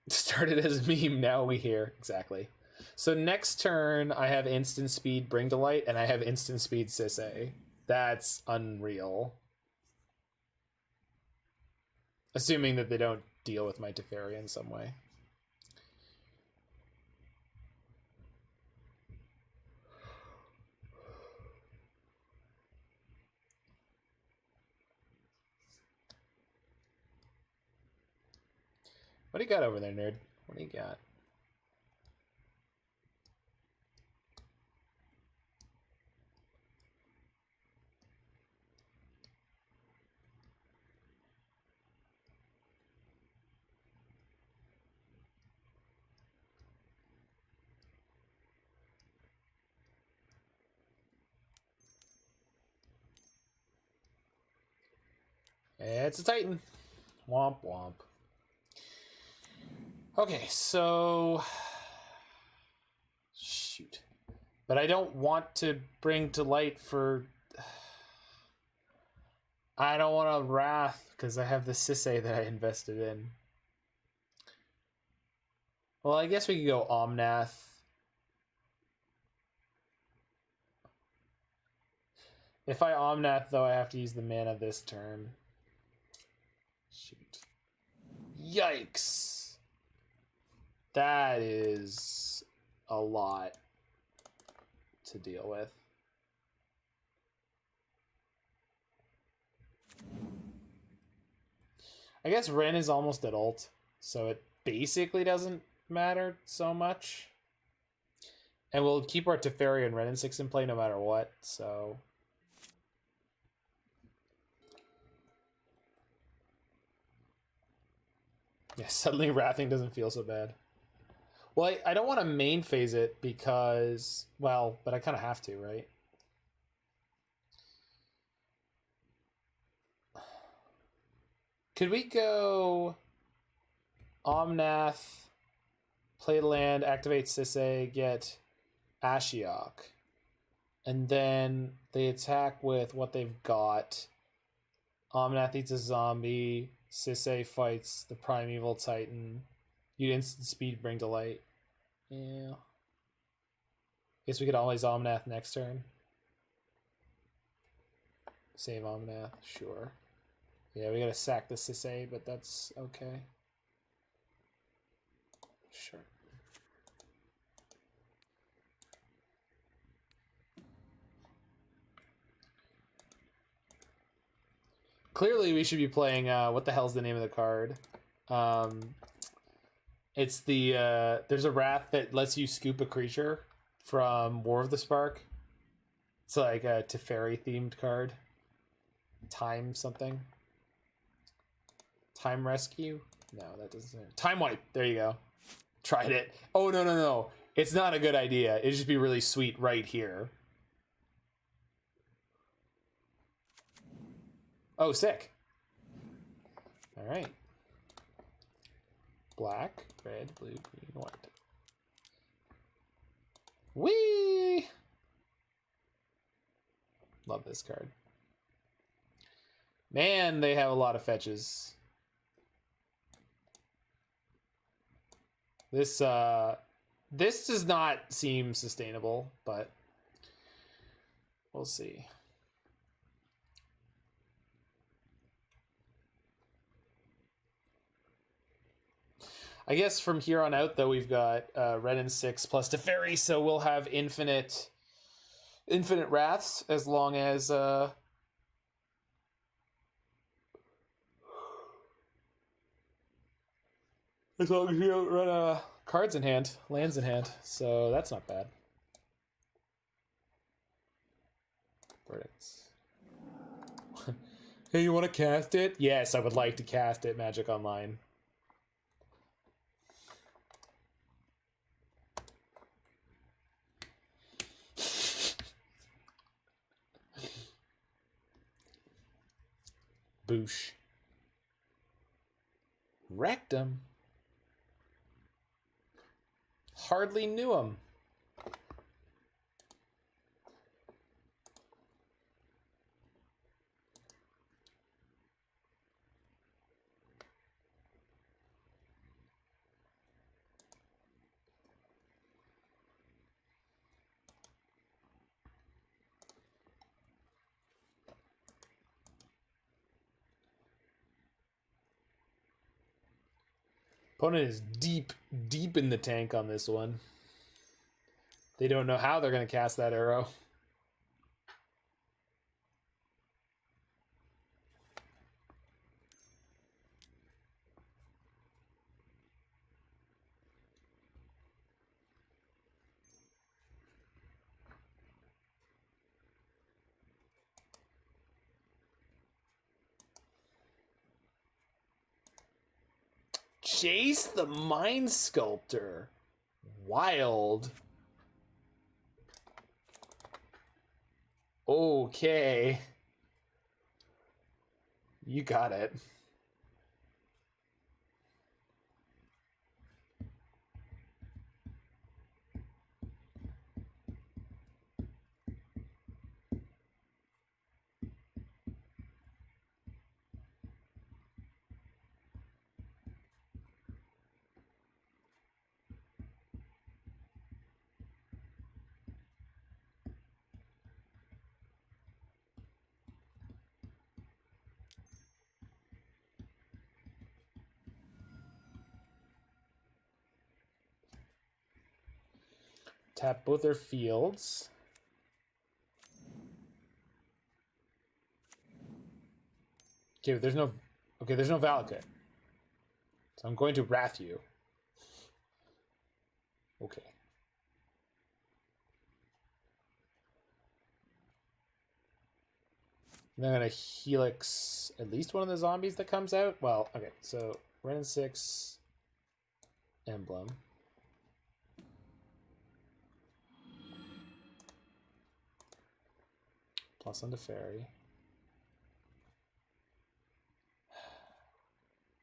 [SPEAKER 2] Started as a meme, now we hear. Exactly. So next turn, I have instant speed Bring to Light, and I have instant speed Sisay. That's unreal. Assuming that they don't deal with my Teferi in some way. What do you got over there, nerd? What do you got? It's a Titan. Womp womp. Okay, so... Shoot. But I don't want to bring to light for... I don't want to Wrath, because I have the Sisay that I invested in. Well, I guess we could go Omnath. If I Omnath, though, I have to use the mana this turn. Shoot. Yikes. That is a lot to deal with. I guess Wrenn is almost at ult, so it basically doesn't matter so much. And we'll keep our Teferi and Wrenn and Six in play no matter what, so... Yeah, suddenly Wrathing doesn't feel so bad. Well, I don't want to main phase it because... Well, but I kind of have to, right? Could we go... Omnath, play land, activate Sisay, get Ashiok. And then they attack with what they've got. Omnath eats a zombie. Sisay fights the Primeval Titan. You'd instant speed Bring to Light. Yeah. Guess we could always Omnath next turn. Save Omnath, sure. Yeah, we gotta sack the Sisay, but that's okay. Sure. Clearly, we should be playing, what the hell's the name of the card? It's the, there's a Wrath that lets you scoop a creature from War of the Spark. It's like a Teferi themed card. Time something.
[SPEAKER 1] Time Rescue? No, that doesn't. Time Wipe. There you go. Tried it. Oh, no, no, no. It's not a good idea. It'd just be really sweet right here. Oh, sick. All right. Black, red, blue, green, white. Whee! Love this card. Man, they have a lot of fetches. This does not seem sustainable, but we'll see. I guess from here on out, though, we've got Wrenn and Six plus Teferi, so we'll have infinite wraths as long as you don't run cards in hand, lands in hand. So that's not bad. Verdicts. Hey, you want to cast it? Yes, I would like to cast it, Magic Online. Boosh. Wrecked him. Hardly knew him. Opponent is deep in the tank on this one. They don't know how they're going to cast that arrow. Jace the Mind Sculptor. Wild. Okay. You got it. Tap both their fields. Okay, but there's no Valakut. So I'm going to Wrath you. Okay. And I'm gonna Helix at least one of the zombies that comes out. Well, okay, so Wrenn and Six emblem. Plus on Teferi.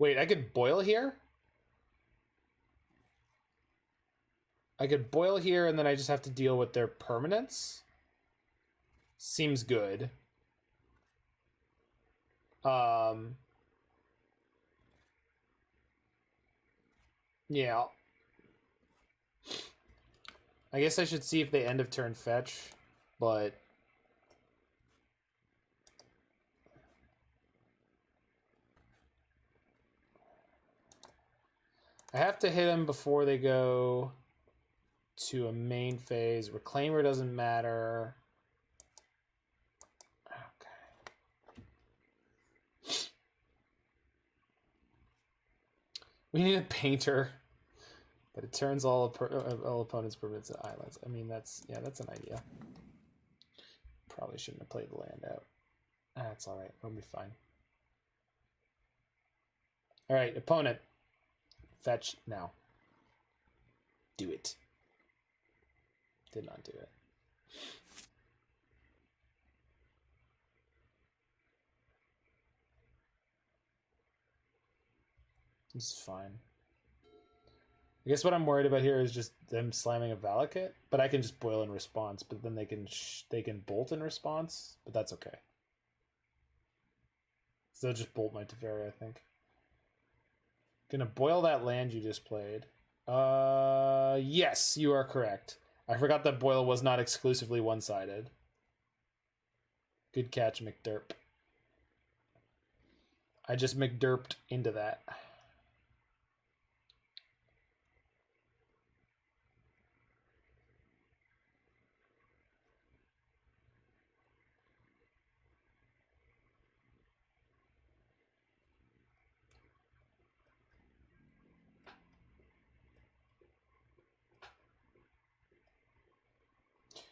[SPEAKER 1] Wait, I could boil here? I could boil here and then I just have to deal with their permanents? Seems good. Yeah. I guess I should see if they end of turn fetch, but I have to hit them before they go to a main phase. Reclaimer doesn't matter. Okay. We need a painter, but it turns all opponents' permanents into islands. I mean, that's an idea. Probably shouldn't have played the land out. That's all right. We'll be fine.
[SPEAKER 2] All right, opponent. Fetch now. Do it. Did not do it. This is fine. I guess what I'm worried about here is just them slamming a Valakut, but I can just boil in response. But then they can bolt in response, but that's okay. So they'll just bolt my Teferi, I think. Gonna boil that land you just played. Yes, you are correct. I forgot that boil was not exclusively one-sided. Good catch, McDerp. I just McDerped into that.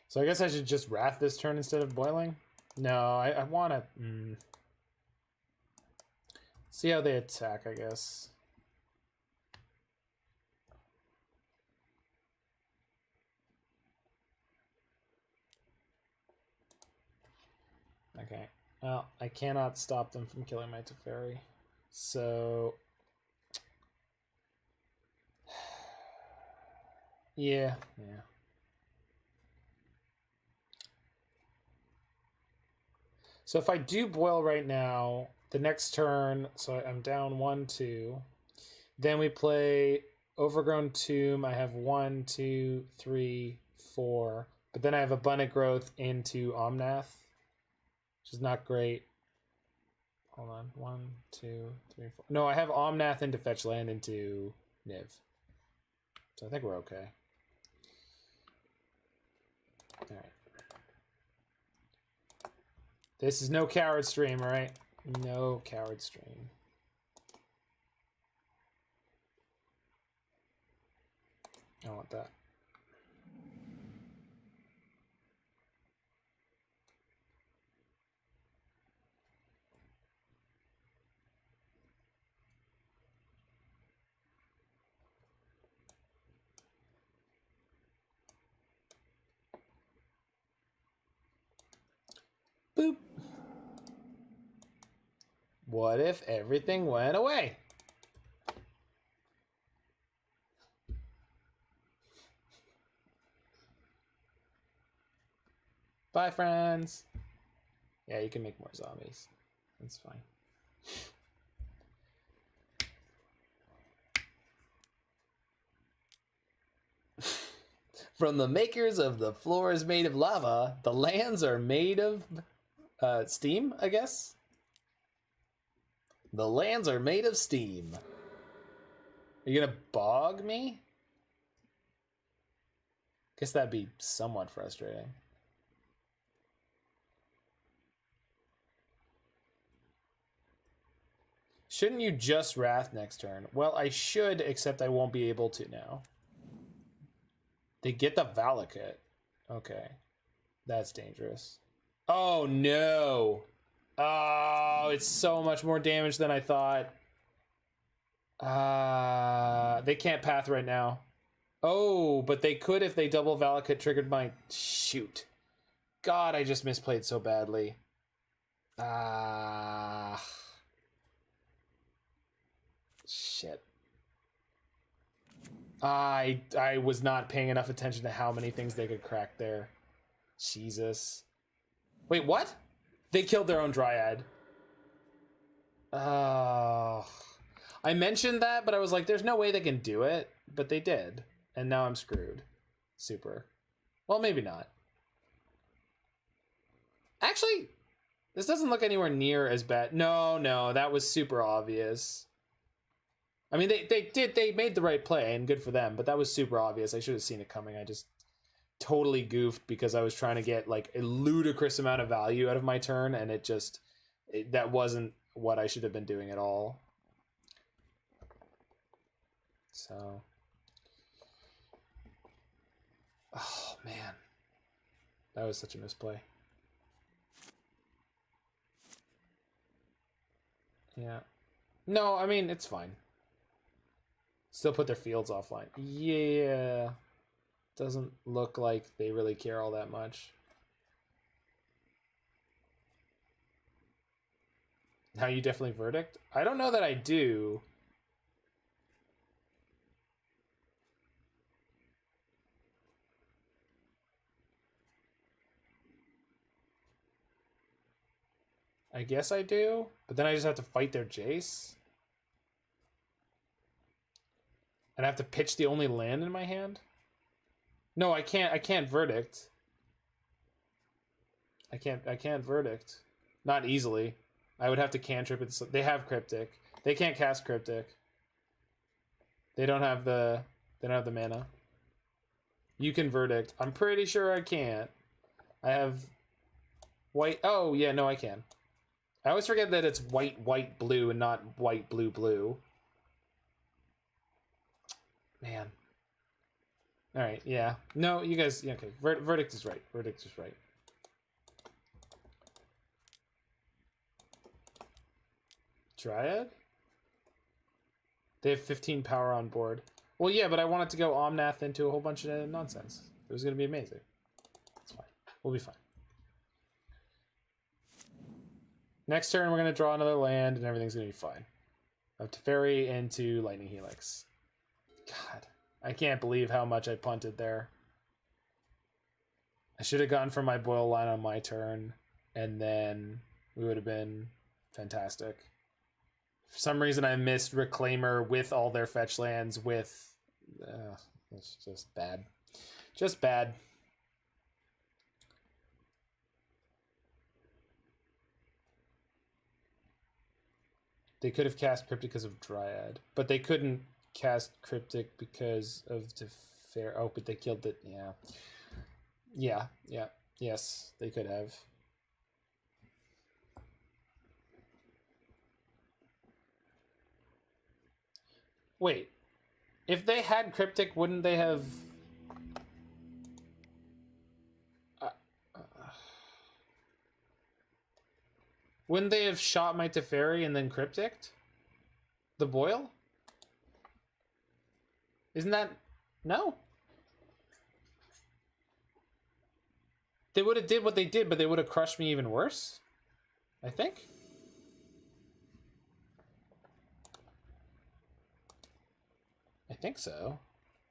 [SPEAKER 2] So I guess I should just Wrath this turn instead of boiling? No, I want to... See how they attack, I guess. Okay. Well, I cannot stop them from killing my Teferi. So... yeah. So if I do boil right now, the next turn, so I'm down 1-2. Then we play Overgrown Tomb. I have 1, 2, 3, 4. But then I have Abundant Growth into Omnath, which is not great. Hold on. 1, 2, 3, 4. No, I have Omnath into Fetch Land into Niv. So I think we're okay. All right. This is no coward stream, right? No coward stream. I want that. Boop. What if everything went away? Bye, friends. Yeah, you can make more zombies. That's fine. From the makers of the floor is made of lava, the lands are made of steam, I guess? The lands are made of steam. Are you gonna bog me? Guess that'd be somewhat frustrating. Shouldn't you just Wrath next turn? Well, I should, except I won't be able to now. They get the Valakut. Okay. That's dangerous. Oh, no. Oh, it's so much more damage than I thought. They can't path right now. Oh, but they could if they double Valakut triggered my... Shoot. God, I just misplayed so badly. Shit. I was not paying enough attention to how many things they could crack there. Jesus. Wait, what? They killed their own Dryad. I mentioned that, but I was like, there's no way they can do it. But they did. And now I'm screwed. Super. Well, maybe not. Actually, this doesn't look anywhere near as bad. No, that was super obvious. I mean, they made the right play, and good for them, but that was super obvious. I should have seen it coming. I just totally goofed because I was trying to get like a ludicrous amount of value out of my turn, and that wasn't what I should have been doing at all. So, oh man, that was such a misplay. Yeah. No, I mean, it's fine. Still put their fields offline. Yeah. Doesn't look like they really care all that much. Now you definitely Verdict? I don't know that I do. I guess I do, but then I just have to fight their Jace. And I have to pitch the only land in my hand? No, I can't Verdict. I can't Verdict. Not easily. I would have to cantrip it. They have Cryptic. They can't cast Cryptic. They don't have the mana. You can Verdict. I'm pretty sure I can't. I have white. Oh, yeah, no, I can. I always forget that it's white, white, blue, and not white, blue, blue. Man. All right, yeah. No, you guys, yeah, okay. Verdict is right. Verdict is right. Dryad? They have 15 power on board. Well, yeah, but I wanted to go Omnath into a whole bunch of nonsense. It was going to be amazing. It's fine. We'll be fine. Next turn, we're going to draw another land, and everything's going to be fine. I have Teferi into Lightning Helix. God, I can't believe how much I punted there. I should have gone for my Boil line on my turn, and then we would have been fantastic. For some reason, I missed Reclaimer with all their fetch lands with... it's just bad. Just bad. They could have cast Cryptic because of Dryad, but they couldn't cast Cryptic because of Teferi. Oh, but they killed it. Yeah. Yeah, yeah. Yes, they could have. Wait. If they had Cryptic, wouldn't they have... Wouldn't they have shot my Teferi and then Crypticked? The Boil? Isn't that... No. They would have did what they did, but they would have crushed me even worse? I think? I think so.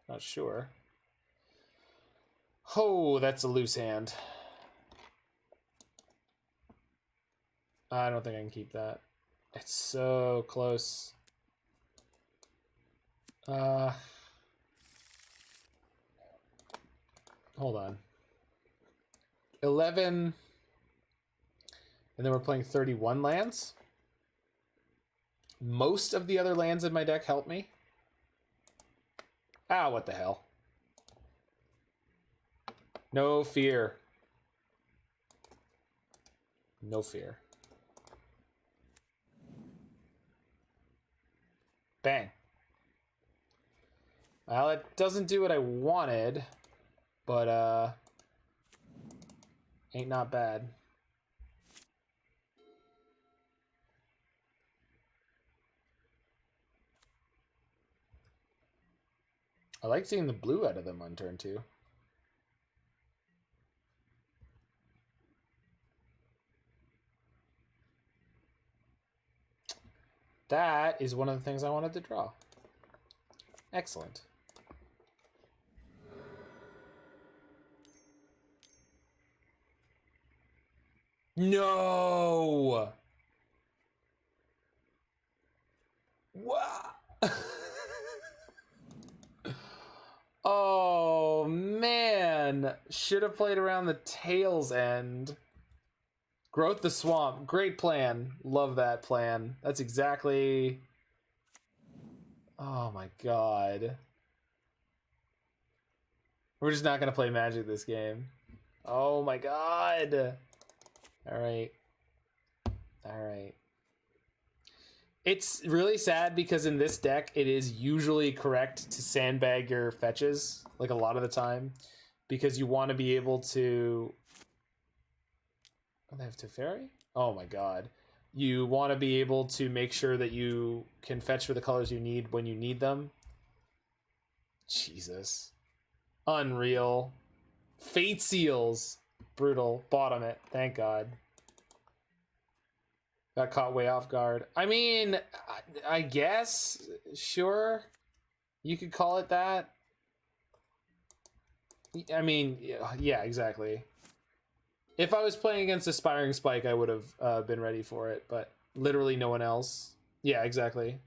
[SPEAKER 2] Not sure. Oh, that's a loose hand. I don't think I can keep that. It's so close. Hold on. 11. And then we're playing 31 lands. Most of the other lands in my deck help me. Ah, what the hell. No fear. No fear. Bang. Well, it doesn't do what I wanted, but ain't not bad. I like seeing the blue out of them on turn 2. That is one of the things I wanted to draw. Excellent. No! Wow! Oh, man. Should have played around the tail's end. Growth the Swamp. Great plan. Love that plan. That's exactly... Oh, my God. We're just not going to play Magic this game. Oh, my God. All right. All right. It's really sad because in this deck, it is usually correct to sandbag your fetches, like a lot of the time, because you want to be able to... Oh, they have Teferi? Oh my God. you want to be able to make sure that you can fetch for the colors you need when you need them. Jesus. Unreal. Fate Seals. Brutal. Bottom it. Thank God. Got caught way off guard. I mean, I guess, sure. You could call it that. I mean, yeah, exactly. If I was playing against Aspiring Spike, I would have been ready for it, but literally no one else. Yeah, exactly.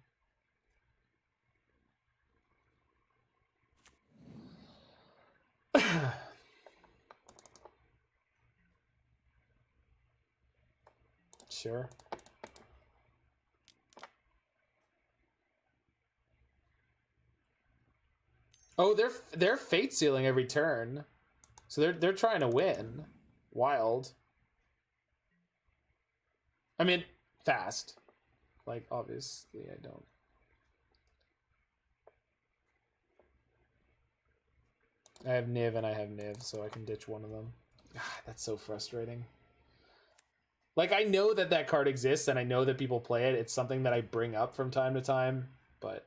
[SPEAKER 2] Sure. Oh, they're fate sealing every turn. So they're trying to win. Wild. I mean, fast. Like, obviously I don't. I have Niv and I have Niv, so I can ditch one of them. God, that's so frustrating. Like, I know that that card exists and I know that people play it. It's something that I bring up from time to time, but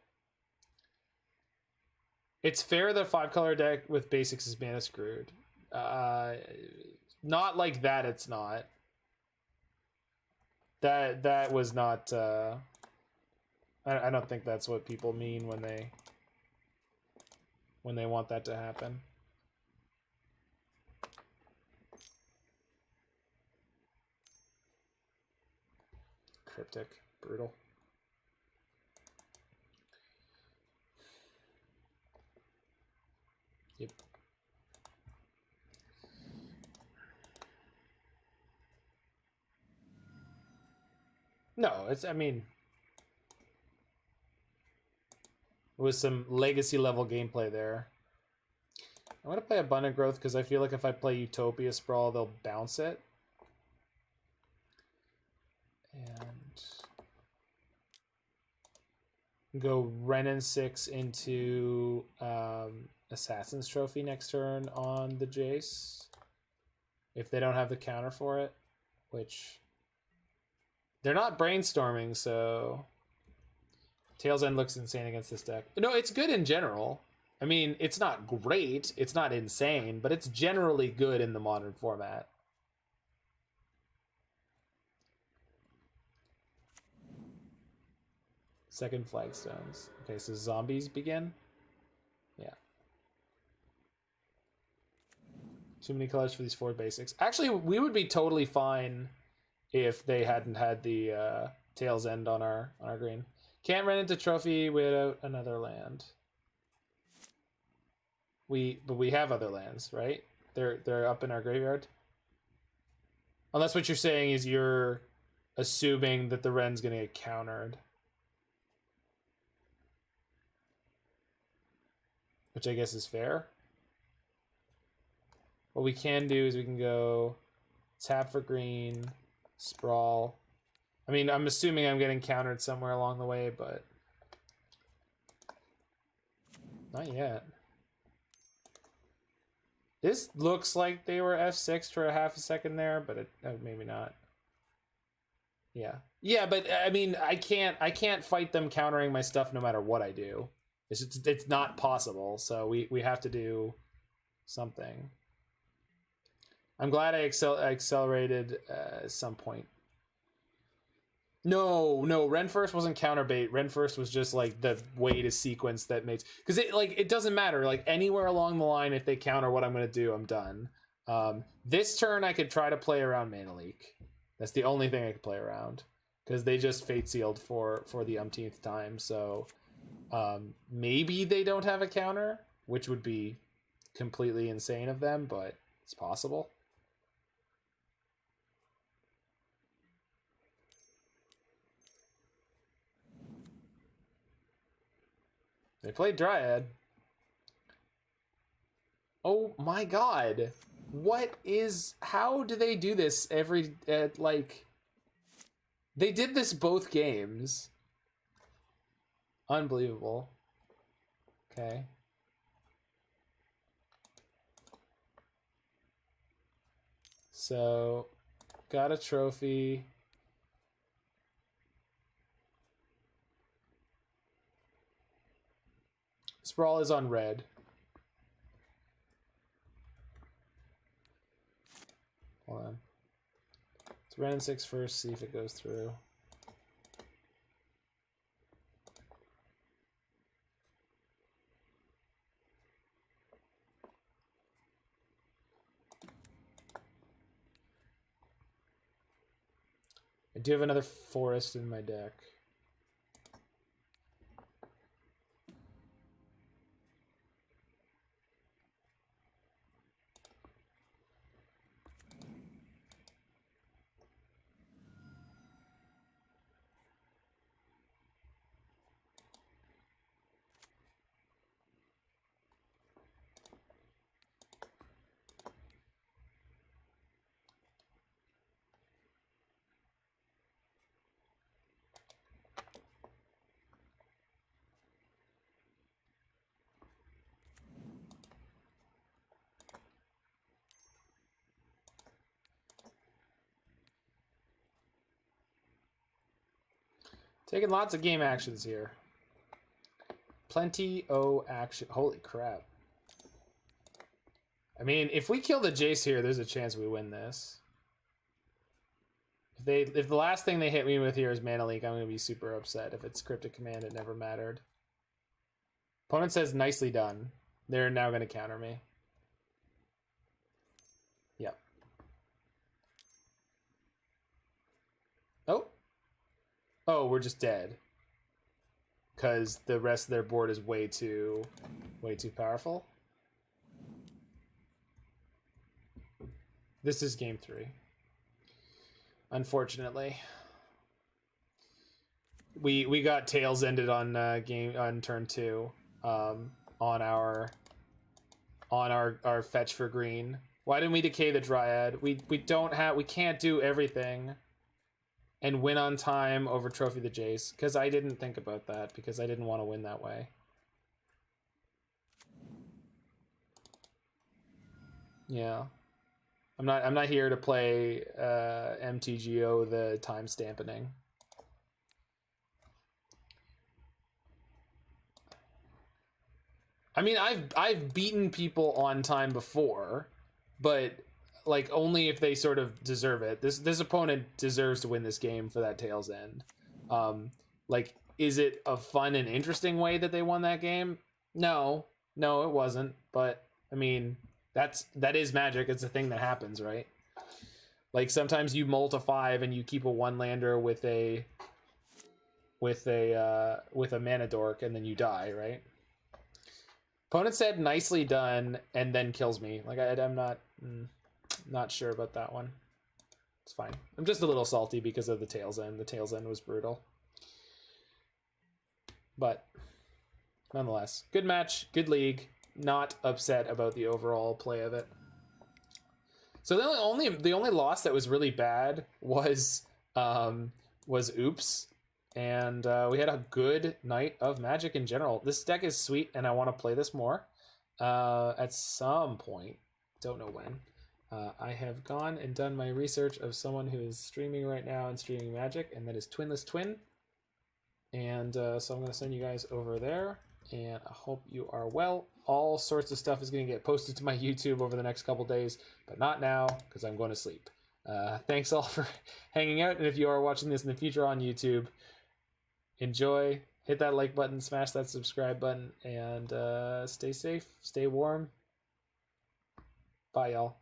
[SPEAKER 2] it's fair that 5-color deck with basics is mana screwed. Not like that, it's not. That was not, I don't think that's what people mean when they want that to happen. Cryptic. Brutal. Yep. No, it's, I mean, it was some legacy level gameplay there. I'm going to play Abundant Growth because I feel like if I play Utopia Sprawl, they'll bounce it. And go Wrenn and Six into Assassin's Trophy next turn on the Jace. If they don't have the counter for it, which they're not brainstorming, so Tail's End looks insane against this deck. No, it's good in general. I mean, it's not great, it's not insane, but it's generally good in the modern format. Second flagstones. Okay, so zombies begin? Yeah. Too many colors for these 4 basics. Actually, we would be totally fine if they hadn't had the Tail's End on our green. Can't run into trophy without another land. But we have other lands, right? They're up in our graveyard. Unless what you're saying is you're assuming that the Wren's gonna get countered. Which I guess is fair. What we can do is we can go tap for green, sprawl. I mean, I'm assuming I'm getting countered somewhere along the way, but not yet. This looks like they were F6 for a half a second there, but it maybe not. Yeah. Yeah, but I mean, I can't fight them countering my stuff no matter what I do. It's not possible, so we have to do something. I'm glad I accelerated at some point. No, Wrenn first wasn't counterbait. Wrenn first was just like the way to sequence that makes, because it doesn't matter. Like anywhere along the line, if they counter what I'm gonna do, I'm done. This turn I could try to play around Mana Leak. That's the only thing I could play around, because they just fate sealed for the umpteenth time. So maybe they don't have a counter, which would be completely insane of them, but it's possible. They played Dryad. Oh my god. How do they do this like, they did this both games. Unbelievable. Okay. So, got a trophy. Sprawl is on red. Hold on. Let's Wrenn and Six first, see if it goes through. I do have another forest in my deck. Taking lots of game actions here. Plenty o action. Holy crap. I mean, if we kill the Jace here, there's a chance we win this. If the last thing they hit me with here is Mana Leak, I'm going to be super upset. If it's Cryptic Command, it never mattered. Opponent says, nicely done. They're now going to counter me. Yep. Oh. Oh, we're just dead. Because the rest of their board is way too powerful. This is game 3. Unfortunately. We got tails ended on on turn 2. On our fetch for green. Why didn't we decay the Dryad? We can't do everything and win on time over Trophy the Jace, because I didn't think about that, because I didn't want to win that way. Yeah. I'm not here to play MTGO the time stamping. I mean, I've beaten people on time before, but like only if they sort of deserve it. This opponent deserves to win this game for that tail's end. Like, is it a fun and interesting way that they won that game? No, it wasn't. But I mean, that is Magic. It's a thing that happens, right? Like sometimes you mull to 5 and you keep a 1-lander with a mana dork and then you die, right? Opponent said nicely done and then kills me. Like I'm not sure about that one. It's fine. I'm just a little salty because of the tail's end. The tail's end was brutal. But nonetheless, good match, good league. Not upset about the overall play of it. So the only loss that was really bad was Oops. And we had a good night of Magic in general. This deck is sweet, and I want to play this more at some point. Don't know when. I have gone and done my research of someone who is streaming right now and streaming Magic, and that is Twinless Twin. And so I'm going to send you guys over there, and I hope you are well. All sorts of stuff is going to get posted to my YouTube over the next couple days, but not now because I'm going to sleep. Thanks all for hanging out, and if you are watching this in the future on YouTube, enjoy, hit that like button, smash that subscribe button, and stay safe, stay warm. Bye, y'all.